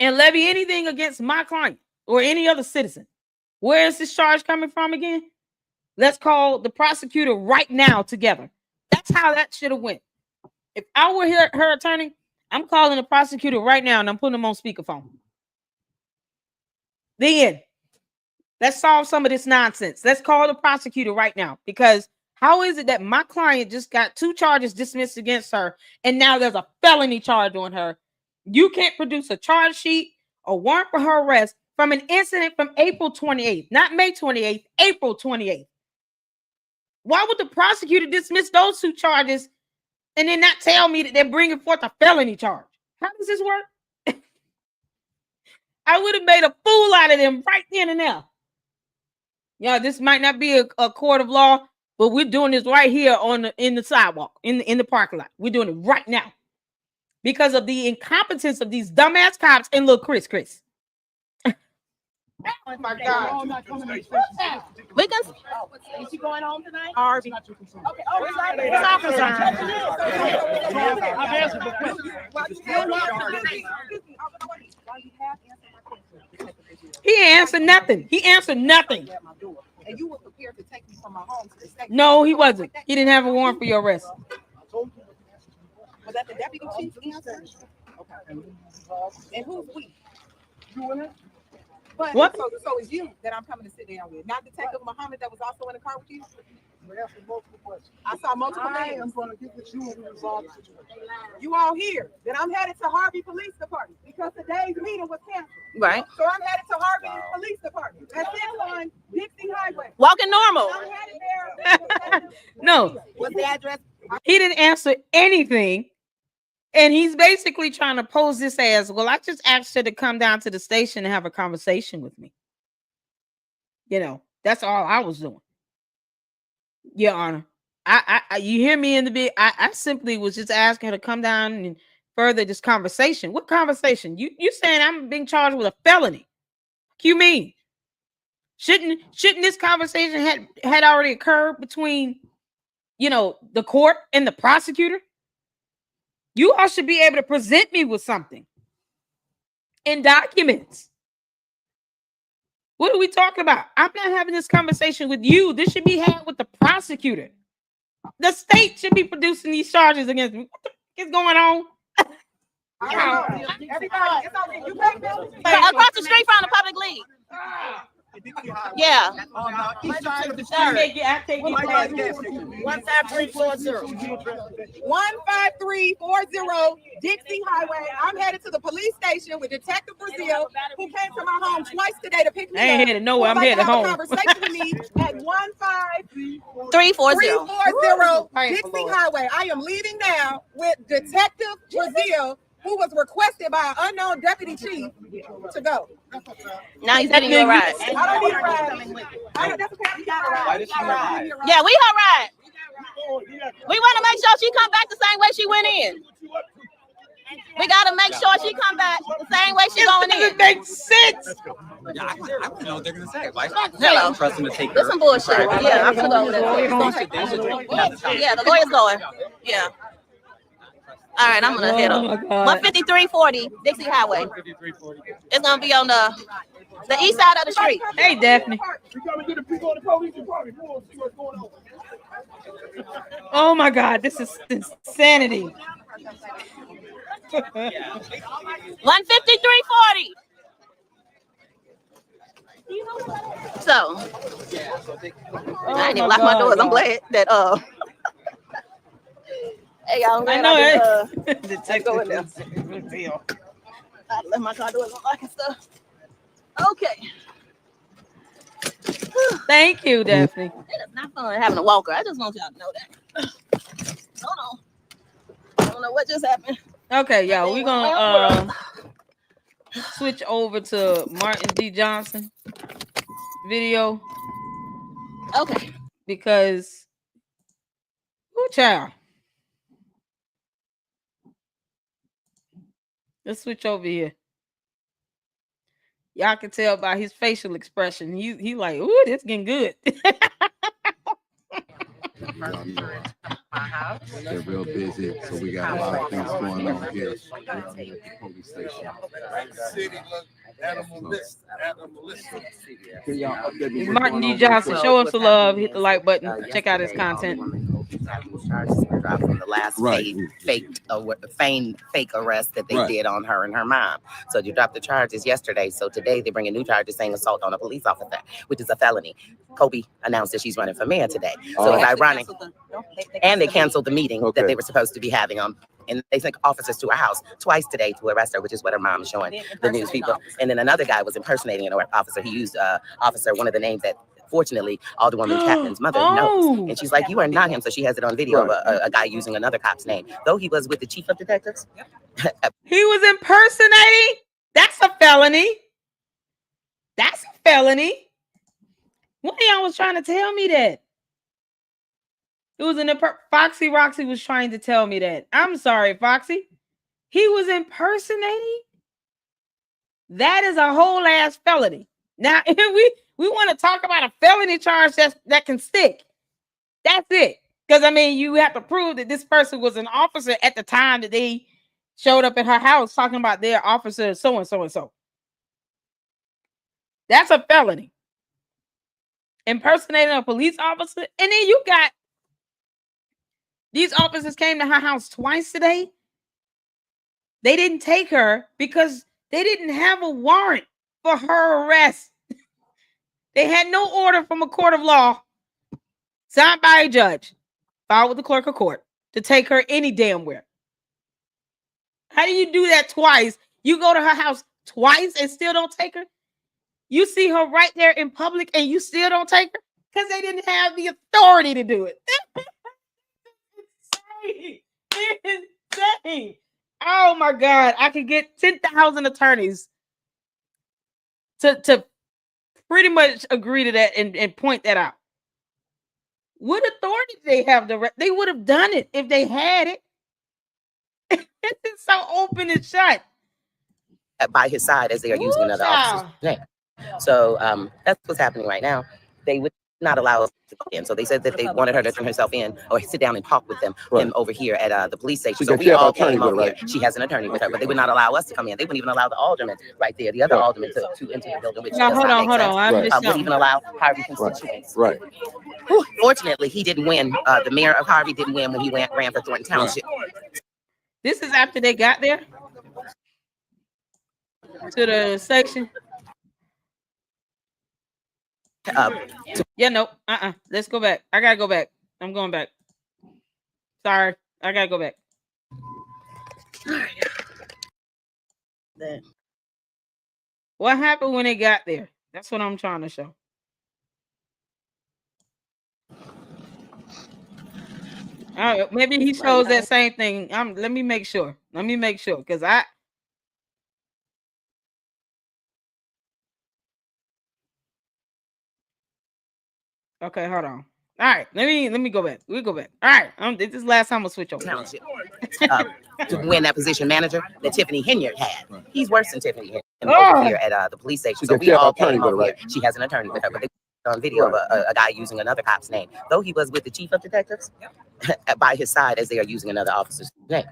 and levy anything against my client or any other citizen. Where is this charge coming from again? Let's call the prosecutor right now together. That's how that should have went. If I were her attorney, I'm calling the prosecutor right now and I'm putting him on speakerphone. Then let's solve some of this nonsense. Let's call the prosecutor right now, because how is it that my client just got 2 charges dismissed against her and now there's a felony charge on her? You can't produce a charge sheet, a warrant for her arrest from an incident from April 28th, not May 28th, April 28th. Why would the prosecutor dismiss those 2 charges and then not tell me that they're bringing forth a felony charge? How does this work? I would have made a fool out of them right then and there. Yeah, this might not be a court of law, but we're doing this right here in the sidewalk, in the parking lot. We're doing it right now because of the incompetence of these dumbass cops and little Chris. Oh my God. We can. Is she going home tonight? Harvey. Okay. Oh, it's He answered nothing. He answered nothing. And you were prepared to take me from my home to the state. No, he wasn't. He didn't have a warrant for your arrest. Was that the deputy chief answer? Okay. And who's we? You and her? But what? So it's you that I'm coming to sit down with, not Detective Muhammad that was also in the car with you. I saw multiple names. I'm going to get with you and resolve the situation. You all here? Then I'm headed to Harvey Police Department because today's meeting was canceled. Right. So I'm headed to Harvey Police Department. That's on Dixie Highway. Walking normal. I'm headed there. No. What's the address? He didn't answer anything. And he's basically trying to pose this as, well, I just asked her to come down to the station and have a conversation with me. You know, that's all I was doing. Your Honor. I you hear me in the bit. I simply was just asking her to come down and further this conversation. What conversation? You saying I'm being charged with a felony? What you mean? Shouldn't this conversation had already occurred between, you know, the court and the prosecutor? You all should be able to present me with something in documents. What are we talking about? I'm not having this conversation with you. This should be had with the prosecutor. The state should be producing these charges against me. What the fuck is going on? Everybody, it's okay. You pay bills. Across the street from the public league. Yeah. 15340 Dixie Highway. I'm headed to the police station with Detective Brazil, who came to my home twice today to pick me up. I ain't headed nowhere. I'm headed home. Conversation with me at 15340 Dixie Highway. I am leaving now with Detective Brazil, who was requested by an unknown deputy chief to go. Now he's getting you a ride. I don't need a ride. Yeah, we her ride. We want to make sure she come back the same way she went in. We got to make sure she come back the same way she going in. It makes sense. Yeah, I don't know what they're gonna say. Like, Hello. trust them to take This some bullshit. Yeah, I'm gonna go with that. Yeah, the lawyer's going. Yeah. All right, I'm gonna hit him. 15340 Dixie Highway. It's gonna be on the east side of the street. Hey, Daphne. Oh my God, this is insanity. 15340. So I ain't even lock my doors. I'm glad that hey, y'all, I know it. Go in there. I left my car doors unlocked and stuff. Okay. Thank you, Daphne. It is not fun having a walker. I just want y'all to know that. Hold on. I don't know what just happened. Okay, y'all, we're gonna switch over to Martin D. Johnson video. Okay. Because child. Let's switch over here. Y'all can tell by his facial expression. He like, ooh, this getting good. They're real busy, so we got a lot of things going on here at the police station. Martin D. Johnson, show him some love. Hit the like button. Check out his content. From the last fake arrest that they did on her and her mom. So you dropped the charges yesterday. So today they bring a new charge saying assault on a police officer, which is a felony. Kobe announced that she's running for mayor today. So it's ironic. And they canceled the meeting that they were supposed to be having on. And they sent officers to her house twice today to arrest her, which is what her mom is showing the news people. And then another guy was impersonating an officer. He used officer, one of the names that Fortunately, Alderwoman Chapman's mother knows, and she's like, "You are not him." So she has it on video of a guy using another cop's name, though he was with the chief of detectives. He was impersonating. That's a felony. That's a felony. One of y'all was trying to tell me that. It was Foxy Roxy was trying to tell me that. I'm sorry, Foxy. He was impersonating. That is a whole ass felony. Now, if we want to talk about a felony charge that can stick, that's it. Because I mean, you have to prove that this person was an officer at the time that they showed up at her house talking about their officer so and so and so. That's a felony. Impersonating a police officer, and then you got these officers came to her house twice today. They didn't take her because they didn't have a warrant for her arrest. They had no order from a court of law signed by a judge, filed with the clerk of court, to take her any damn where. How do you do that twice? You go to her house twice and still don't take her? You see her right there in public and you still don't take her? Because they didn't have the authority to do it. It's insane. Oh my God. I could get 10,000 attorneys to pretty much agree to that and point that out. What authority do they have? They would have done it if they had it. It's so open and shut. By his side as they are using another officer's name. So that's what's happening right now. They would not allow us to go in. So they said that they wanted her to turn herself in or sit down and talk with them over here at the police station. So we all came over here. She has an attorney with her, but they would not allow us to come in. They wouldn't even allow the alderman right there, the other alderman to enter the building, which does not make sense. Wouldn't even allow Harvey constituents. Right. Fortunately, he didn't win. The mayor of Harvey didn't win when he ran for Thornton Township. This is after they got there to the section. Yeah, no. Let's go back. I gotta go back. I'm going back. Sorry, I gotta go back. What happened when they got there? That's what I'm trying to show. Maybe he shows that same thing. Let me make sure. Because okay, hold on. All right, let me go back. We'll go back. All right, this is last time I'll switch over. Township. To win that position manager that Tiffany Henyard had. He's worse than Tiffany Henyard over here at the police station. So we all came over here. She has an attorney with her, but they on video of a guy using another cop's name, though he was with the chief of detectives by his side as they are using another officer's name.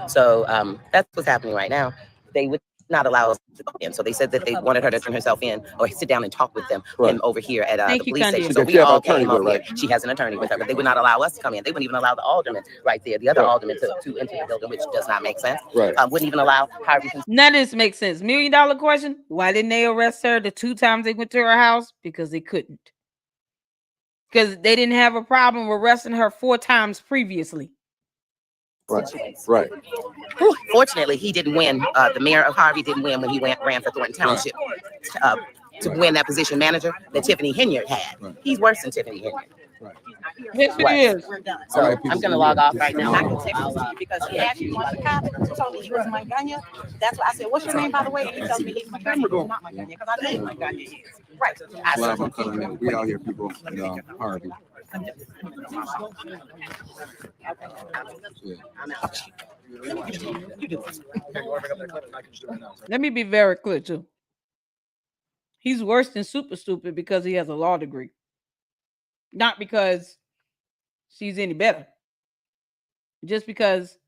So that's what's happening right now. They would not allow us to go in. So they said that they wanted her to turn herself in or sit down and talk with them over here at the police station. So we all came over here. She has an attorney with her, but they would not allow us to come in. They wouldn't even allow the alderman right there, the other alderman to enter the building, which does not make sense. Wouldn't even allow Harvey. None of this makes sense. $1 million question. Why didn't they arrest her the 2 times they went to her house? Because they couldn't. Because they didn't have a problem arresting her 4 times previously. Right. Fortunately, he didn't win. The mayor of Harvey didn't win when he ran for Thornton Township. To win that position manager that Tiffany Henyard had. He's worse than Tiffany Henyard. Yes, he is. So I'm going to log off right now. I can text it to you because he asked me one cop, told me he was Magana. That's why I said, "What's your name, by the way?" And he tells me he's Magana, not Magana, because I know who Magana is. Right. Live on Color Net. We out here, people. Harvey. Let me be very clear too. He's worse than super stupid because he has a law degree. Not because she's any better. Just because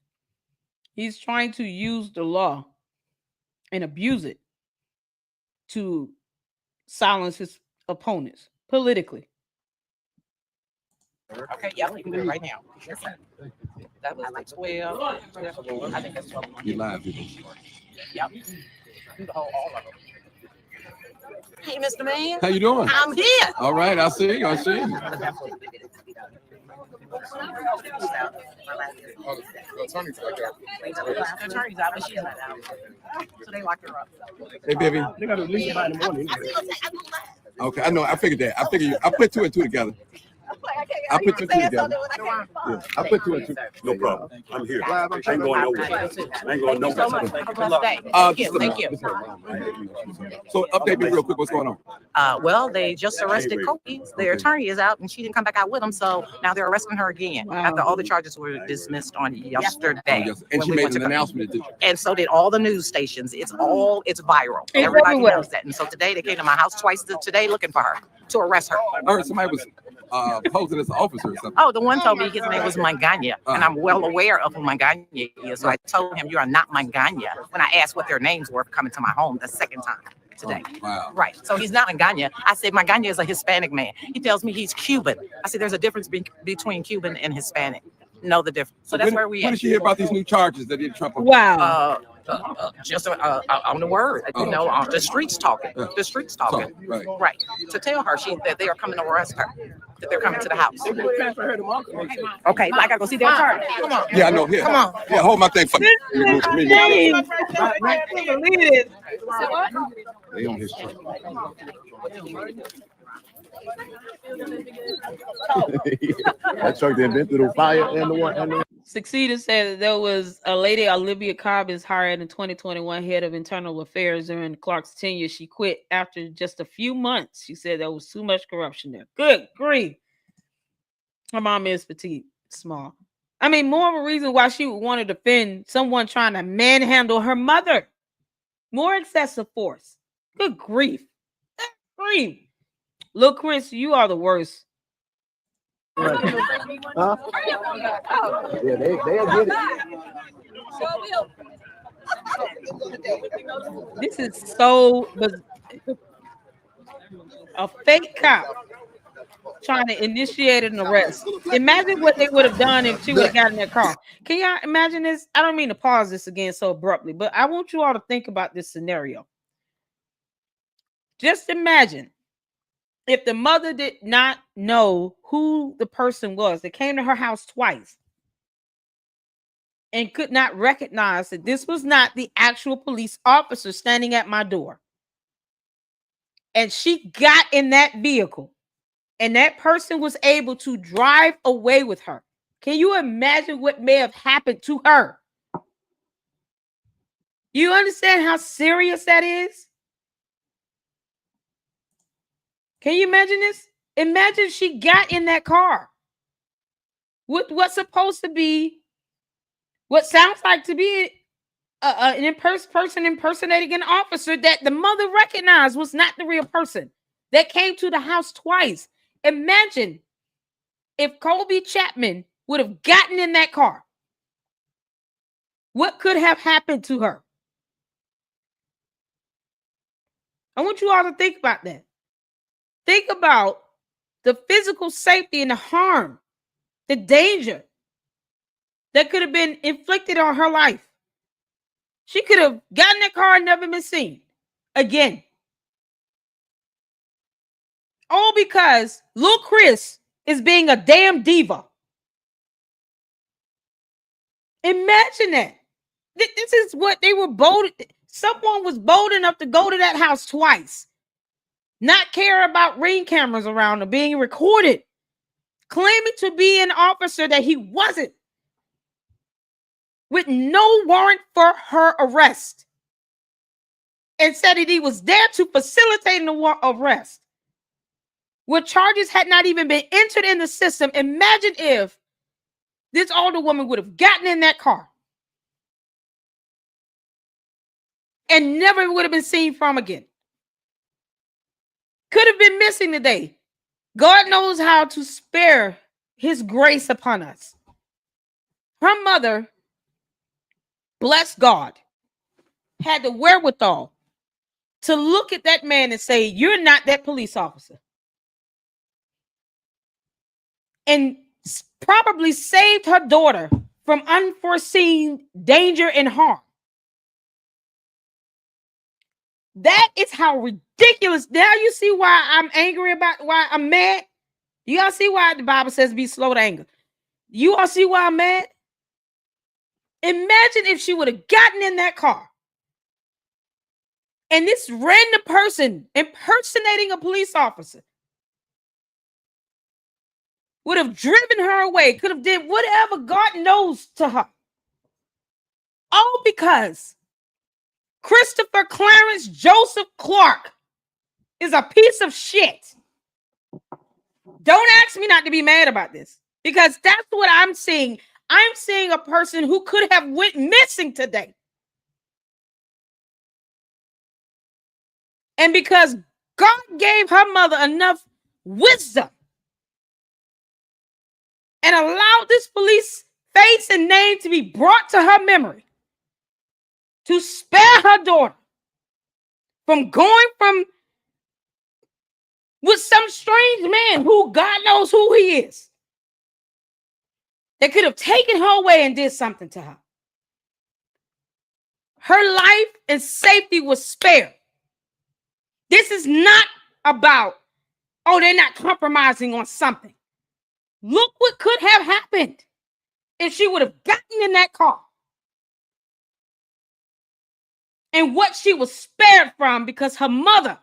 he's trying to use the law and abuse it to silence his opponents politically. Okay, yeah, we can do it right now. That was like 12. I think that's 12. You live, people. Yep. Do the whole all of them. Hey, Mr. Man. How you doing? I'm here. All right, I see you. Attorneys, I wish she's not out. So they locked her up. Hey, baby. They got to release it by in the morning. Okay, I know. I figured that. I put two and two together. I put two and two together. Yeah, I put two and two. No problem. I'm here. I ain't going nowhere. I ain't going nowhere. Thank you. So update me real quick. What's going on? Well, they just arrested Kobe. Their attorney is out, and she didn't come back out with them. So now they're arresting her again after all the charges were dismissed on yesterday. And she made an announcement. And so did all the news stations. It's viral. Everybody knows that. And so today they came to my house twice today looking for her to arrest her. I heard somebody was posing as an officer or something. Oh, the one told me his name was Manganya, and I'm well aware of who Manganya is. So I told him, "You are not Manganya." When I asked what their names were for coming to my home the second time today. Wow. Right. So he's not Manganya. I said Manganya is a Hispanic man. He tells me he's Cuban. I said there's a difference between Cuban and Hispanic. Know the difference. So that's where we When did you hear about these new charges that did Trump? Wow. Just on the word, on the streets talking. The streets talking. Right. To tell her that they are coming to arrest her. That they're coming to the house. Okay, I gotta go see their attorney. Come on. Yeah, I know. Here. Come on. Yeah, hold my thing for me. They on his truck. That truck that been through the fire and the one. Succeeded said that there was a lady, Olivia Cobb, is hired in 2021 head of internal affairs during Clark's tenure. She quit after just a few months. She said there was too much corruption there. Good grief. Her mom is petite, small. I mean, more of a reason why she would want to defend someone trying to manhandle her mother. More excessive force. Good grief. Good grief. Look, Chris, you are the worst. Huh? Yeah, they'll get it. This is so a fake cop trying to initiate an arrest. Imagine what they would have done if she would have gotten in their car. Can y'all imagine this? I don't mean to pause this again so abruptly, but I want you all to think about this scenario. Just imagine if the mother did not know who the person was that came to her house twice and could not recognize that this was not the actual police officer standing at my door. And she got in that vehicle and that person was able to drive away with her. Can you imagine what may have happened to her? You understand how serious that is? Can you imagine this? Imagine she got in that car with what's supposed to be, what sounds like to be an person impersonating an officer that the mother recognized was not the real person that came to the house twice. Imagine if Colby Chapman would have gotten in that car. What could have happened to her? I want you all to think about that. Think about the physical safety and the harm, the danger that could have been inflicted on her life. She could have gotten in that car and never been seen again. All because Lil Chris is being a damn diva. Imagine that. This is what they were bold. Someone was bold enough to go to that house twice. Not care about ring cameras around her being recorded. Claiming to be an officer that he wasn't. With no warrant for her arrest. And said that he was there to facilitate the arrest. Where charges had not even been entered in the system. Imagine if this older woman would have gotten in that car. And never would have been seen from again. Could have been missing today. God knows how to spare his grace upon us. Her mother, bless God, had the wherewithal to look at that man and say, you're not that police officer. And probably saved her daughter from unforeseen danger and harm. That is how ridiculous. Now you see why I'm angry about, why I'm mad. You all see why the Bible says be slow to anger. You all see why I'm mad? Imagine if she would have gotten in that car And this random person impersonating a police officer would have driven her away, could have did whatever God knows to her. All because Christopher Clarence Joseph Clark is a piece of shit. Don't ask me not to be mad about this, because that's what I'm seeing. I'm seeing a person who could have went missing today. And because God gave her mother enough wisdom and allowed this police face and name to be brought to her memory to spare her daughter from going from with some strange man who God knows who he is, that could have taken her away and did something to her. Her life and safety was spared. This is not about, oh, they're not compromising on something. Look what could have happened if she would have gotten in that car. And what she was spared from, because her mother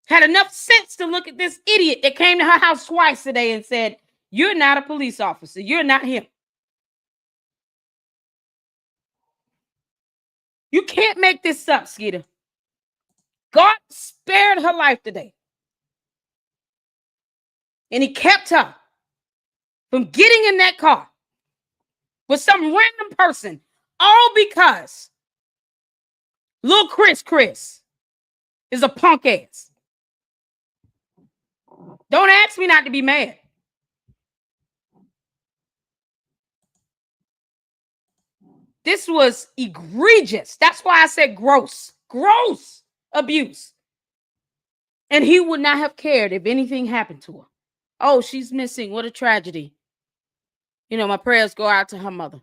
had enough sense to look at this idiot that came to her house twice today and said, you're not a police officer. You're not him. You can't make this up, Skeeter. God spared her life today. And he kept her from getting in that car with some random person, all because little Chris is a punk ass. Don't ask me not to be mad. This was egregious. That's why I said gross abuse. And he would not have cared if anything happened to her. Oh, she's missing. What a tragedy. You know, my prayers go out to her mother.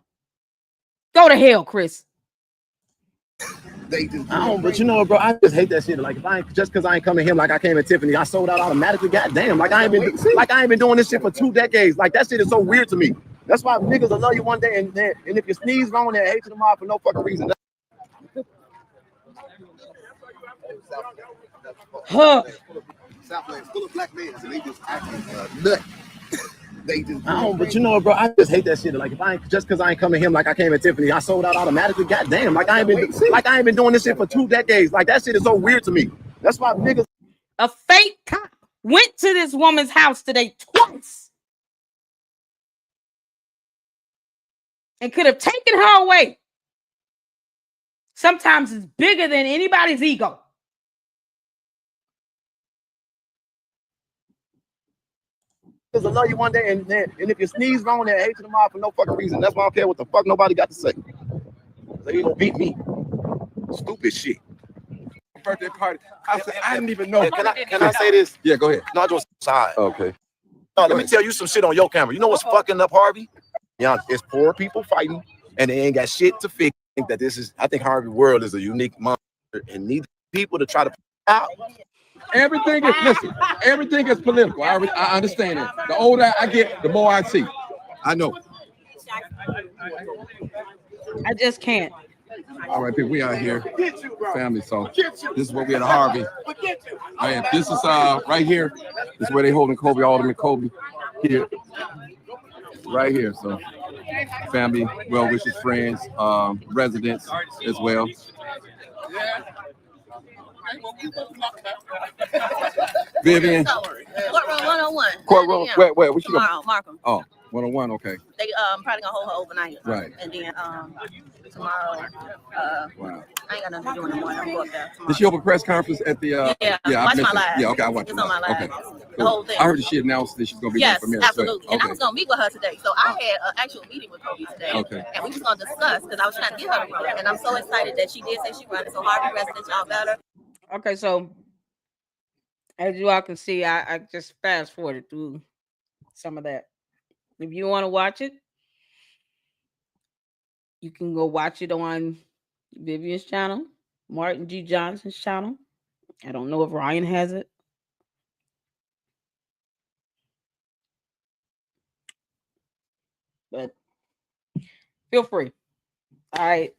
Go to hell, Chris. I don't, but you know, bro, I just hate that shit. Like, if I ain't, just because I ain't coming here like I came at Tiffany, I sold out automatically. Goddamn, like I ain't been doing this shit for 2 decades. Like that shit is so weird to me. That's why niggas will love you one day, and if you sneeze wrong, they hate you tomorrow for no fucking reason. Huh. Southland full of black men, and they just acting nut. They just, I don't, but you know, bro, I just hate that shit. Like, if I ain't, just because I ain't coming here like I came at Tiffany, I sold out automatically. Goddamn, like I ain't been doing this shit for 2 decades. Like that shit is so weird to me. That's why niggas. A fake cop went to this woman's house today twice and could have taken her away. Sometimes it's bigger than anybody's ego. Because I love you one day, and if you sneeze wrong, they hate you tomorrow for no fucking reason. That's why I don't care what the fuck nobody got to say. They gonna beat me. Stupid shit. Birthday party. I didn't even know. Can I say this? Yeah, go ahead. No, I just side. Okay. No, let me tell you some shit on your camera. You know what's fucking up Harvey? Yeah, it's poor people fighting, and they ain't got shit to fix. I think Harvey world is a unique monster and needs people to try to out. Everything is political. I understand it. The older I get, the more I see. I know. I just can't. All right, people, we out here, family. So this is where we at Harvey. And this is right here. This is where they holding Kobe, Alderman Kobe here, right here. So family, well wishes, friends, residents as well. Vivian. Courtroom 101. Courtroom. Where? What you Tomorrow, Markham. Oh, 101. Okay. They probably gonna hold her overnight. Right. And then tomorrow. Wow. I ain't got nothing to do in the morning. I'm going there tomorrow. Did she have a press conference at the? Yeah. I Watch my missed it. live. Yeah. Okay. I watched it. It's on my live. Okay. The whole thing. I heard that she announced that she's gonna be yes, there for me. absolutely. Okay. And I was gonna meet with her today. So I had an actual meeting with Kobe today. Okay. And we was gonna discuss because I was trying to get her to run. And I'm so excited that she did say she running. So Harvey residents, y'all better. Okay, so as you all can see, I just fast forwarded through some of that. If you want to watch it, you can go watch it on Vivian's channel, Martin G. Johnson's channel. I don't know if Ryan has it. But feel free. All right.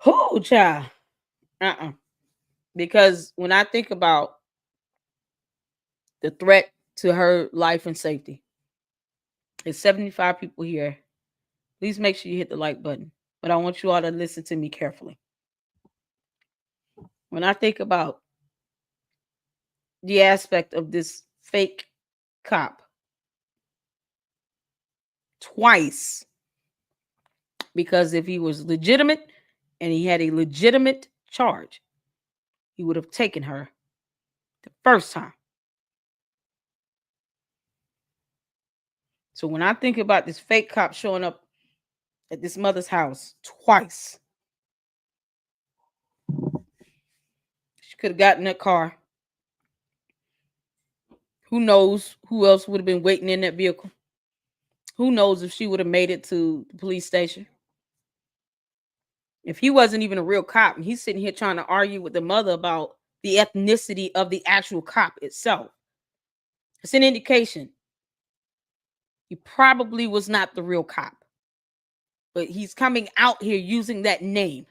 Oh, child. Because when I think about the threat to her life and safety, there's 75 people here. Please make sure you hit the like button. But I want you all to listen to me carefully. When I think about the aspect of this fake cop, twice, because if he was legitimate and he had a legitimate charge, he would have taken her the first time. So when I think about this fake cop showing up at this mother's house twice, she could have gotten that car. Who knows who else would have been waiting in that vehicle? Who knows if she would have made it to the police station? If he wasn't even a real cop and he's sitting here trying to argue with the mother about the ethnicity of the actual cop itself, it's an indication he probably was not the real cop. But he's coming out here using that name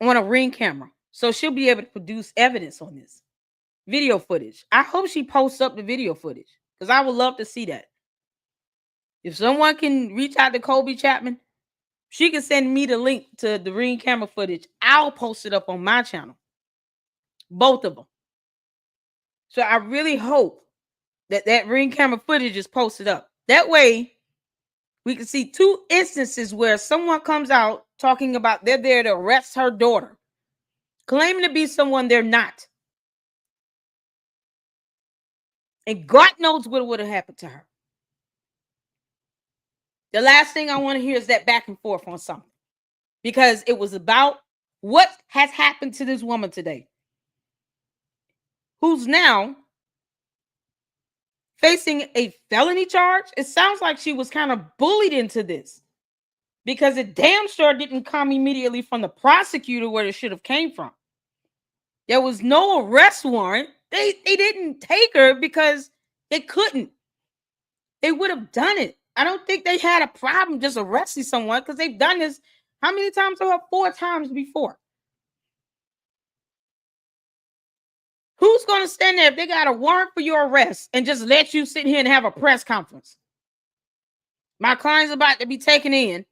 on a Ring camera. So she'll be able to produce evidence on this video footage. I hope she posts up the video footage because I would love to see that. If someone can reach out to Colby Chapman, she can send me the link to the Ring camera footage. I'll post it up on my channel. Both of them. So I really hope that that Ring camera footage is posted up. That way, we can see two instances where someone comes out talking about they're there to arrest her daughter, claiming to be someone they're not. And God knows what would have happened to her. The last thing I want to hear is that back and forth on something. Because it was about what has happened to this woman today, who's now facing a felony charge. It sounds like she was kind of bullied into this because it damn sure didn't come immediately from the prosecutor where it should have came from. There was no arrest warrant. They didn't take her because they couldn't. They would have done it. I don't think they had a problem just arresting someone because they've done this how many times? 4 times before. Who's going to stand there if they got a warrant for your arrest and just let you sit here and have a press conference? My client's about to be taken in.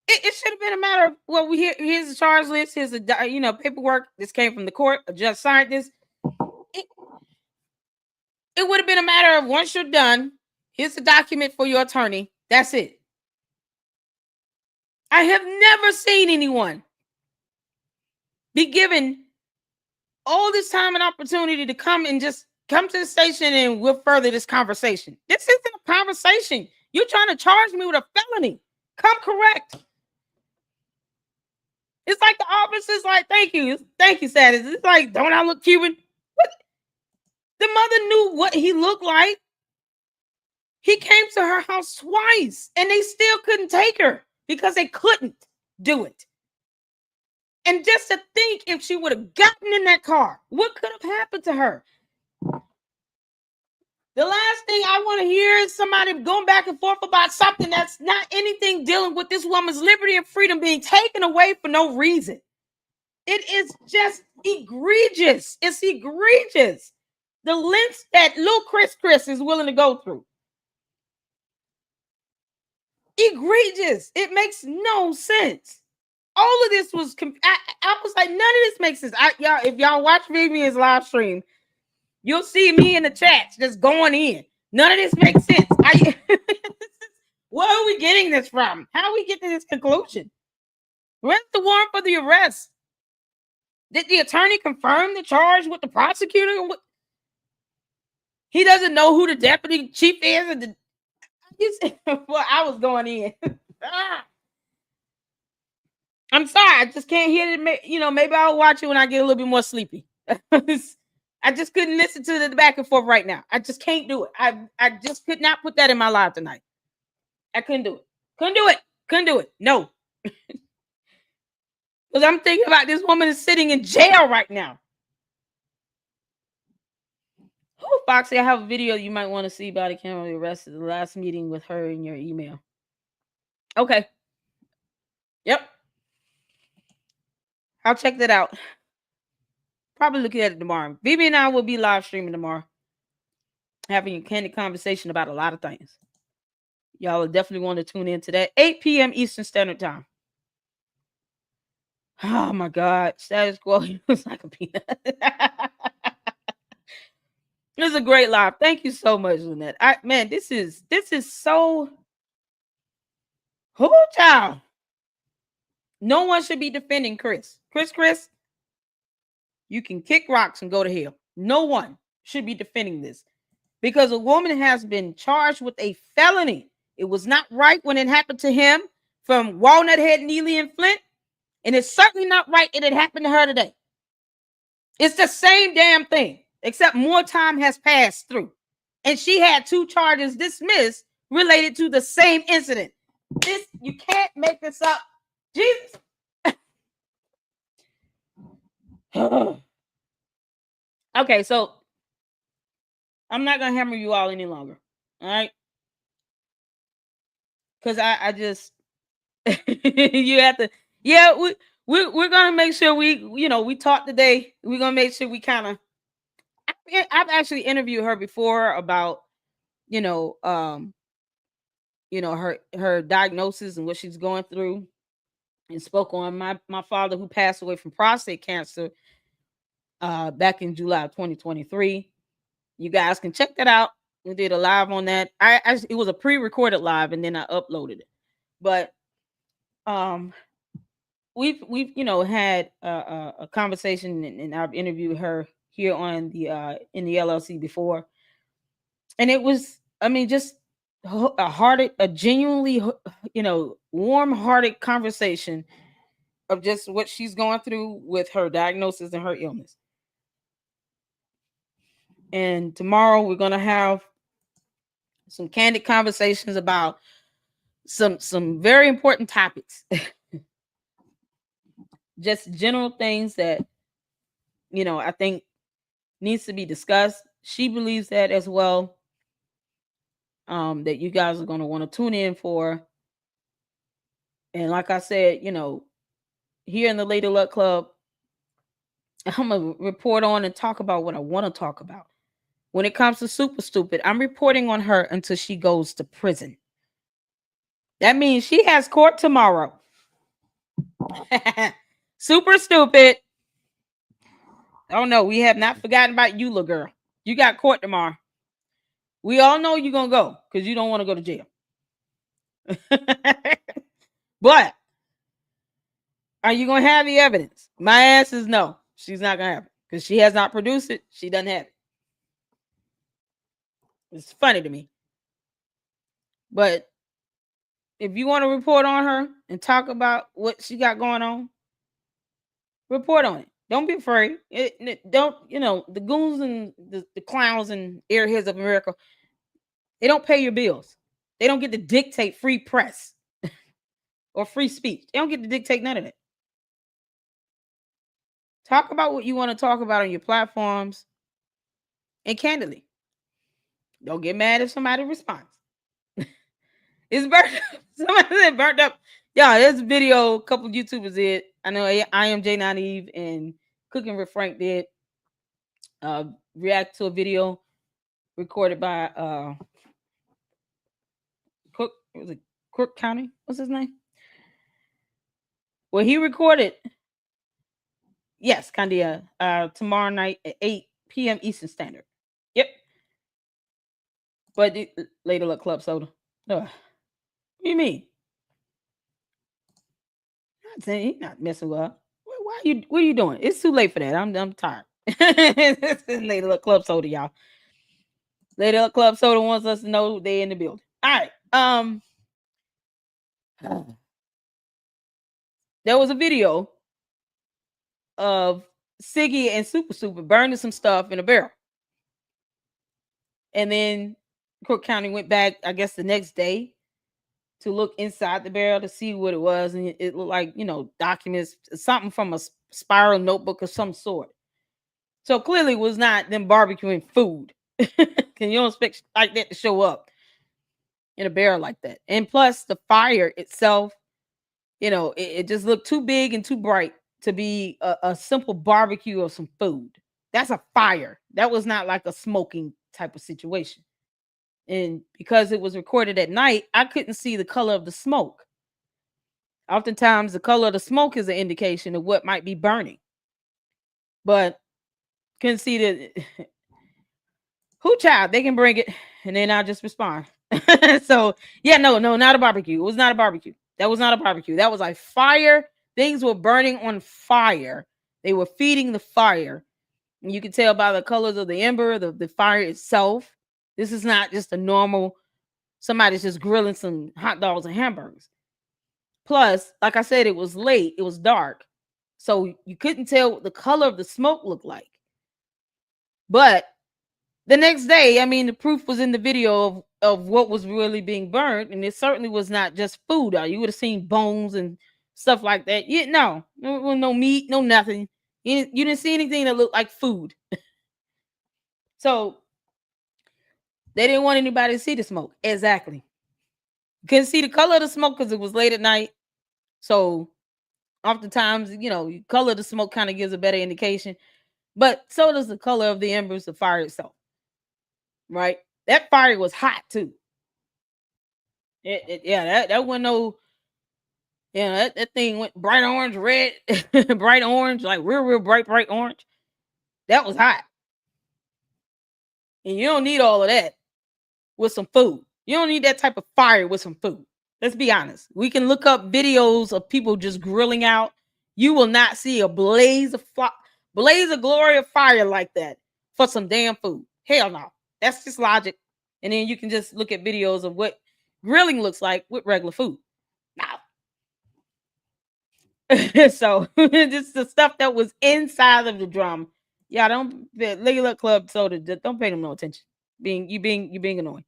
It should have been a matter of, well, here's the charge list. Here's the paperwork. This came from the court. A judge signed this. It would have been a matter of, once you're done, here's the document for your attorney. That's it. I have never seen anyone be given all this time and opportunity to come and just come to the station and we'll further this conversation. This isn't a conversation. You're trying to charge me with a felony. Come correct. It's like the officer's like, thank you, Sadis. It's like, don't I look Cuban? What? The mother knew what he looked like. He came to her house twice and they still couldn't take her because they couldn't do it. And just to think, if she would have gotten in that car, what could have happened to her? The last thing I want to hear is somebody going back and forth about something that's not anything dealing with this woman's liberty and freedom being taken away for no reason. It is just egregious. It's egregious. The lengths that little Chris is willing to go through. Egregious. It makes no sense. All of this was, I was like, none of this makes sense. Y'all, if y'all watch Vivian's live stream, you'll see me in the chats just going in. None of this makes sense. Where are we getting this from? How are we getting to this conclusion? Where's the warrant for the arrest? Did the attorney confirm the charge with the prosecutor? He doesn't know who the deputy chief is. Well, I was going in. I'm sorry, I just can't hear it. Maybe I'll watch it when I get a little bit more sleepy. I just couldn't listen to the back and forth right now. I just can't do it. I just could not put that in my life tonight. I couldn't do it. Couldn't do it. No. Because I'm thinking about this woman is sitting in jail right now. Oh, Foxy, I have a video you might want to see. Body camera arrested the last meeting with her in your email. Okay. Yep. I'll check that out. Probably looking at it tomorrow. Vivi and I will be live streaming tomorrow, having a candid conversation about a lot of things. Y'all will definitely want to tune in to that. 8 p.m. Eastern Standard Time. Oh my God. Status quo was like a peanut. It was a great live. Thank you so much, Lynette. Man, this is so. Who child? No one should be defending Chris. Chris, you can kick rocks and go to hell. No one should be defending this because a woman has been charged with a felony. It was not right when it happened to him from Walnut Head, Neely, and Flint. And it's certainly not right that it happened to her today. It's the same damn thing, except more time has passed through. And she had 2 charges dismissed related to the same incident. You can't make this up. Jesus. Okay, so I'm not going to hammer you all any longer. All right? Because I just, you have to, yeah, we're going to make sure we talk today. We're going to make sure we kind of, I've actually interviewed her before about, her diagnosis and what she's going through, and spoke on my father who passed away from prostate cancer back in July of 2023. You guys can check that out. We did a live on that. It was a pre-recorded live and then I uploaded it. But we've had a conversation, and I've interviewed her here on the in the LLC before, and it was, just a genuinely warm-hearted conversation of just what she's going through with her diagnosis and her illness. And tomorrow we're going to have some candid conversations about some very important topics. Just general things that I think needs to be discussed. She believes that as well. That you guys are going to want to tune in for. And like I said, here in the Lady Luck Club, I'm going to report on and talk about what I want to talk about. When it comes to Super Stupid, I'm reporting on her until she goes to prison. That means she has court tomorrow. Super Stupid. Oh no, we have not forgotten about you, little girl. You got court tomorrow. We all know you're going to go because you don't want to go to jail. But are you going to have the evidence? My answer is no. She's not going to have it because she has not produced it. She doesn't have it. It's funny to me. But if you want to report on her and talk about what she got going on, report on it. Don't be afraid. Don't, the goons and the clowns and airheads of America, they don't pay your bills. They don't get to dictate free press or free speech. They don't get to dictate none of that. Talk about what you want to talk about on your platforms and candidly. Don't get mad if somebody responds. It's burnt up. Somebody said burnt up. Yeah, there's a video a couple of YouTubers did. I know I am J Naive and Cooking with Frank did react to a video recorded by Cook. It was Cook County. What's his name? Well, he recorded. Yes, Candia. Tomorrow night at 8 p.m. Eastern Standard. Yep. But Lady Luck Club Soda. What do you mean? I'm saying you're not messing with her. What are you doing? It's too late for that. I'm tired. This is Lady Luck Club Soda, y'all. Lady Luck Club Soda wants us to know they're in the building. All right. There was a video of Siggy and Super Super burning some stuff in a barrel. And then Cook County went back, I guess, the next day to look inside the barrel to see what it was. And it looked like, documents, something from a spiral notebook of some sort. So clearly it was not them barbecuing food. Can you don't expect like that to show up in a barrel like that? And plus the fire itself, it just looked too big and too bright to be a simple barbecue or some food. That's a fire. That was not like a smoking type of situation. And because it was recorded at night, I couldn't see the color of the smoke. Oftentimes, the color of the smoke is an indication of what might be burning. But couldn't see the who child. They can bring it, and then I'll just respond. So yeah, no, not a barbecue. It was not a barbecue. That was not a barbecue. That was like fire. Things were burning on fire. They were feeding the fire. And you can tell by the colors of the ember, the fire itself. This is not just a normal, somebody's just grilling some hot dogs and hamburgers. Plus, like I said, it was late. It was dark. So you couldn't tell what the color of the smoke looked like. But the next day, I mean, the proof was in the video of what was really being burned. And it certainly was not just food. You would have seen bones and stuff like that. No meat, no nothing. You didn't see anything that looked like food. So they didn't want anybody to see the smoke. Exactly. You couldn't see the color of the smoke because it was late at night. So oftentimes, color of the smoke kind of gives a better indication. But so does the color of the embers, the fire itself. Right? That fire was hot too. That wasn't no, that thing went bright orange, red, bright orange, like real bright orange. That was hot. And you don't need all of that with some food. You don't need that type of fire with some food. Let's be honest. We can look up videos of people just grilling out. You will not see a blaze of glory of fire like that for some damn food. Hell no. That's just logic. And then you can just look at videos of what grilling looks like with regular food. Now. So this is the stuff that was inside of the drum. Yeah, don't Legal Club soda. Don't pay them no attention. You being annoying.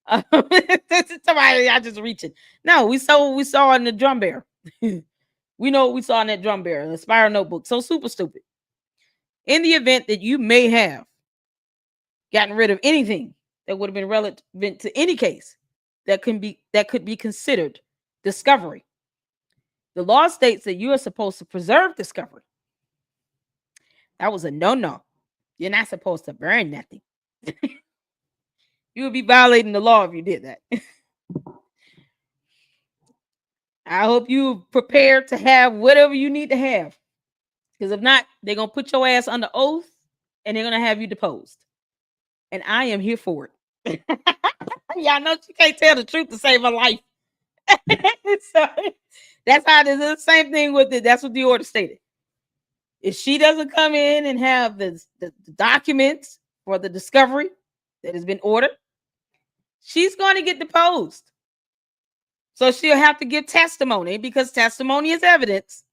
Somebody, I just reaching. No, we saw in the drum bear. We know what we saw in that drum bear, the spiral notebook. So super stupid. In the event that you may have gotten rid of anything that would have been relevant to any case that could be considered discovery, the law states that you are supposed to preserve discovery. That was a no. You're not supposed to burn nothing. You would be violating the law if you did that. I hope you prepared to have whatever you need to have. Because if not, they're going to put your ass under oath and they're going to have you deposed. And I am here for it. Y'all know she can't tell the truth to save her life. So, that's how it is. The same thing with it. That's what the order stated. If she doesn't come in and have the documents for the discovery that has been ordered, she's going to get deposed. So she'll have to give testimony because testimony is evidence.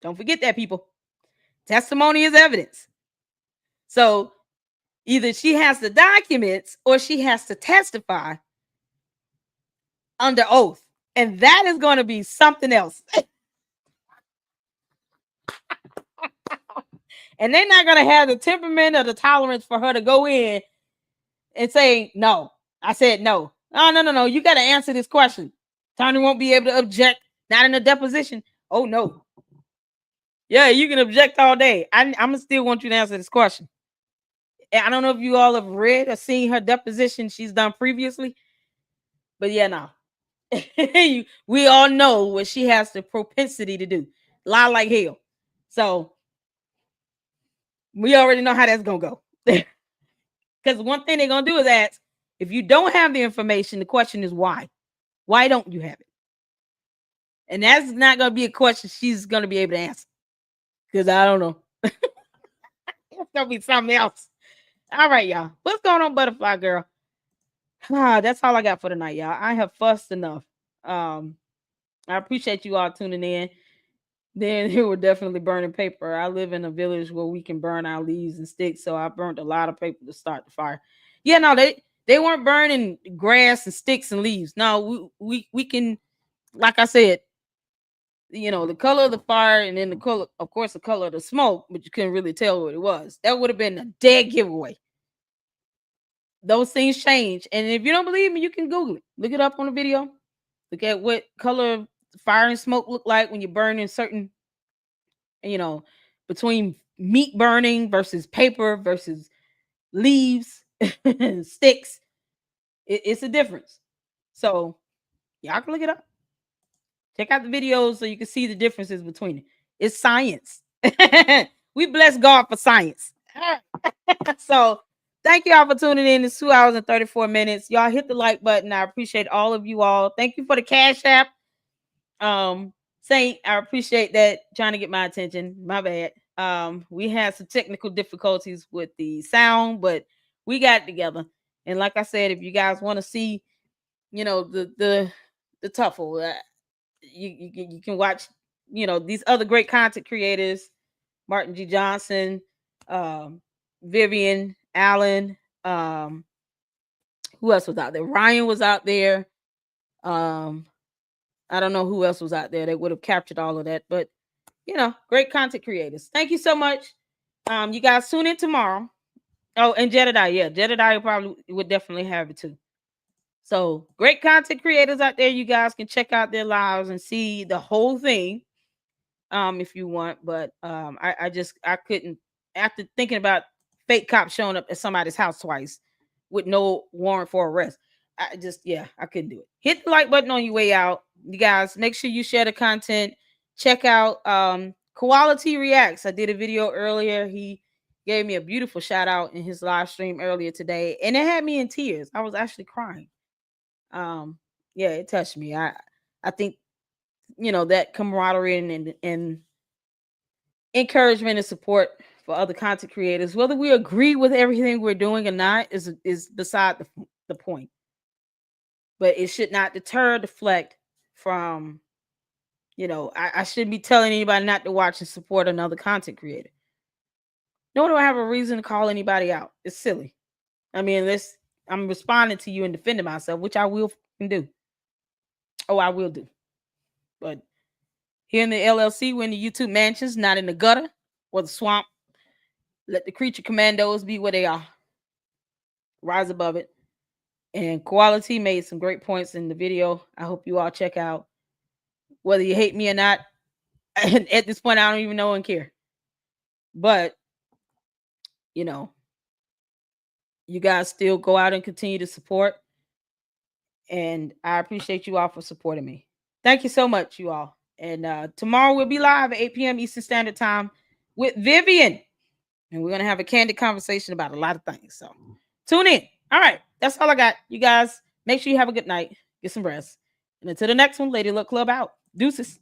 Don't forget that, people. Testimony is evidence. So either she has the documents or she has to testify under oath. And that is going to be something else. And they're not going to have the temperament or the tolerance for her to go in and say, no. I said no. No. You got to answer this question. Tony won't be able to object. Not in a deposition. Oh, no. Yeah, you can object all day. I'm going to still want you to answer this question. I don't know if you all have read or seen her deposition she's done previously. But yeah, no. We all know what she has the propensity to do. Lie like hell. So we already know how that's going to go. Because one thing they're going to do is ask, if you don't have the information, the question is why? Why don't you have it? And that's not going to be a question she's going to be able to answer. Because I don't know. It's going to be something else. All right, y'all. What's going on, Butterfly Girl? That's all I got for tonight, y'all. I have fussed enough. I appreciate you all tuning in. Then they were definitely burning paper. I live in a village where we can burn our leaves and sticks, so I burned a lot of paper to start the fire. Yeah, no, they weren't burning grass and sticks and leaves. No, we can, like I said, the color of the fire and then the color, of course, the color of the smoke, but you couldn't really tell what it was. That would have been a dead giveaway. Those things change. And if you don't believe me, you can Google it. Look it up on the video. Look at what color fire and smoke look like when you're burning certain you know, between meat burning versus paper versus leaves, sticks. It's a difference. So y'all can look it up. Check out the videos so you can see the differences between it. It's science. We bless God for science. So thank y'all for tuning in. It's 2 hours and 34 minutes. Y'all hit the like button. I appreciate all of you all. Thank you for the Cash App. Saint, I appreciate that. Trying to get my attention. My bad. We had some technical difficulties with the sound, but we got it together. And like I said, if you guys want to see, you know, the tuffle, you can watch, you know, these other great content creators, Martin G. Johnson, Vivian Allen, who else was out there? Ryan was out there. I don't know who else was out there that would have captured all of that, but you know, great content creators. Thank you so much. You guys tune in tomorrow. Oh, and Jedediah, yeah, Jedediah probably would definitely have it too. So great content creators out there. You guys can check out their lives and see the whole thing, if you want. But I couldn't, after thinking about fake cops showing up at somebody's house twice with no warrant for arrest. I couldn't do it. Hit the like button on your way out. You guys, make sure you share the content. Check out Quality Reacts. I did a video earlier. He gave me a beautiful shout out in his live stream earlier today, and it had me in tears. I was actually crying. Yeah, it touched me. I think, you know, that camaraderie and encouragement and support for other content creators, whether we agree with everything we're doing or not, is beside the point. But it should not deflect from, you know, I shouldn't be telling anybody not to watch and support another content creator. Nor do I have a reason to call anybody out. It's silly. I mean, I'm responding to you and defending myself, which I will do. Oh, I will do. But here in the LLC, we're in the YouTube mansions, not in the gutter or the swamp. Let the creature commandos be where they are. Rise above it. And Quality made some great points in the video. I hope you all check out. Whether you hate me or not, at this point, I don't even know and care. But, you know, you guys still go out and continue to support. And I appreciate you all for supporting me. Thank you so much, you all. And tomorrow we'll be live at 8 p.m. Eastern Standard Time with Vivian. And we're going to have a candid conversation about a lot of things. So tune in. All right. That's all I got. You guys, make sure you have a good night. Get some rest. And until the next one, Lady Luck Club out. Deuces.